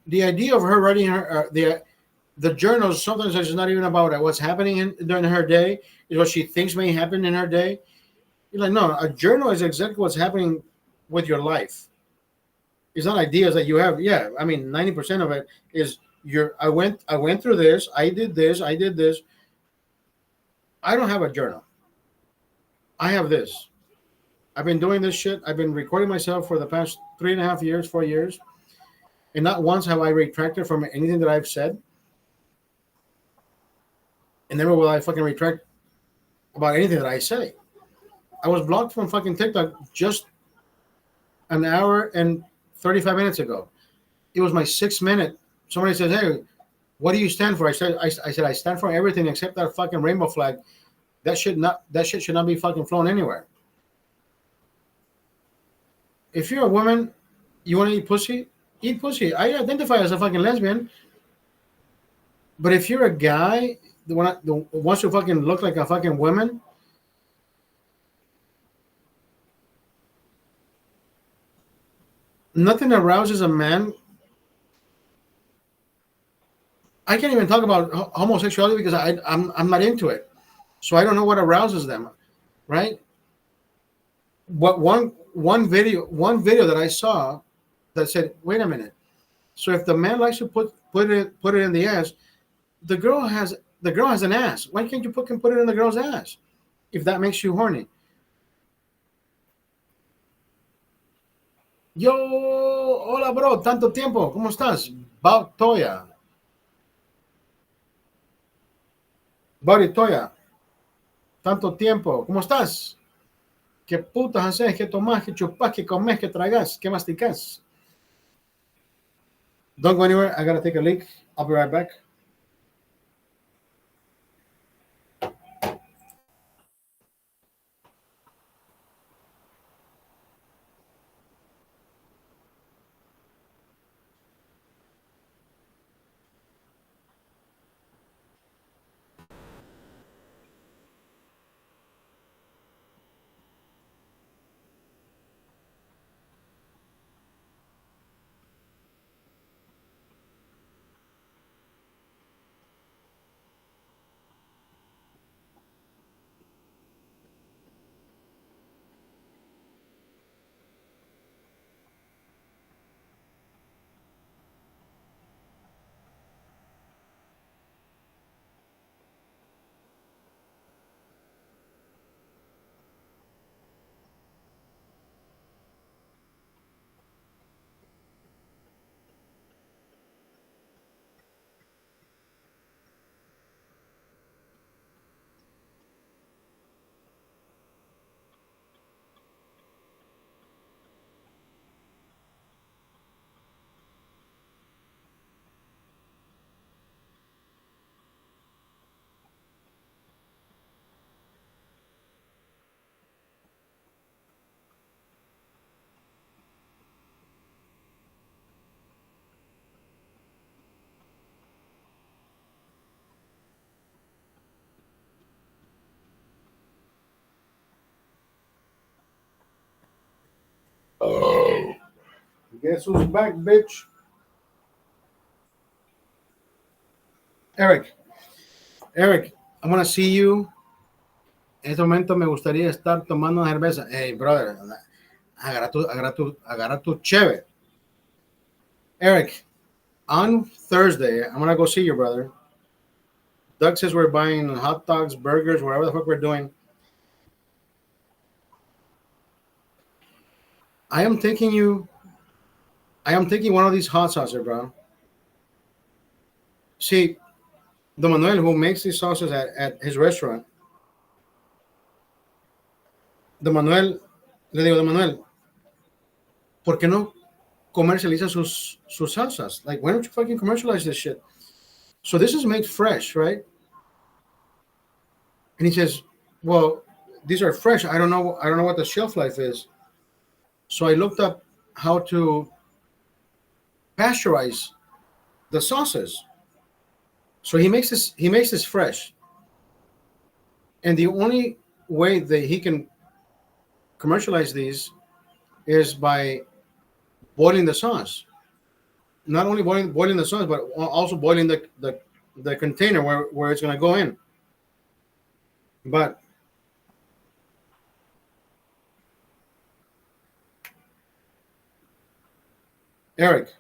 The idea of her writing the journals sometimes is not even about what's happening during her day. Is what she thinks may happen in her day. You're like, no, a journal is exactly what's happening with your life. It's not ideas that you have. Yeah, I mean, 90% of it is I went through this. I did this. I did this. I don't have a journal. I have this. I've been doing this shit. I've been recording myself for the past 3.5 years, 4 years, and not once have I retracted from anything that I've said. And never will I fucking retract about anything that I say. I was blocked from fucking TikTok just an hour and 35 minutes ago. It was my 6 minute. Somebody says, "Hey, what do you stand for?" I said I stand for everything except that fucking rainbow flag. That shit should not be fucking flown anywhere. If you're a woman, you want to eat pussy, eat pussy. I identify as a fucking lesbian. But if you're a guy the wants to fucking look like a fucking woman, nothing arouses a man. I can't even talk about homosexuality because I'm not into it, so I don't know what arouses them, right? What one video that I saw that said, wait a minute. So if the man likes to put it in the ass, the girl has an ass. Why can't you put it in the girl's ass if that makes you horny? Yo, hola bro, tanto tiempo, ¿cómo estás? Toya. Bari Toya, tanto tiempo, ¿cómo estás? ¿Qué putas haces? ¿Qué tomás? ¿Qué chupás? ¿Qué comes? ¿Qué tragas? ¿Qué masticas? Don't go anywhere. I gotta take a leak. I'll be right back. Oh. Guess who's back, bitch? Eric. Eric, I want to see you. En este momento me gustaría estar tomando una cerveza. Hey, brother, agarra tu cheve. Eric, on Thursday, I'm going to go see you, brother. Doug says we're buying hot dogs, burgers, whatever the fuck we're doing. I am taking one of these hot sauces, bro. See, the Manuel who makes these sauces at his restaurant, de Manuel, le digo, de Manuel, ¿por qué no comercializa sus salsas? Like, why don't you fucking commercialize this shit? So this is made fresh, right? And he says, well, these are fresh. I don't know what the shelf life is. So I looked up how to pasteurize the sauces. So he makes this fresh. And the only way that he can commercialize these is by boiling the sauce. Not only boiling the sauce, but also boiling the container where it's going to go in. But Eric,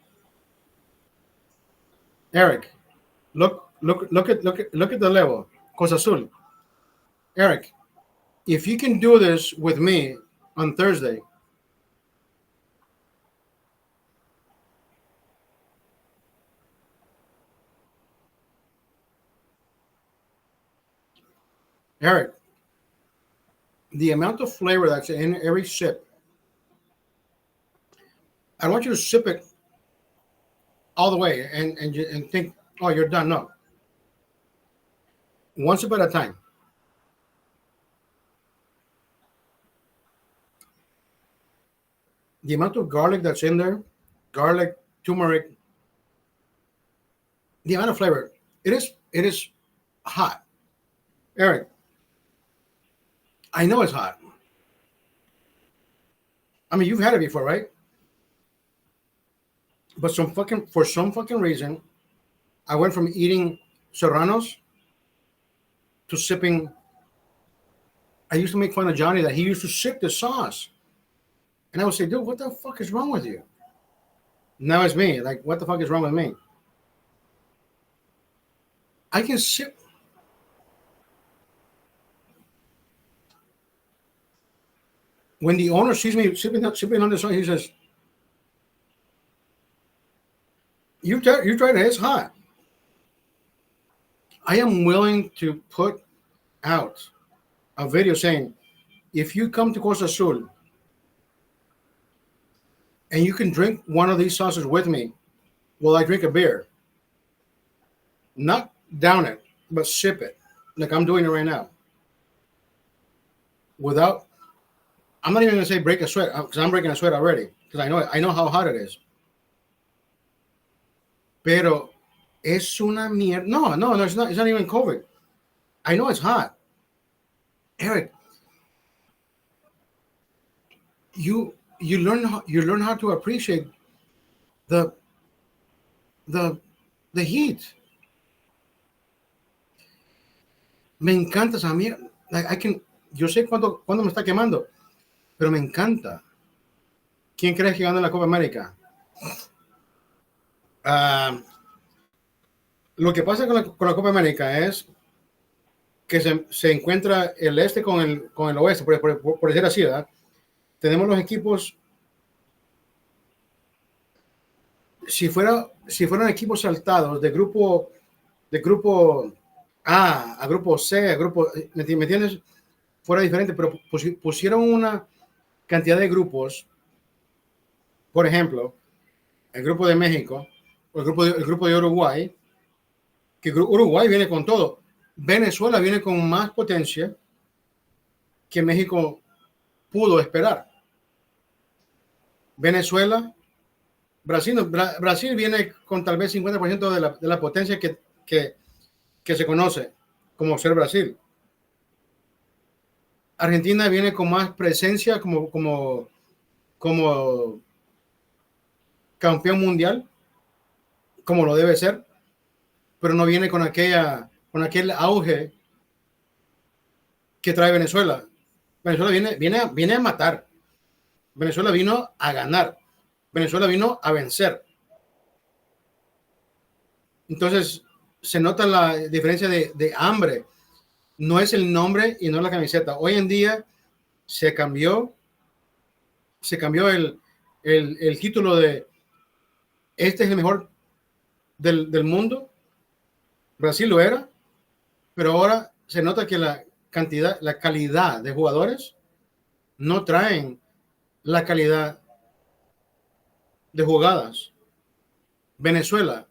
look at the level. Cosa Azul. Eric, if you can do this with me on Thursday, Eric, the amount of flavor that's in every sip, I want you to sip it all the way and think, oh, you're done. No, one sip at a time. The amount of garlic that's in there, garlic, turmeric, the amount of flavor, it is hot. Eric, I know it's hot. I mean, you've had it before, right? But for some fucking reason, I went from eating serranos to sipping. I used to make fun of Johnny that he used to sip the sauce. And I would say, dude, what the fuck is wrong with you? Now it's me. Like, what the fuck is wrong with me? I can sip. When the owner sees me sipping on the sauce, he says, you tried it, it's hot. I am willing to put out a video saying, if you come to Costa Azul and you can drink one of these sauces with me while I drink a beer, not down it, but sip it, like I'm doing it right now. I'm not even going to say break a sweat, because I'm breaking a sweat already, because I know how hot it is. Pero es una mierda. No, it's not even COVID. I know it's hot. Eric, you learn how to appreciate the heat. Me encanta esa mierda. Like yo sé cuándo me está quemando, pero me encanta. ¿Quién crees que gana la Copa América? Lo que pasa con la Copa América es que se encuentra el este con el oeste, por decir así, ¿verdad? Tenemos los equipos. Si fueran equipos saltados de grupo A a grupo C, a grupo, ¿me entiendes? Fuera diferente, pero pusieron una cantidad de grupos. Por ejemplo, el grupo de México, o el grupo de Uruguay, que Uruguay viene con todo. Venezuela viene con más potencia que México pudo esperar. Venezuela, Brasil viene con tal vez 50% de la potencia que se conoce como ser Brasil. Argentina viene con más presencia como campeón mundial, como lo debe ser, pero no viene con aquel auge que trae Venezuela. Venezuela viene a matar. Venezuela vino a ganar. Venezuela vino a vencer. Entonces, se nota la diferencia de hambre. No es el nombre y no la camiseta. Hoy en día se cambió el título de este es el mejor del mundo. Brasil lo era, pero ahora se nota que la calidad de jugadores no traen la calidad de jugadas. Venezuela,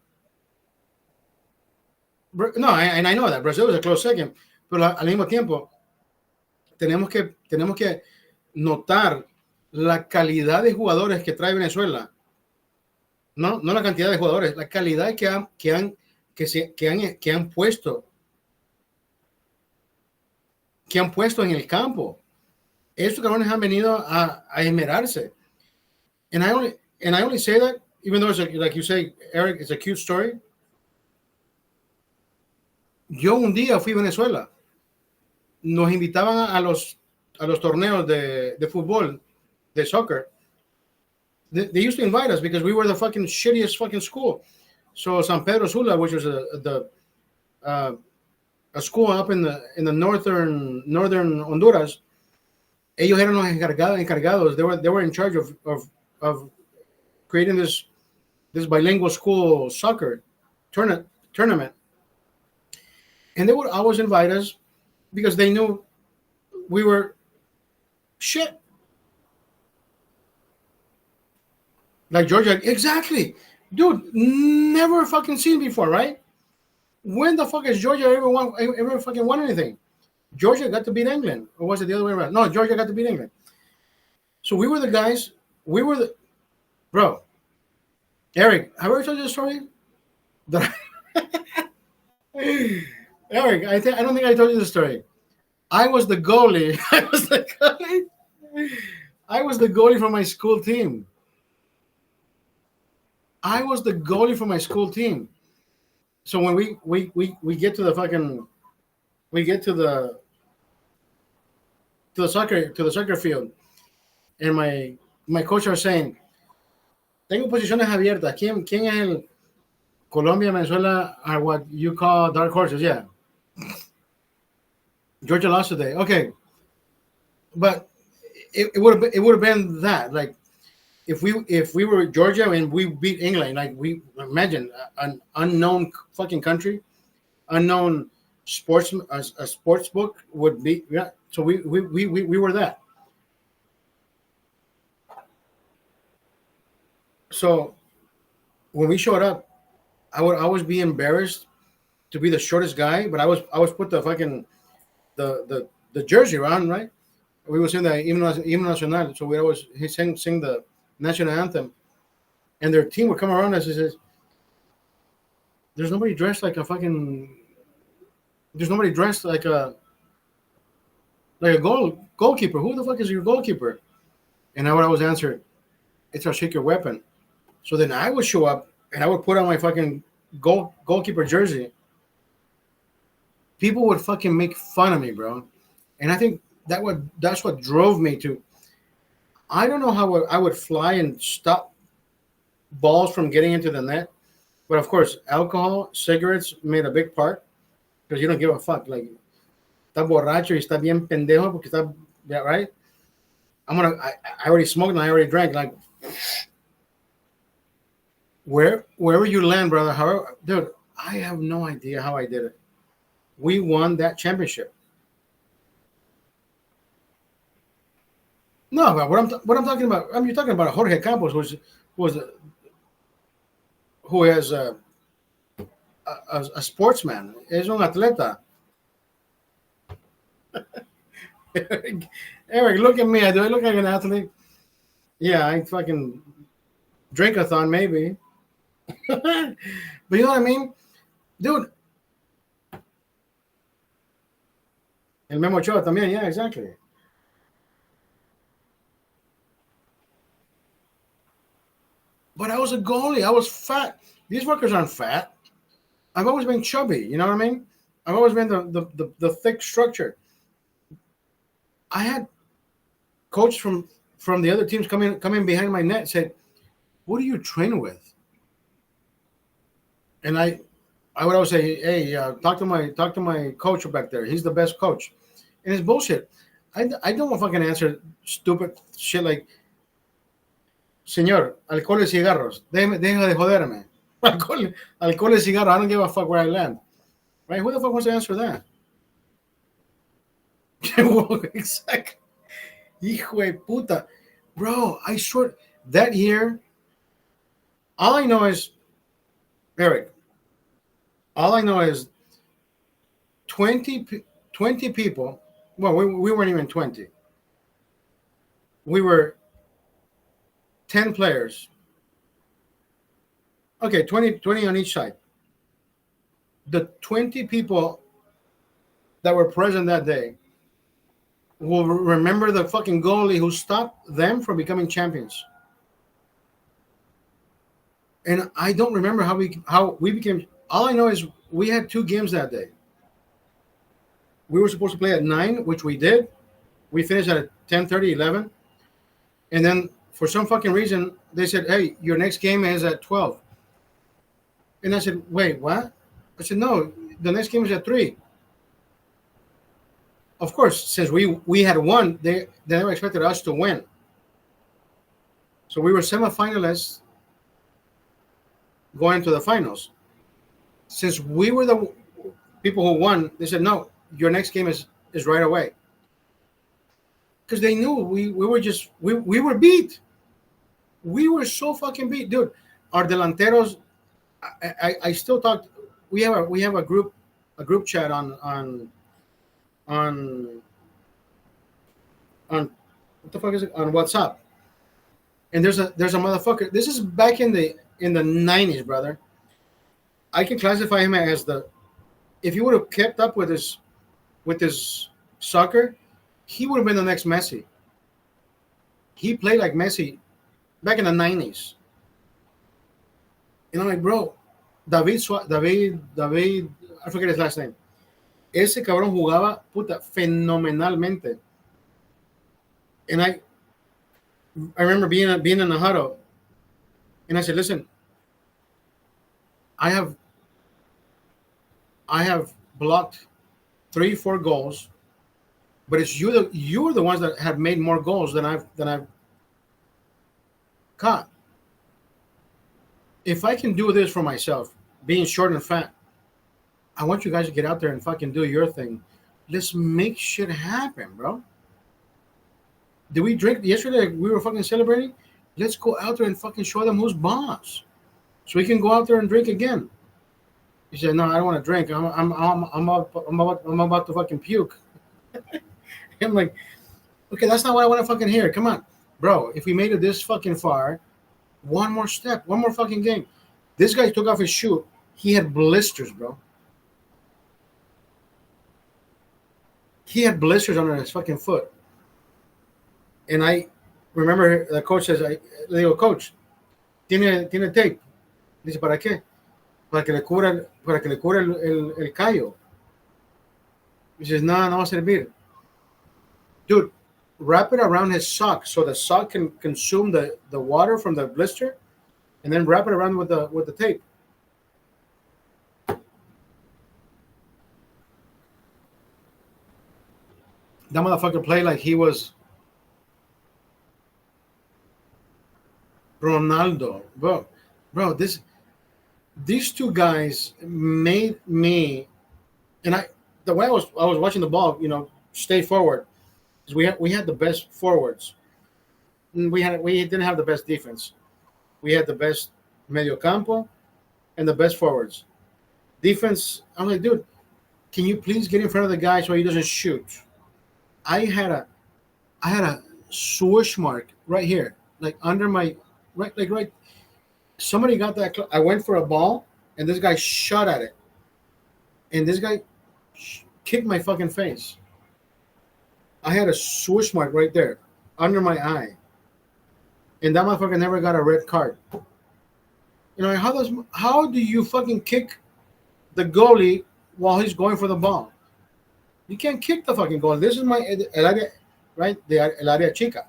no, and I know that Brazil is a close second, pero al mismo tiempo tenemos que notar la calidad de jugadores que trae Venezuela, no la cantidad de jugadores, la calidad que han puesto en el campo. Estos cabrones han venido a esmerarse. And I only say that, even though it's like you say, Eric, it's a cute story. Yo un día fui a Venezuela. Nos invitaban a los torneos de fútbol, de soccer. They used to invite us because we were the fucking shittiest fucking school. So San Pedro Sula, which was a school up in the northern Honduras, ellos eran los encargados. They were in charge of creating this bilingual school soccer tournament. And they would always invite us because they knew we were shit. Like Georgia, exactly. Dude, never fucking seen before, right? When the fuck has Georgia ever fucking won anything? Georgia got to beat England. Or was it the other way around? No, Georgia got to beat England. So we were the guys. Bro. Eric, have I ever told you the story? Eric, I don't think I told you the story. I was the goalie. I was the goalie for my school team. I was the goalie for my school team. So when we get to the fucking, we get to the soccer field, and my coach are saying, tengo posiciones abiertas. ¿Quién es el Colombia, Venezuela are what you call dark horses? Yeah. Georgia lost today. Okay. But it would have been that, like, if we were Georgia and we beat England, like, we imagine an unknown fucking country, unknown a sports book would be, yeah. So we were that. So when we showed up, I would always be embarrassed to be the shortest guy, but I was put the fucking the jersey around, right? We would sing the Himno Nacional, so we always sing the national anthem, and their team would come around us and says, "There's nobody dressed like a fucking. There's nobody dressed like a goalkeeper. Who the fuck is your goalkeeper?" And I would always answer, "It's our secret weapon." So then I would show up and I would put on my fucking goalkeeper jersey. People would fucking make fun of me, bro. And I think that's what drove me to. I don't know how I would fly and stop balls from getting into the net, but of course, alcohol, cigarettes made a big part because you don't give a fuck. Like, está borracho y está bien pendejo porque está, yeah, right? I already smoked and I already drank. Like, wherever you land, brother, however, dude, I have no idea how I did it. We won that championship. No, but what I'm talking about, you're talking about Jorge Campos, who is a sportsman. Es un atleta. Eric, look at me. Do I look like an athlete? Yeah, I fucking drink-a-thon maybe. But you know what I mean? Dude. El Memo Ochoa también, yeah, exactly. But I was a goalie. I was fat. These fuckers aren't fat. I've always been chubby. You know what I mean? I've always been the thick structure. I had coach from the other teams come in behind my net and said, "What do you train with?" And I would always say, "Hey, talk to my coach back there. He's the best coach." And it's bullshit. I don't want to fucking answer stupid shit like, "Señor, alcohol y cigarros. Deja de joderme. Alcohol y cigarros. I don't give a fuck where I land." Right? Who the fuck wants to answer that? Well, exactly. Hijo de puta. Bro, I swear that year, all I know is, Eric, all I know is 20, 20 people. Well, we weren't even 20. We were 10 players. Okay, 20 on each side. The 20 people that were present that day will remember the fucking goalie who stopped them from becoming champions. And I don't remember how we became. All I know is we had two games that day. We were supposed to play at 9, which we did. We finished at 10:30, 11. And then for some fucking reason, they said, hey, your next game is at 12. And I said, wait, what? I said, no, the next game is at 3. Of course, since we had won, they never expected us to win. So we were semifinalists going to the finals. Since we were the people who won, they said, no, your next game is right away. Because they knew we were just, we were beat. We were so fucking beat. Dude, our delanteros, I still talk. We have a group chat on what the fuck is it, on WhatsApp. And there's a motherfucker. This is back in the 90s, brother. I can classify him as the, if he would have kept up with his soccer, he would have been the next Messi. He played like Messi back in the 90s. And I'm like, bro, David, I forget his last name. Ese cabrón jugaba puta fenomenalmente. And I remember being in the huddle, and I said, listen, I have I have blocked 3, 4 goals, but it's you're the ones that have made more goals than I've caught. If I can do this for myself, being short and fat, I want you guys to get out there and fucking do your thing. Let's make shit happen, bro. Did we drink yesterday? We were fucking celebrating. Let's go out there and fucking show them who's boss, so we can go out there and drink again. He said, "No, I don't want to drink. I'm about to fucking puke." I'm like, okay, that's not what I want to fucking hear. Come on, bro. If we made it this fucking far, one more step, one more fucking game. This guy took off his shoe. He had blisters, bro. He had blisters under his fucking foot. And I remember the coach says, le digo, coach, tiene tape. Dice, ¿para qué? Para que le cubra el callo. He says, no, no va a servir. Dude, wrap it around his sock so the sock can consume the water from the blister, and then wrap it around with the tape. That motherfucker played like he was Ronaldo, bro. These two guys made me, and the way I was watching the ball, stay forward, because we had the best forwards. We didn't have the best defense. We had the best medio campo and the best forwards. Defense, I'm like, dude, can you please get in front of the guy so he doesn't shoot? I had a swoosh mark right here, like under my right. Somebody got that. I went for a ball, and this guy shot at it, and this guy kicked my fucking face. I had a swoosh mark right there under my eye, and that motherfucker never got a red card. How do you fucking kick the goalie while he's going for the ball? You can't kick the fucking goal. This is my el área, right? El área chica.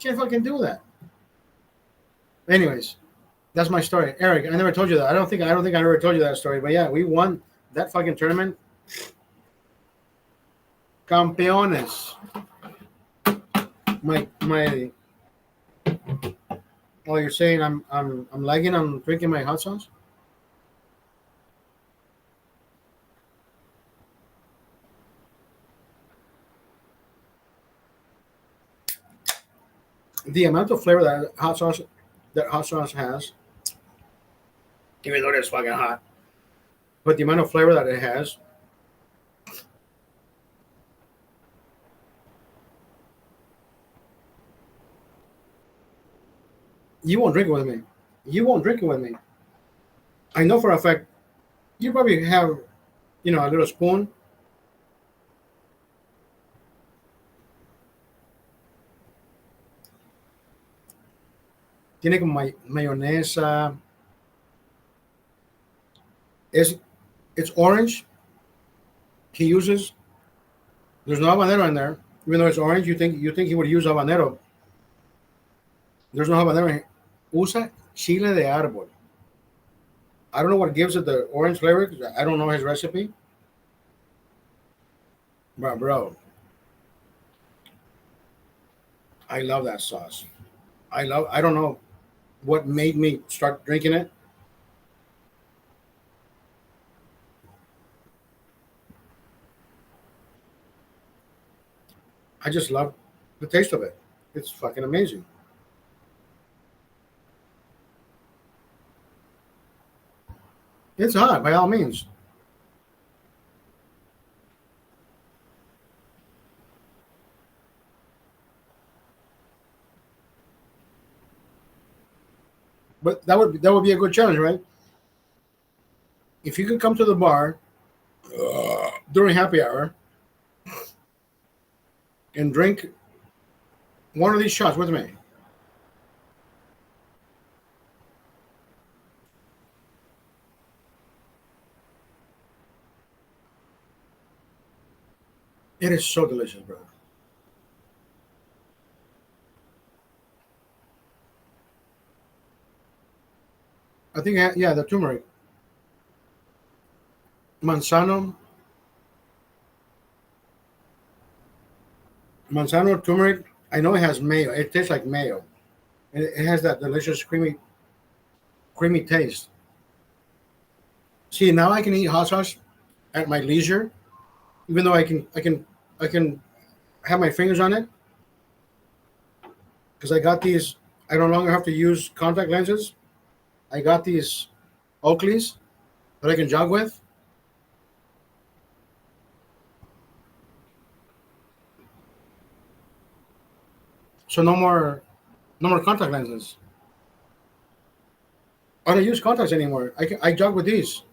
Can't fucking do that. Anyways, that's my story, Eric. I never told you that. I don't think I ever told you that story. But yeah, we won that fucking tournament. Campeones. My. Oh, you're saying I'm lagging? I'm drinking my hot sauce. The amount of flavor that hot sauce has, even though it's fucking hot, but the amount of flavor that it has, you won't drink it with me. You won't drink it with me. I know for a fact you probably have, a little spoon. Tiene como mayonesa. It's, it's orange. He uses. There's no habanero in there. Even though it's orange, you think he would use habanero. There's no habanero. Usa chile de árbol. I don't know what gives it the orange flavor. 'Cause I don't know his recipe. But bro, I love that sauce. I don't know what made me start drinking it. I just love the taste of it. It's fucking amazing. It's hot by all means. But that would be a good challenge, right? If you could come to the bar during happy hour and drink one of these shots with me, it is so delicious, bro. I think yeah, the turmeric, manzano, manzano turmeric. I know it has mayo. It tastes like mayo. It has that delicious creamy taste. See, now I can eat hot sauce at my leisure, even though I can have my fingers on it because I got these. I no longer have to use contact lenses. I got these Oakleys that I can jog with. So no more contact lenses. I don't use contacts anymore. I jog with these.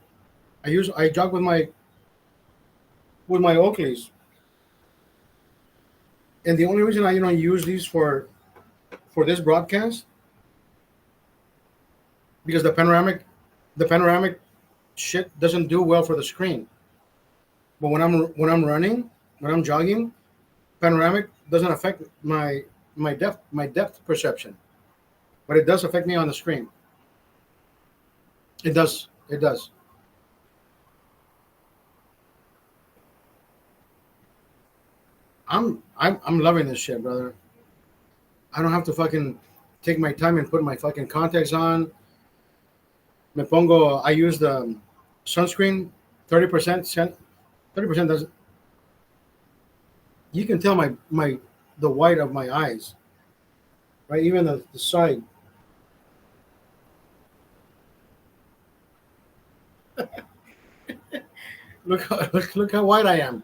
I jog with my Oakleys, and the only reason I use these for this broadcast because the panoramic shit doesn't do well for the screen. But when I'm running, when I'm jogging, panoramic doesn't affect my depth perception, but it does affect me on the screen. It does. It does. I'm loving this shit, brother. I don't have to fucking take my time and put my fucking contacts on. Me pongo. I use the sunscreen, 30%. 30% does. You can tell my the white of my eyes, right? Even the side. Look how white I am,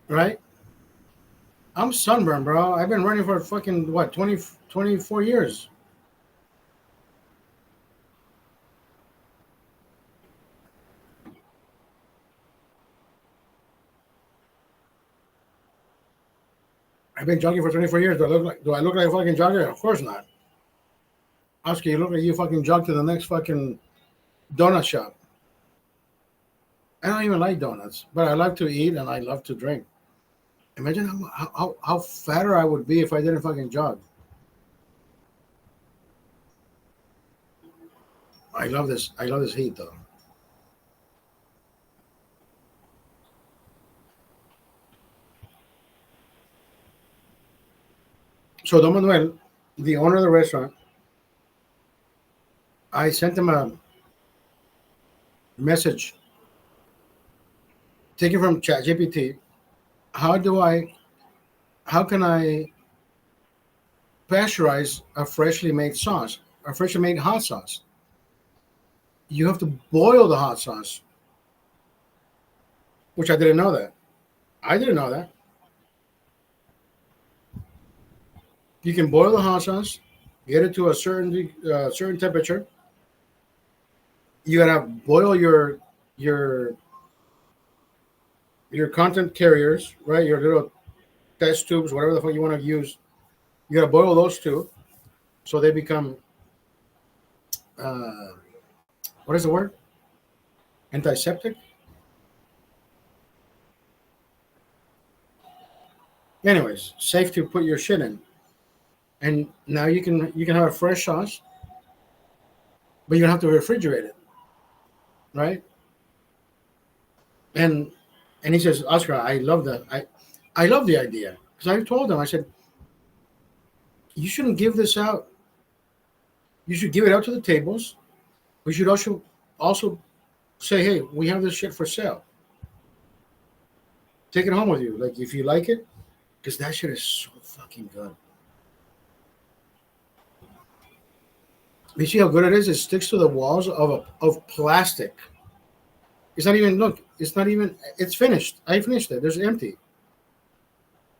right? I'm sunburned, bro. I've been running for fucking what 24 years. I've been jogging for 24 years. Do I look like a fucking jogger? Of course not. Oscar, you look like you fucking jog to the next fucking donut shop. I don't even like donuts, but I like to eat and I love to drink. Imagine how fatter I would be if I didn't fucking jog. I love this. I love this heat though. So Don Manuel, the owner of the restaurant, I sent him a message taken from ChatGPT, how do I? How can I pasteurize a freshly made sauce, a freshly made hot sauce? You have to boil the hot sauce, which I didn't know that. I didn't know that. You can boil the hot sauce, get it to a certain temperature. You gotta boil your your content carriers, right? Your little test tubes, whatever the fuck you want to use. You gotta boil those too, so they become uh, what is the word? Antiseptic. Anyways, safe to put your shit in, and now you can have a fresh sauce, but you don't have to refrigerate it, right? And and he says, Oscar, I love that. I love the idea because I told him, I said, you shouldn't give this out. You should give it out to the tables. We should also say, hey, we have this shit for sale. Take it home with you, like if you like it, because that shit is so fucking good. You see how good it is? It sticks to the walls of plastic. It's not even look. It's not even. It's finished. I finished it. There's empty.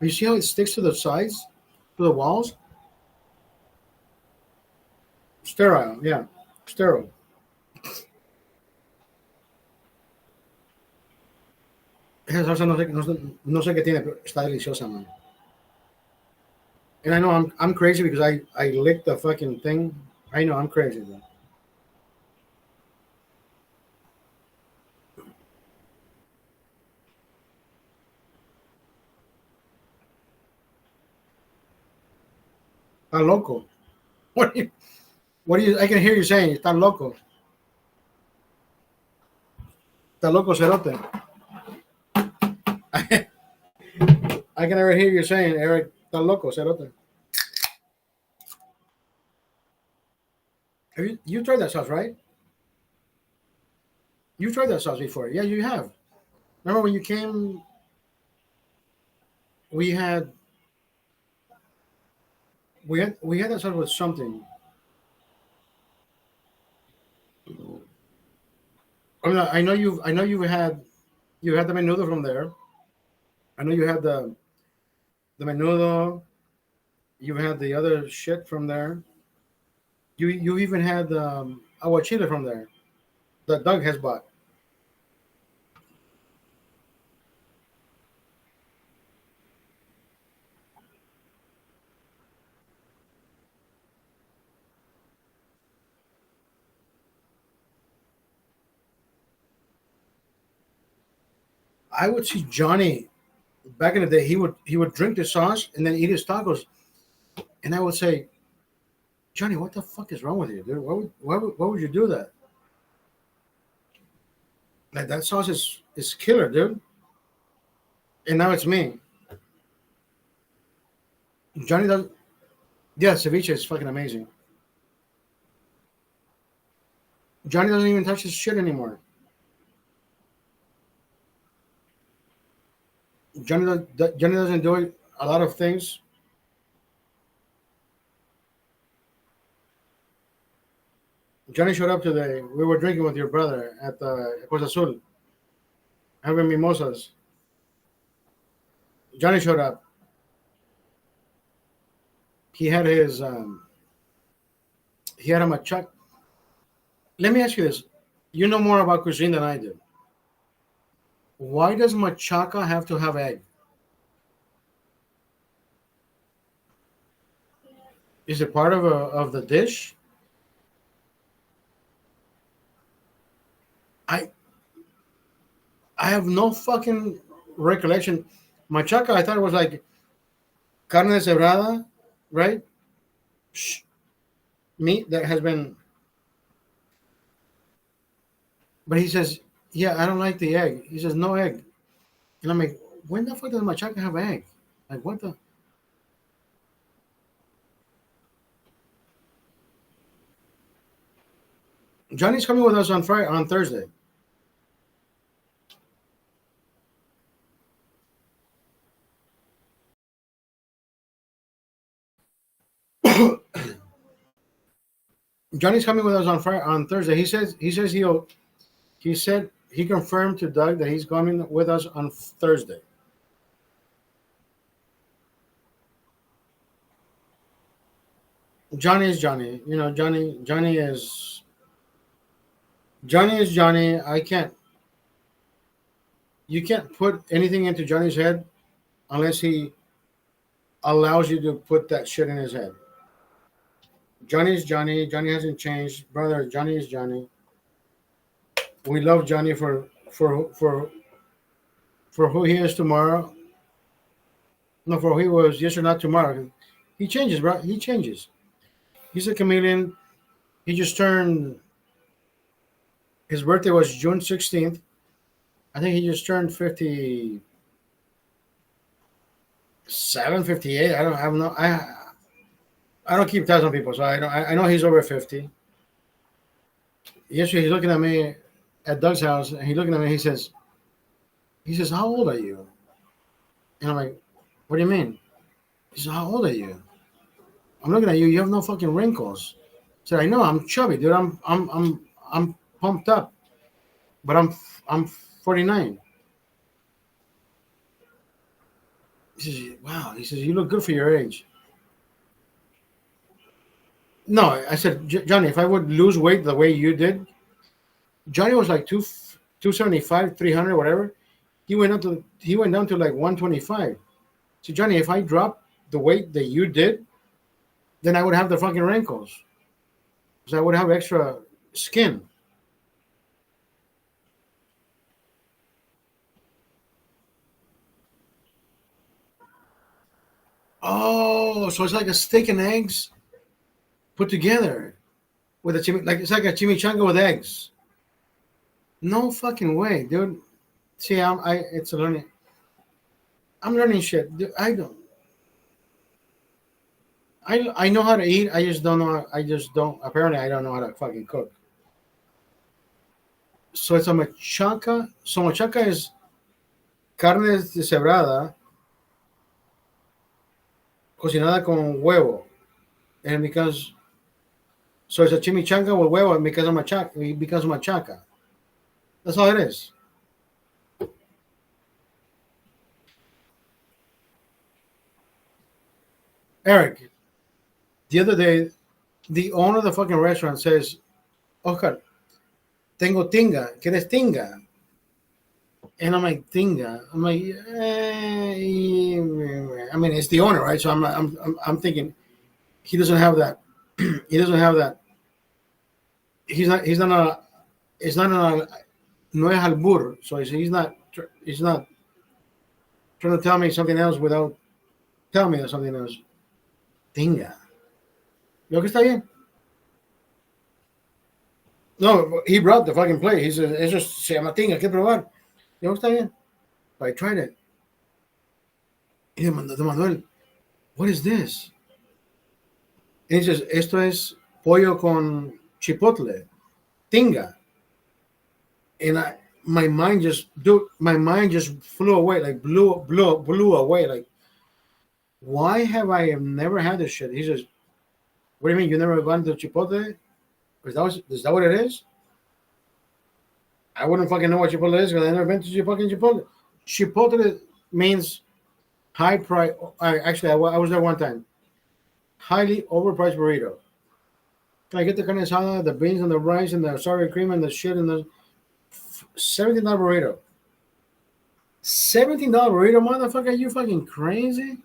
You see how it sticks to the sides, to the walls? Sterile. Yeah, sterile. Esa salsa no sé qué tiene, pero está deliciosa, man. And I know I'm crazy because I licked the fucking thing. I know I'm crazy, bro. Está loco. What do you? What do you? I can hear you saying está loco. Está loco, cerote. I can never hear you saying, Eric. Está loco, cerote. Have you tried that sauce, right? You've tried that sauce before. Yeah, you have. Remember when you came? We had we had that sauce with something. I know you've had the menudo from there. I know you had the menudo. You had the other shit from there. You even had aguachile from there that Doug has bought. I would see Johnny back in the day. He would drink the sauce and then eat his tacos, and I would say, Johnny, what the fuck is wrong with you, dude? Why would you do that? Like that sauce is killer, dude. And now it's me. Johnny does. Yeah, ceviche is fucking amazing. Johnny doesn't even touch his shit anymore. Johnny doesn't do a lot of things. Johnny showed up today. We were drinking with your brother at the Costa Azul, having mimosas. Johnny showed up. He had his he had a machaca. Let me ask you this: you know more about cuisine than I do. Why does machaca have to have egg? Is it part of the dish? I I have no fucking recollection. Machaca, I thought it was like carne deshebrada, right? Meat that has been. But he says, yeah, I don't like the egg. He says no egg, and I'm like, when the fuck does machaca have egg? Like what the? Johnny's coming with us on Friday, on Thursday. Johnny's coming with us on Friday, on Thursday. He said he confirmed to Doug that he's coming with us on Thursday. Johnny is Johnny. You know, Johnny is Johnny. I can't. You can't put anything into Johnny's head unless he allows you to put that shit in his head. Johnny is Johnny. Johnny hasn't changed, brother. Johnny is Johnny. We love Johnny for who he is tomorrow. No, for who he was yesterday, not tomorrow. He changes, bro. He changes. He's a chameleon. He just turned. His birthday was June 16th. I think he just turned 57, 58. I don't have no. I don't keep tabs on people, so I don't. I know he's over 50. Yesterday, he's looking at me at Doug's house, and he's looking at me. He says, "How old are you?" And I'm like, "What do you mean?" He says, "How old are you?" I'm looking at you. You have no fucking wrinkles. I said, "I know. I'm chubby, dude. I'm pumped up, but I'm 49." He says, "Wow." He says, "You look good for your age." No, I said, Johnny, if I would lose weight the way you did, Johnny was like 275, 300, whatever. He went down to like 125. So Johnny, if I drop the weight that you did, then I would have the fucking wrinkles. So I would have extra skin. Oh, so it's like a steak and eggs put together with like it's like a chimichanga with eggs. No fucking way, dude. See, it's a learning. I'm learning shit. Dude, I don't. I know how to eat. I just don't know. I just don't. Apparently, I don't know how to fucking cook. So it's a machaca. So machaca is carne deshebrada cocinada con huevo, and because so it's a chimichanga with huevo, and because of machaca, it becomes machaca. That's all it is. Eric, the other day, the owner of the fucking restaurant says, "Oscar, tengo tinga. ¿Quieres tinga?" And I'm like, tinga. I'm like, I mean, it's the owner, right? So I'm thinking he doesn't have that. He doesn't have that. He's not a, it's not a, no es albur. So he's not trying to tell me something else without telling me something else. Tinga. Lo que está bien. No, he brought the fucking plate. He said, eso se llama tinga, ¿qué probar? Yo, está bien. I tried it. Y de Manuel, what is this? And he says, esto es pollo con chipotle, tinga. And my mind just flew away, like blew away. Like, why have I never had this shit? He says, what do you mean you never gone to chipotle? Is that what it is? I wouldn't fucking know what chipotle is because I never been to fucking chipotle. Chipotle means high price. Actually, I was there one time. Highly overpriced burrito. Can I get the carne asada, the beans and the rice and the sour cream and the shit and the $17 burrito? $17 burrito, motherfucker? You fucking crazy?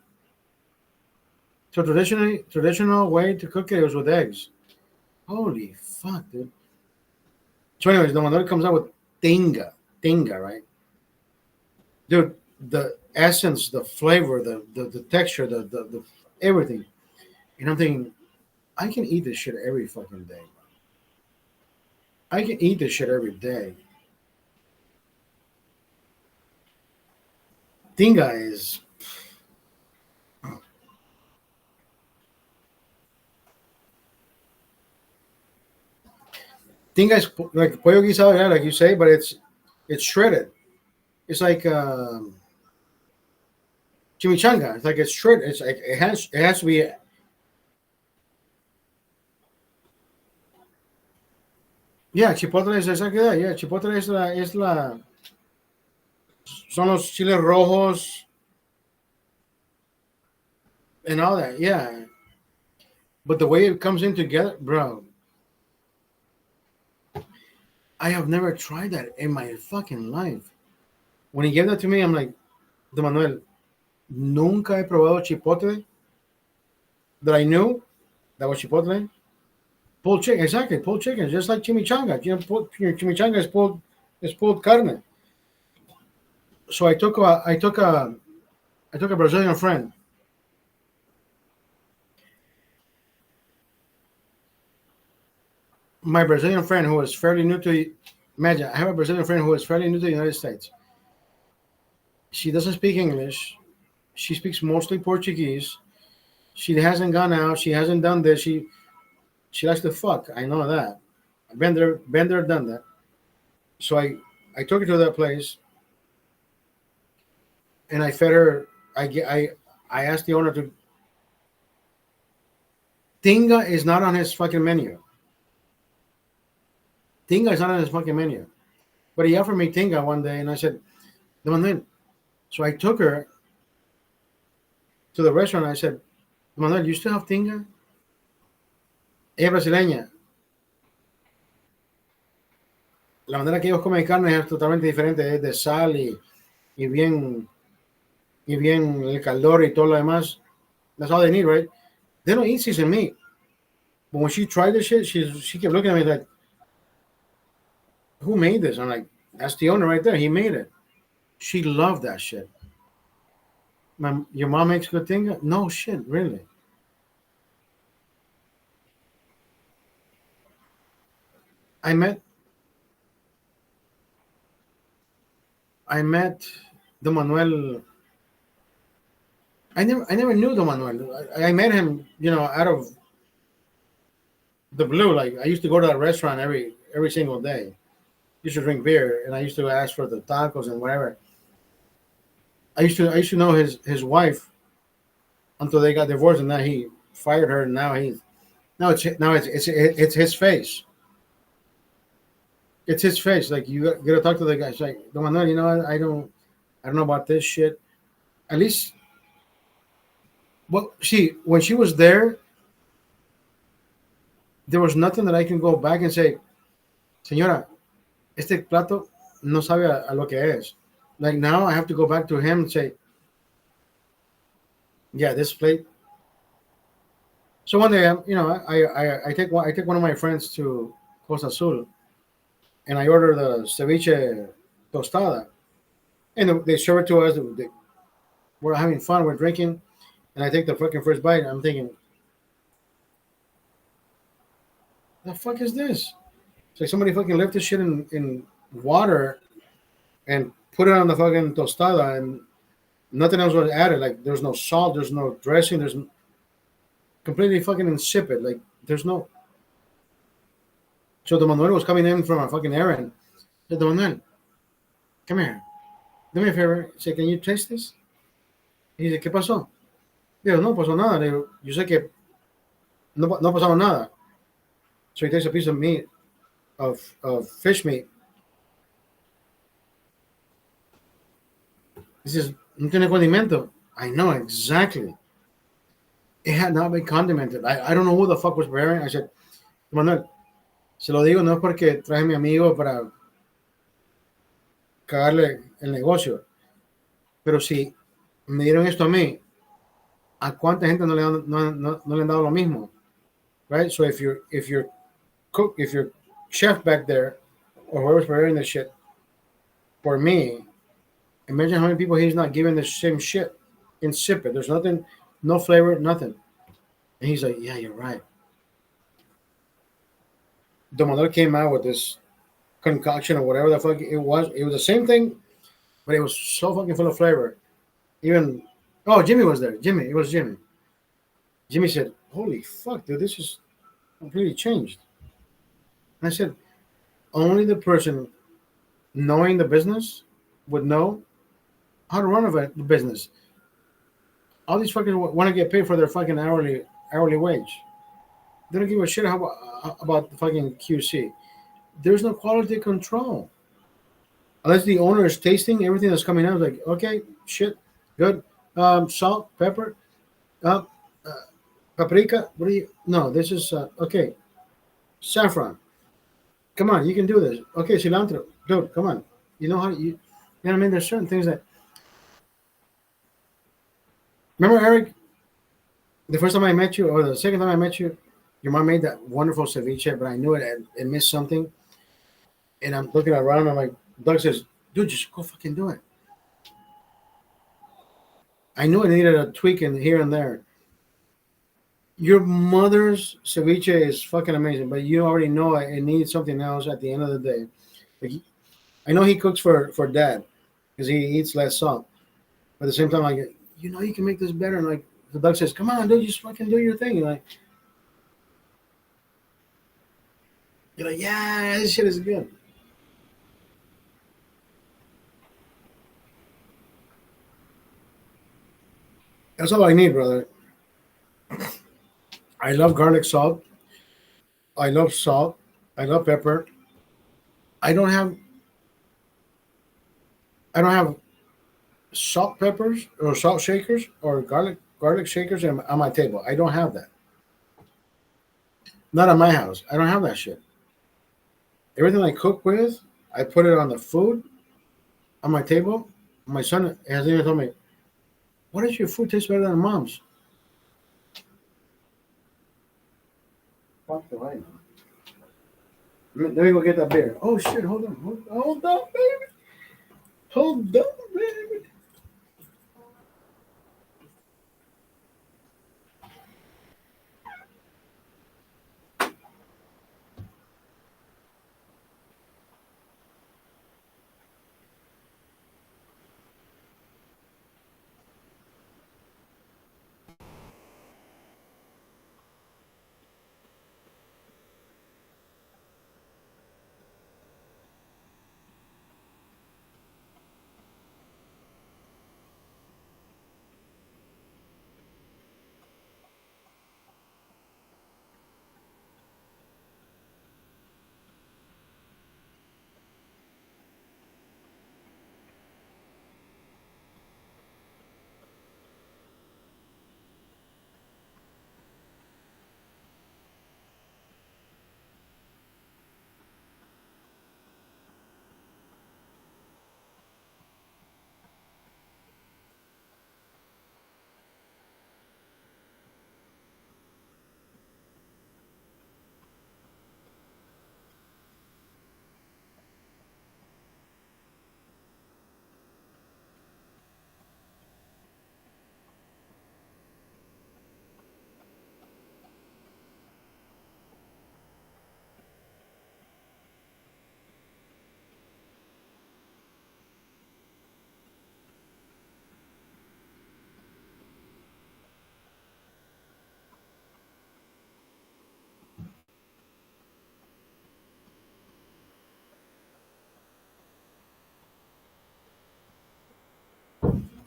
So traditional way to cook it was with eggs. Holy fuck, dude. So, anyways, the one that comes out with tinga, right? Dude, the essence, the flavor, the texture, the everything. And I'm thinking, I can eat this shit every fucking day. I can eat this shit every day. Tinga is tinga is like pollo guisado, yeah, like you say, but it's shredded. It's like chimichanga. It's like it's shredded. It's like it has to be. Yeah, chipotle es exactly that. Yeah, chipotle son los chiles rojos and all that. Yeah, but the way it comes in together, bro, I have never tried that in my fucking life. When he gave that to me, I'm like, De Manuel, nunca he probado chipotle that I knew that was chipotle. Pulled chicken, exactly, pulled chicken, just like chimichanga. You know, chimichanga is pulled carne. So I took a Brazilian friend. My Brazilian friend who was fairly new to, imagine, I have a Brazilian friend who is fairly new to the United States. She doesn't speak English. She speaks mostly Portuguese. She hasn't gone out. She hasn't done this. She likes to fuck. I know that. I've been there, done that. So I took her to that place and I fed her. I asked the owner to. Tinga is not on his fucking menu. Tinga is not on his fucking menu. But he offered me tinga one day, and I said, "No, Manuel." So I took her to the restaurant. And I said, "Manuel, you still have tinga?" Ella es brasileña. La manera que ellos comen carne es totalmente diferente. Es de sal y bien y bien el calor y todo lo demás. That's all they need, right? They don't eat seasoned meat. But when she tried this shit, she kept looking at me like, "Who made this?" I'm like, "That's the owner right there. He made it." She loved that shit. Your mom makes good tinga? No shit, really. I met I met the Manuel. I never knew the Manuel. I met him, out of the blue. Like I used to go to that restaurant every single day. Used to drink beer, and I used to ask for the tacos and whatever. I used to know his wife until they got divorced, and now he fired her, and now it's his face. It's his face. Like you gotta talk to the guy. It's like, the Manuel, I don't know about this shit. At least, well, when she was there was nothing that I can go back and say, Señora, este plato no sabe a lo que es. Like now, I have to go back to him and say, yeah, this plate. So one day, I take one of my friends to Costa Azul, and I order the ceviche tostada, and they serve it to us. We're having fun, we're drinking, and I take the fucking first bite. And I'm thinking, the fuck is this? It's like somebody fucking left this shit in water and put it on the fucking tostada, and nothing else was added. Like there's no salt, there's no dressing, there's completely fucking insipid. Like there's no. So the Manuel was coming in from a fucking errand. I said, Manuel, come here, do me a favor. I said, can you taste this? Y dice, ¿qué pasó? Digo, no pasó nada. Le digo, yo sé que no pasaba nada. So he takes a piece of meat, of fish meat. He says, no tiene condimento. I know exactly. It had not been condimented. I don't know who the fuck was preparing. I said, Manuel, se lo digo no es porque traje a mi amigo para cagarle el negocio, pero si me dieron esto a mí, ¿a cuánta gente no le han dado lo mismo? Right? So if your chef back there or whoever's preparing this shit for me, imagine how many people he's not giving the same shit. Insipid. There's nothing, no flavor, nothing. And he's like, yeah, you're right. The mother came out with this concoction or whatever the fuck it was. It was the same thing, but it was so fucking full of flavor. Even, oh, Jimmy was there. It was Jimmy. Jimmy said, holy fuck, dude, this is completely changed. And I said, only the person knowing the business would know how to run a business. All these fuckers want to get paid for their fucking hourly wage. They don't give a shit about the fucking QC. there's no quality control unless the owner is tasting everything that's coming out. Like, okay, shit, good. Salt, pepper, uh, uh, paprika. What do you? No, this is okay. Saffron. Come on, you can do this. Okay, cilantro, dude. Come on. You know how you. You know what I mean? There's certain things that. Remember, Eric, the first time I met you, or the second time I met you, your mom made that wonderful ceviche, but I knew it missed something. And I'm looking around. I'm like, Doug says, dude, just go fucking do it. I knew it needed a tweak in here and there. Your mother's ceviche is fucking amazing, but you already know it needs something else at the end of the day. Like, I know he cooks for dad because he eats less salt. But at the same time, like, you know, you can make this better. And like, the Doug says, come on, dude, just fucking do your thing. You're like, yeah, this shit is good. That's all I need, brother. I love garlic salt. I love salt. I love pepper. I don't have I don't have salt peppers or salt shakers or garlic shakers on my table. I don't have that. Not at my house. I don't have that shit. Everything I cook with, I put it on the food on my table. My son has even told me, "What does your food taste better than mom's?" Fuck do I know? Let me go get that beer. Oh shit! Hold on, baby. Hold on, baby.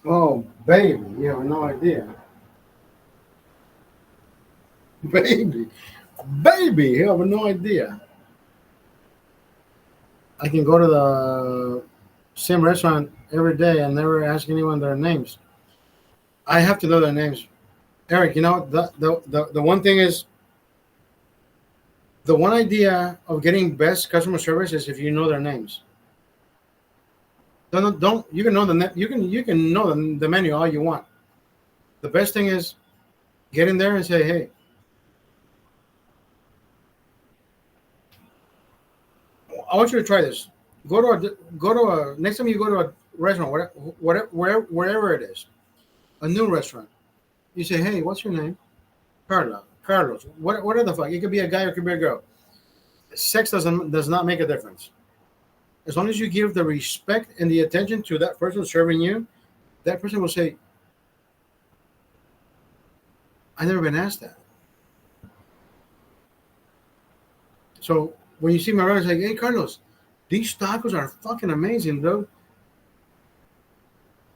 Oh, baby, you have no idea. Baby, baby, you have no idea. I can go to the same restaurant every day and never ask anyone their names. I have to know their names. Eric, you know, the one thing is, the one idea of getting best customer service is if you know their names. Don't you can know you can know the menu all you want. The best thing is get in there and say, hey, I want you to try this. Go to a next time you go to a restaurant, wherever it is, a new restaurant. You say, hey, what's your name? Carlos. What the fuck? It could be a guy or it could be a girl. Sex does not make a difference. As long as you give the respect and the attention to that person serving you, that person will say, "I've never been asked that." So when you see my brother, say, "Hey, Carlos, these tacos are fucking amazing, dude."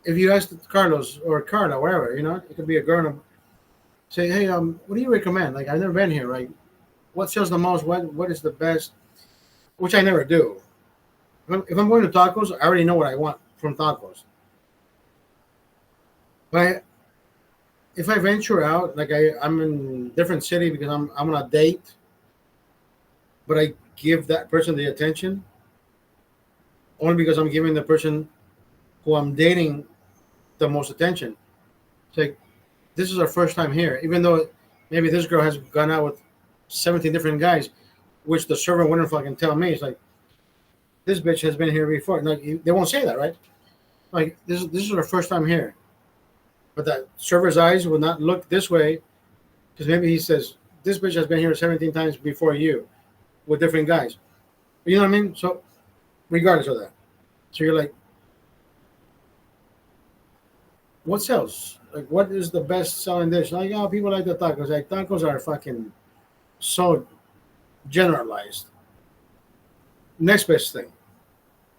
If you ask Carlos or Carla, wherever, it could be a girl. Say, "Hey, what do you recommend? Like, I've never been here. Right? What sells the most? What is the best?" which I never do. If I'm going to tacos, I already know what I want from tacos. But if I venture out, like I'm in a different city because I'm on a date, but I give that person the attention only because I'm giving the person who I'm dating the most attention. It's like this is our first time here, even though maybe this girl has gone out with 17 different guys, which the server wouldn't fucking tell me. It's like this bitch has been here before. Like they won't say that, right? Like this is our first time here, but that server's eyes will not look this way because maybe he says this bitch has been here 17 times before you with different guys. You know what I mean? So regardless of that, so you're like, what sells? Like, what is the best selling dish? Like, oh, people like the tacos. Like, tacos are fucking so generalized. Next best thing.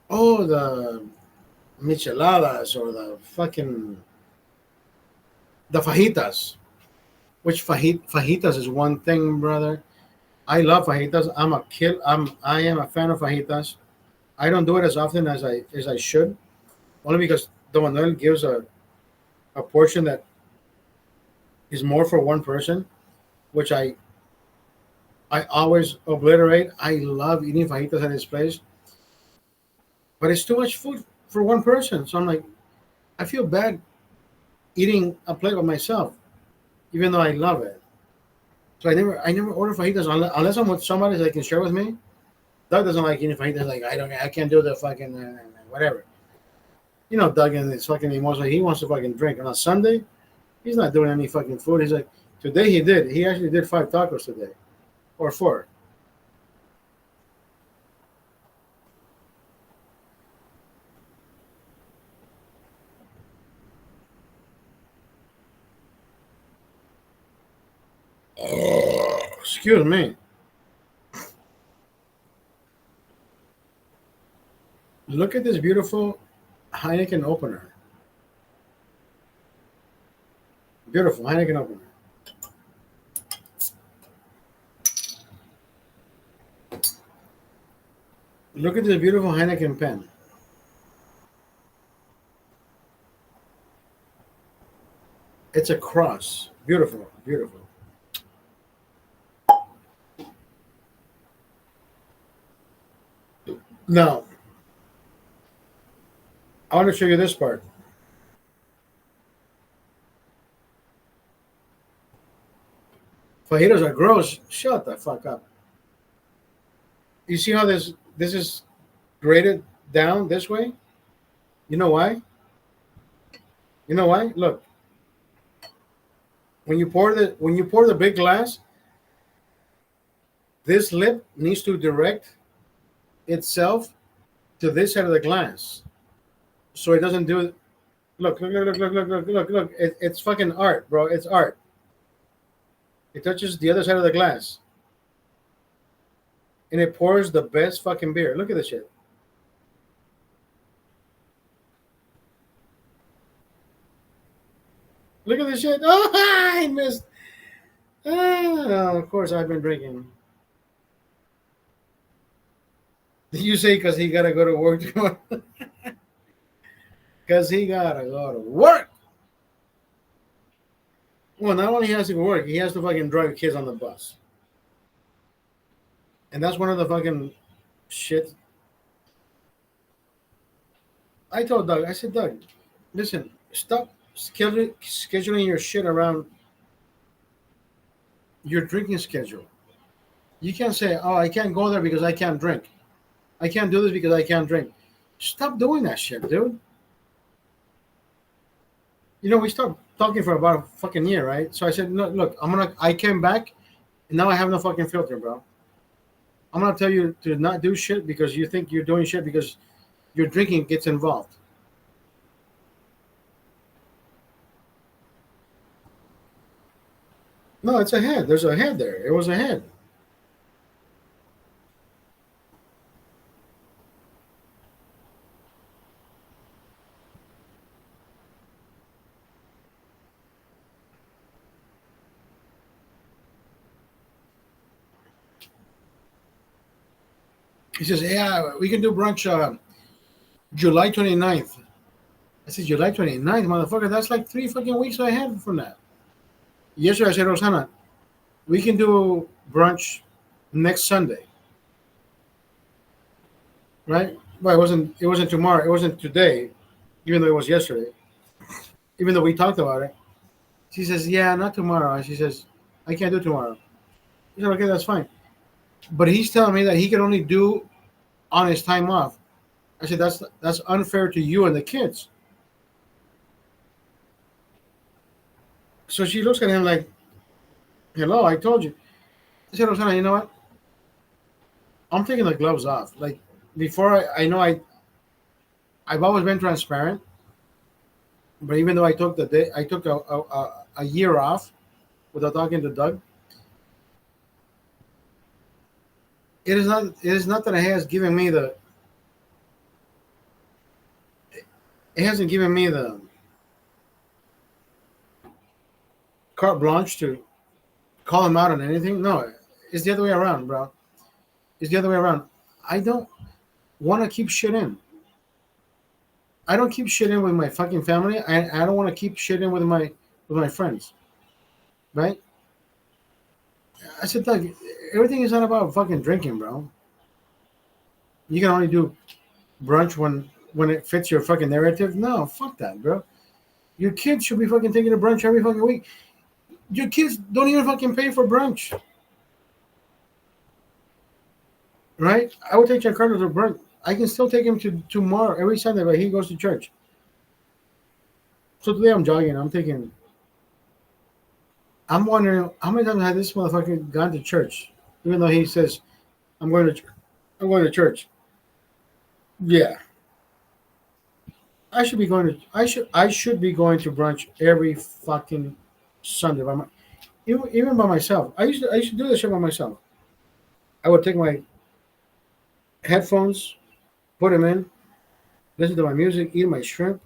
Oh, the micheladas or the fajitas. Which fajitas is one thing, brother. I love fajitas. I am a fan of fajitas. I don't do it as often as I should, only because Don Manuel gives a portion that is more for one person, which I always obliterate. I love eating fajitas at this place, but it's too much food for one person. So I'm like, I feel bad eating a plate by myself, even though I love it. So I never order fajitas unless I'm with somebody that can share with me. Doug doesn't like eating fajitas. Like I can't do the fucking whatever. You know, Doug and his fucking emotions. He wants to fucking drink. On a Sunday, he's not doing any fucking food. He's like, today he did. He actually did 5 tacos today, or 4. Excuse me. Look at this beautiful Heineken opener. Beautiful Heineken opener. Look at this beautiful Heineken pen. It's a cross. Beautiful, beautiful. Now, I want to show you this part. Fajitas are gross. Shut the fuck up. You see how this is graded down this way? You know why? You know why? Look, when you pour the big glass, this lip needs to direct itself to this side of the glass, so it doesn't do it. Look, look, look, look, look, look, look, look. It's fucking art, bro. It's art. It touches the other side of the glass, and it pours the best fucking beer. Look at this shit. Look at this shit. Oh, I missed. Of course, I've been drinking. Did you say because he gotta go to work? Because he gotta go to work. Well, not only he has to go to work, he has to fucking drive kids on the bus, and that's one of the fucking shit. I told Doug. I said, Doug, listen, stop scheduling your shit around your drinking schedule. You can't say, "Oh, I can't go there because I can't drink. I can't do this because I can't drink." Stop doing that shit, dude. We stopped talking for about a fucking year, right? So I said, "No, look, I came back, and now I have no fucking filter, bro. I'm gonna tell you to not do shit because you think you're doing shit because your drinking gets involved." No, it's a head. There's a head there. It was a head. He says, yeah, we can do brunch July 29th. I said, July 29th, motherfucker. That's like 3 fucking weeks ahead from that. Yesterday I said, Rosanna, we can do brunch next Sunday, right? Well, it wasn't tomorrow. It wasn't today, even though it was yesterday. Even though we talked about it. She says, yeah, not tomorrow. And she says, I can't do tomorrow. I said, okay, that's fine. But he's telling me that he can only do on his time off. I said, that's unfair to you and the kids. So she looks at him like, hello, I told you. I said, Rosanna, you know what? I'm taking the gloves off. Like before, I know I've always been transparent. But even though I took a year off without talking to Doug. It is not that it has given me it hasn't given me the carte blanche to call him out on anything. No, it's the other way around, bro. It's the other way around. I don't want to keep shit in. I don't keep shit in with my fucking family. I don't want to keep shit in with my friends, right? I said, Doug, everything is not about fucking drinking, bro. You can only do brunch when it fits your fucking narrative. No, fuck that, bro. Your kids should be fucking taking a brunch every fucking week. Your kids don't even fucking pay for brunch, right? I would take Giancarlo to brunch. I can still take him to tomorrow every Sunday, but he goes to church. So today I'm jogging. I'm wondering how many times has this motherfucker gone to church, even though he says I'm going to church. I'm going to church. Yeah, I should be going to brunch every fucking Sunday by even by myself. I used to do this shit by myself. I would take my headphones, put them in, listen to my music, eat my shrimp,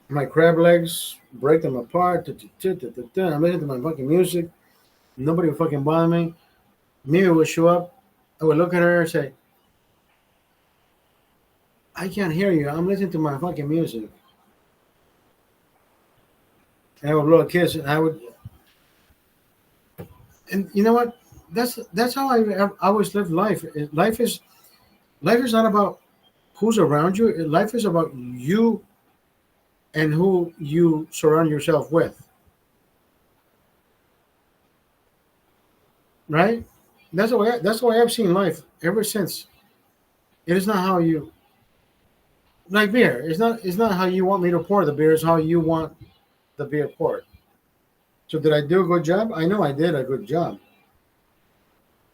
my crab legs, break them apart. I'm listening to my fucking music. Nobody would fucking bother me. Mimi would show up. I would look at her and say, I can't hear you. I'm listening to my fucking music. And I would blow a kiss, and and you know what? That's how I always live life. Life is not about who's around you. Life is about you and who you surround yourself with, right? That's the way I've seen life ever since. It is not how you like beer. It's not how you want me to pour the beer. It's how you want the beer poured. So did I do a good job? I know I did a good job.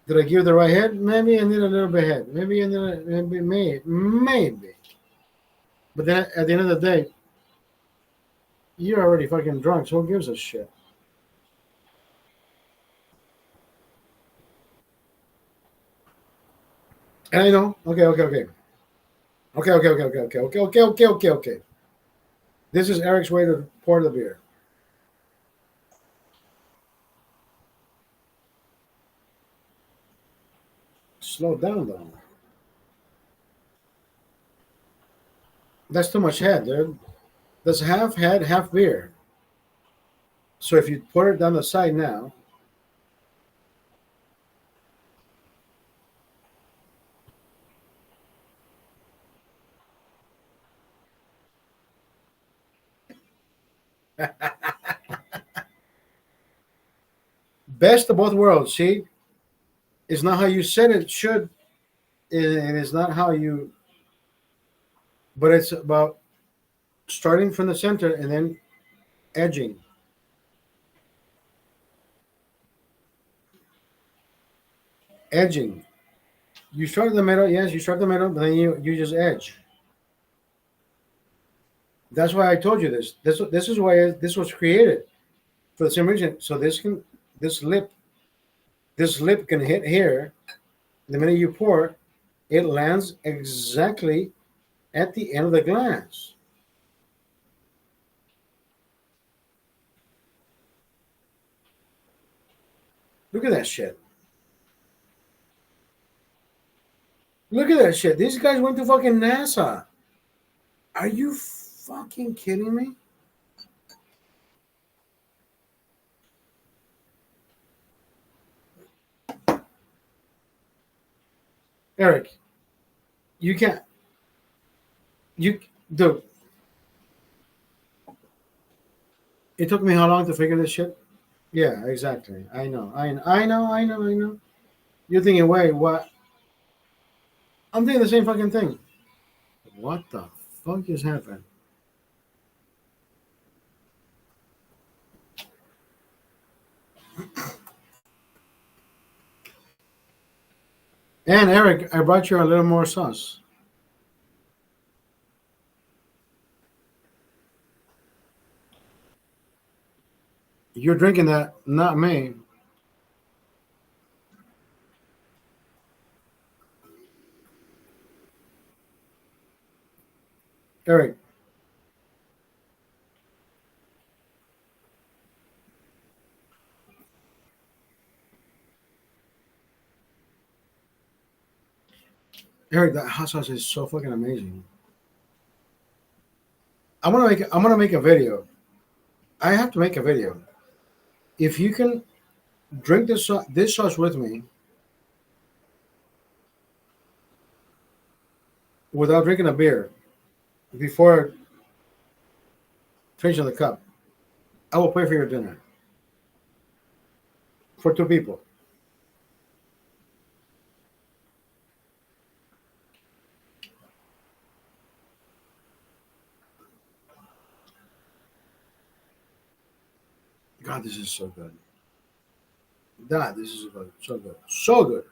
Did I give the right head? Maybe I need a little bit head. Maybe I need maybe. But then at the end of the day, you're already fucking drunk. So who gives a shit? And I know. Okay, okay, okay. Okay, okay, okay, okay, okay, okay, okay, okay, okay, okay. This is Eric's way to pour the beer. Slow down, though. That's too much head, dude. That's half head, half beer. So if you pour it down the side now, best of both worlds. See, it's not how you said it should, and it's not how you. But it's about starting from the center and then edging, edging. You start in the middle, yes. You start in the middle, but then you just edge. That's why I told you this. This is why this was created for the same reason. So this lip this lip can hit here. The minute you pour, it lands exactly at the end of the glass. Look at that shit. Look at that shit. These guys went to fucking NASA. Are you fucking kidding me? Eric, you can't. You, dude, it took me how long to figure this shit? Yeah, exactly. I know. You're thinking, wait, what? I'm thinking the same fucking thing. What the fuck just happened? And Eric, I brought you a little more sauce. You're drinking that, not me. Eric, Eric, that hot sauce is so fucking amazing. I'm gonna make a video. I have to make a video. If you can drink this sauce with me without drinking a beer before finishing the cup, I will pay for your dinner for two people. God, this is so good. God, this is good. So good. So good.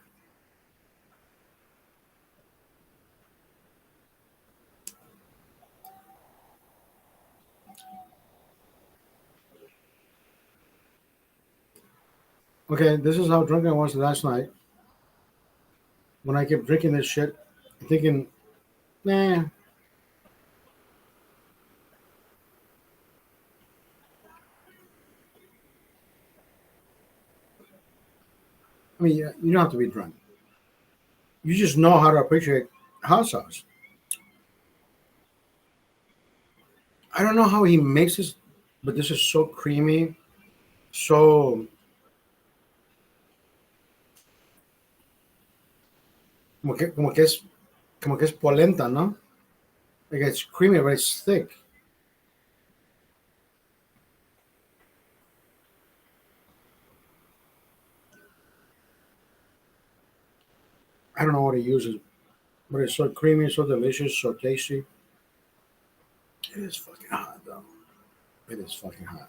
Okay, this is how drunk I was last night when I kept drinking this shit, thinking, nah. I mean, you don't have to be drunk. You just know how to appreciate hot sauce. I don't know how he makes this, but this is so creamy, so como que es polenta, ¿no? Like it's creamy, but it's thick. I don't know what he uses, but it's so creamy, so delicious, so tasty. It is fucking hot, though. It is fucking hot.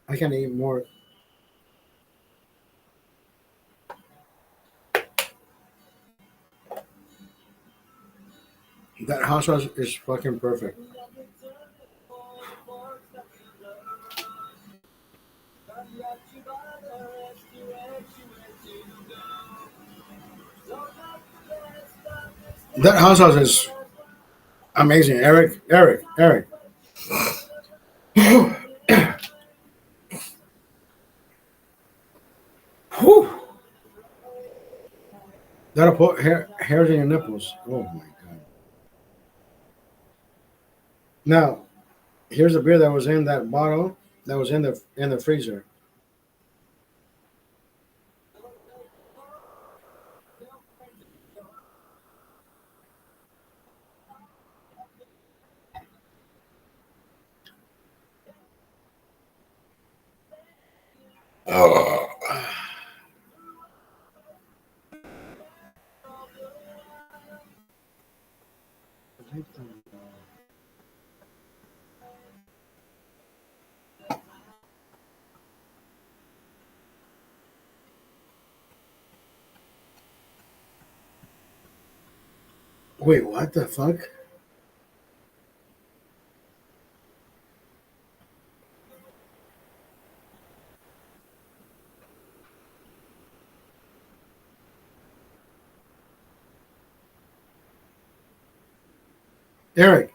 I can eat more. That hot sauce is fucking perfect. That hot sauce is amazing. Eric. Whew. That'll put hairs in your nipples. Oh my god. Now, here's the beer that was in that bottle that was in the freezer. Oh. Wait, what the fuck? Eric,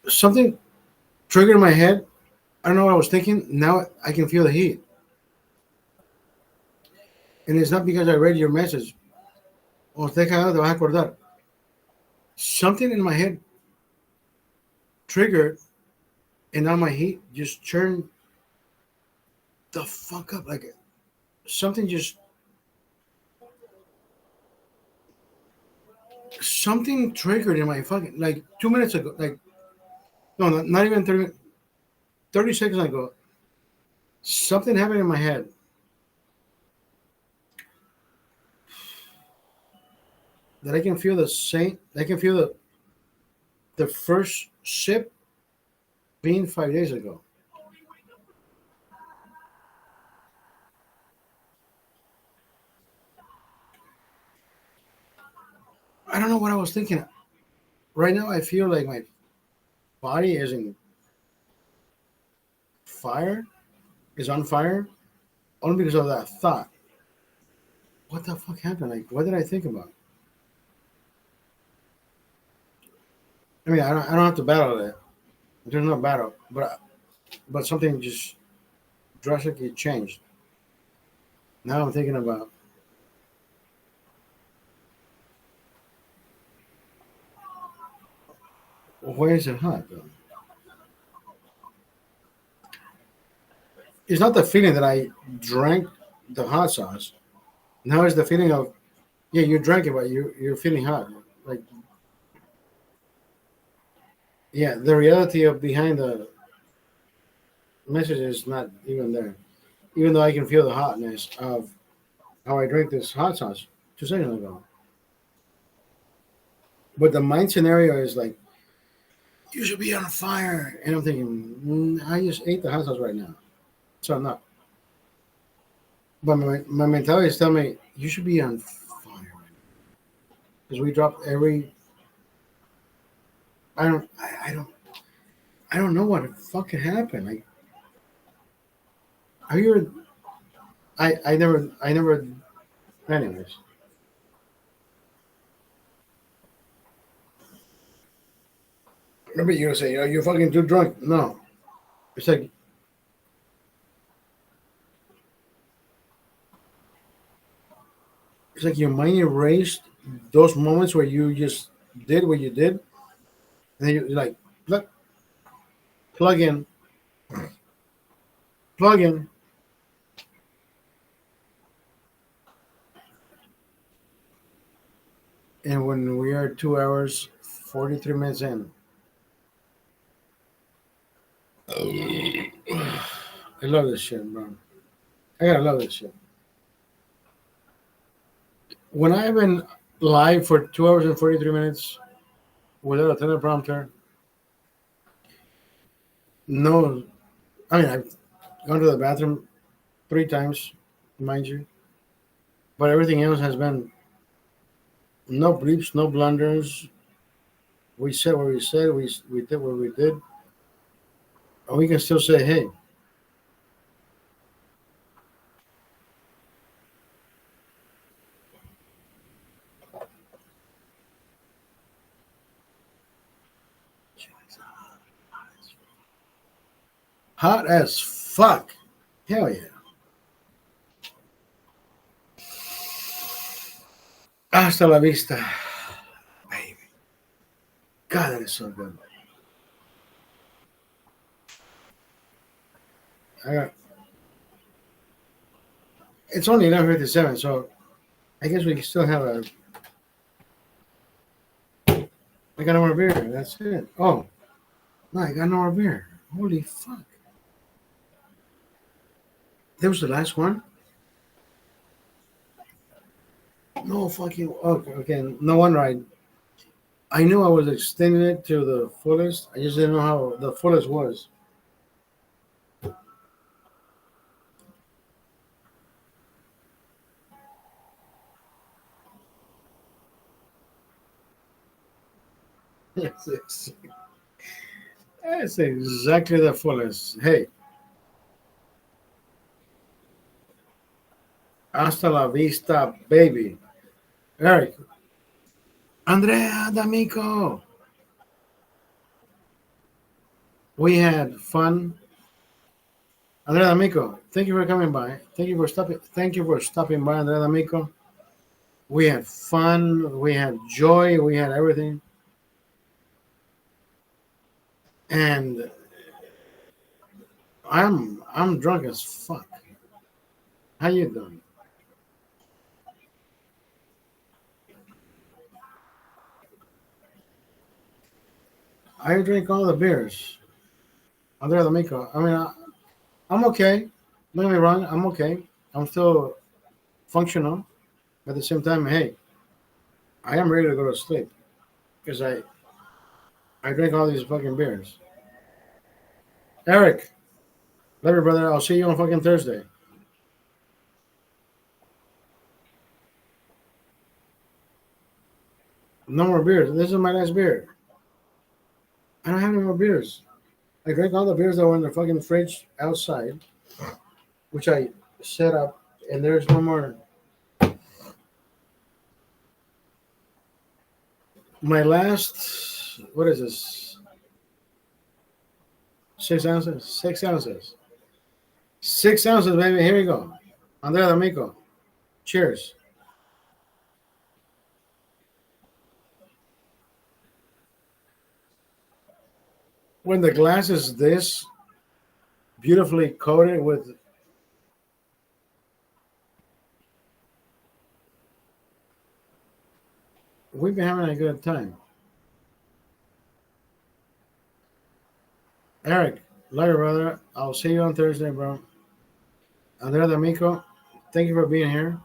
something triggered in my head. I don't know what I was thinking. Now I can feel the heat. And it's not because I read your message. O te cagado, te vas a acordar. Something in my head triggered, and now my heat just turned the fuck up. Like something just, something triggered in my fucking, like 2 minutes ago. Like, no, not even 30 seconds ago. Something happened in my head that I can feel the same. I can feel the first sip being 5 days ago. I don't know what I was thinking. Right now, I feel like my body is in fire, is on fire, only because of that thought. What the fuck happened? Like, what did I think about? I mean, I don't have to battle it. There's no battle, but something just drastically changed. Now I'm thinking about why is it hot though? It's not the feeling that I drank the hot sauce. Now it's the feeling of, yeah, you drank it, but you're feeling hot. Like, yeah, the reality of behind the message is not even there. Even though I can feel the hotness of how I drank this hot sauce 2 seconds ago. But the mind scenario is like, you should be on fire. And I'm thinking, I just ate the hot sauce right now. So I'm not. But my mentality is telling me, you should be on fire. Because we dropped every. I don't know what fucking happened. Like, have you ever, I never, anyways. Remember you were saying, oh, you're fucking too drunk. No. It's like, it's like your mind erased those moments where you just did what you did. And then you're like, look, plug in, plug in. And when we are 2 hours, 43 minutes in, I love this shit, bro. I gotta love this shit. When I've been live for 2 hours and 43 minutes without a teleprompter, no, I mean, I've gone to the bathroom 3 times, mind you, but everything else has been no bleeps, no blunders. We said what we said, we did what we did, and we can still say, hey, hot as fuck. Hell yeah. Hasta la vista, baby. God, that is so good. I got, it's only 11:57, so I guess we can still have a. I got no more beer. That's it. Oh, no, I got no more beer. Holy fuck. That was the last one? No fucking. Okay, okay. No wonder I knew I was extending it to the fullest. I just didn't know how the fullest was. That's exactly the fullest. Hey, hasta la vista, baby. Eric, Andrea D'Amico. We had fun. Andrea D'Amico, thank you for coming by. Thank you for stopping. Thank you for stopping by, Andrea D'Amico. We had fun. We had joy. We had everything. And I'm drunk as fuck. How you doing? I drink all the beers. Andrea D'Amico. I mean, I'm okay. Don't get me wrong. I'm okay. I'm still functional. At the same time, hey, I am ready to go to sleep because I drink all these fucking beers. Eric, love you, brother. I'll see you on fucking Thursday. No more beers. This is my last beer. I don't have any more beers. I drank all the beers that were in the fucking fridge outside, which I set up, and there's no more. My last, what is this? 6 ounces? 6 ounces. 6 ounces, baby. Here we go. Andrea D'Amico. Cheers. When the glass is this beautifully coated with, we've been having a good time. Eric, love you, brother. I'll see you on Thursday, bro. Andrea D'Amico, thank you for being here.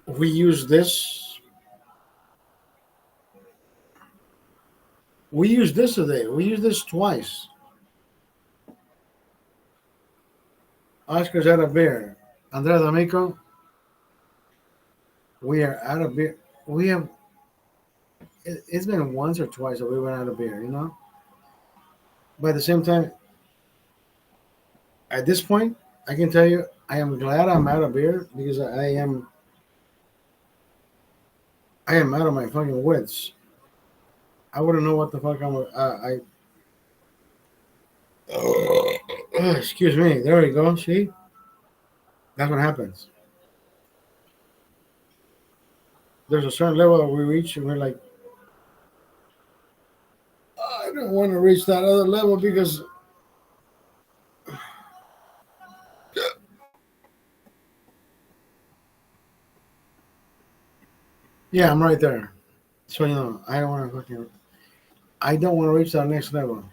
We use this. We use this today. We use this twice. Oscar's out of beer. Andrea D'Amico, we are out of beer. We have. It's been once or twice that we went out of beer, you know. But at the same time, at this point, I can tell you, I am glad I'm out of beer because I am out of my fucking wits. I wouldn't know what the fuck excuse me. There we go. See, that's what happens. There's a certain level that we reach, and we're like, I don't want to reach that other level because, yeah, I'm right there. So you know, I don't want to reach that next level.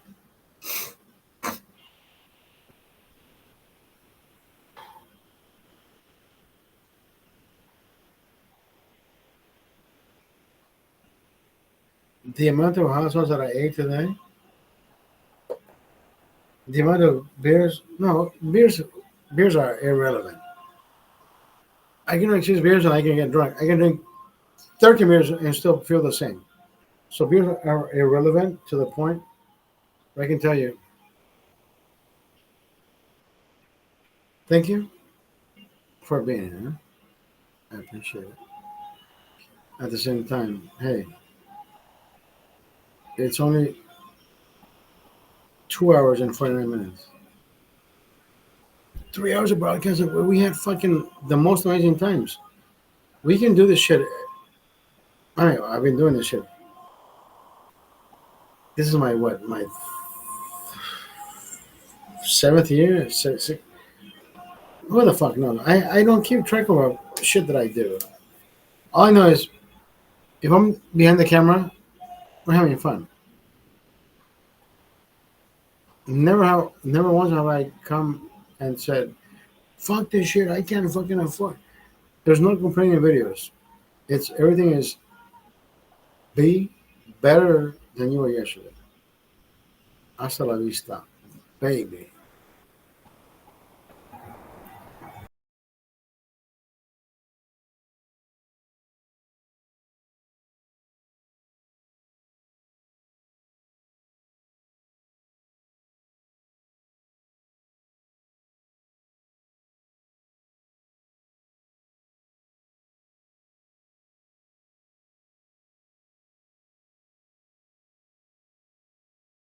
The amount of hot sauce that I ate today, the amount of beers, no, beers are irrelevant. I can drink 6 beers and I can get drunk. I can drink 30 beers and still feel the same. So beers are irrelevant to the point. I can tell you, thank you for being here. I appreciate it. At the same time, hey, it's only 2 hours and 49 minutes. 3 hours of broadcast where we had fucking the most amazing times. We can do this shit. I mean, I've been doing this shit. This is my what? My seventh year? Who the fuck knows? I don't keep track of shit that I do. All I know is if I'm behind the camera, we're having fun. Never once have I come and said, fuck this shit, I can't fucking afford. There's no complaining videos. It's everything is be better than you were yesterday. Hasta la vista, baby.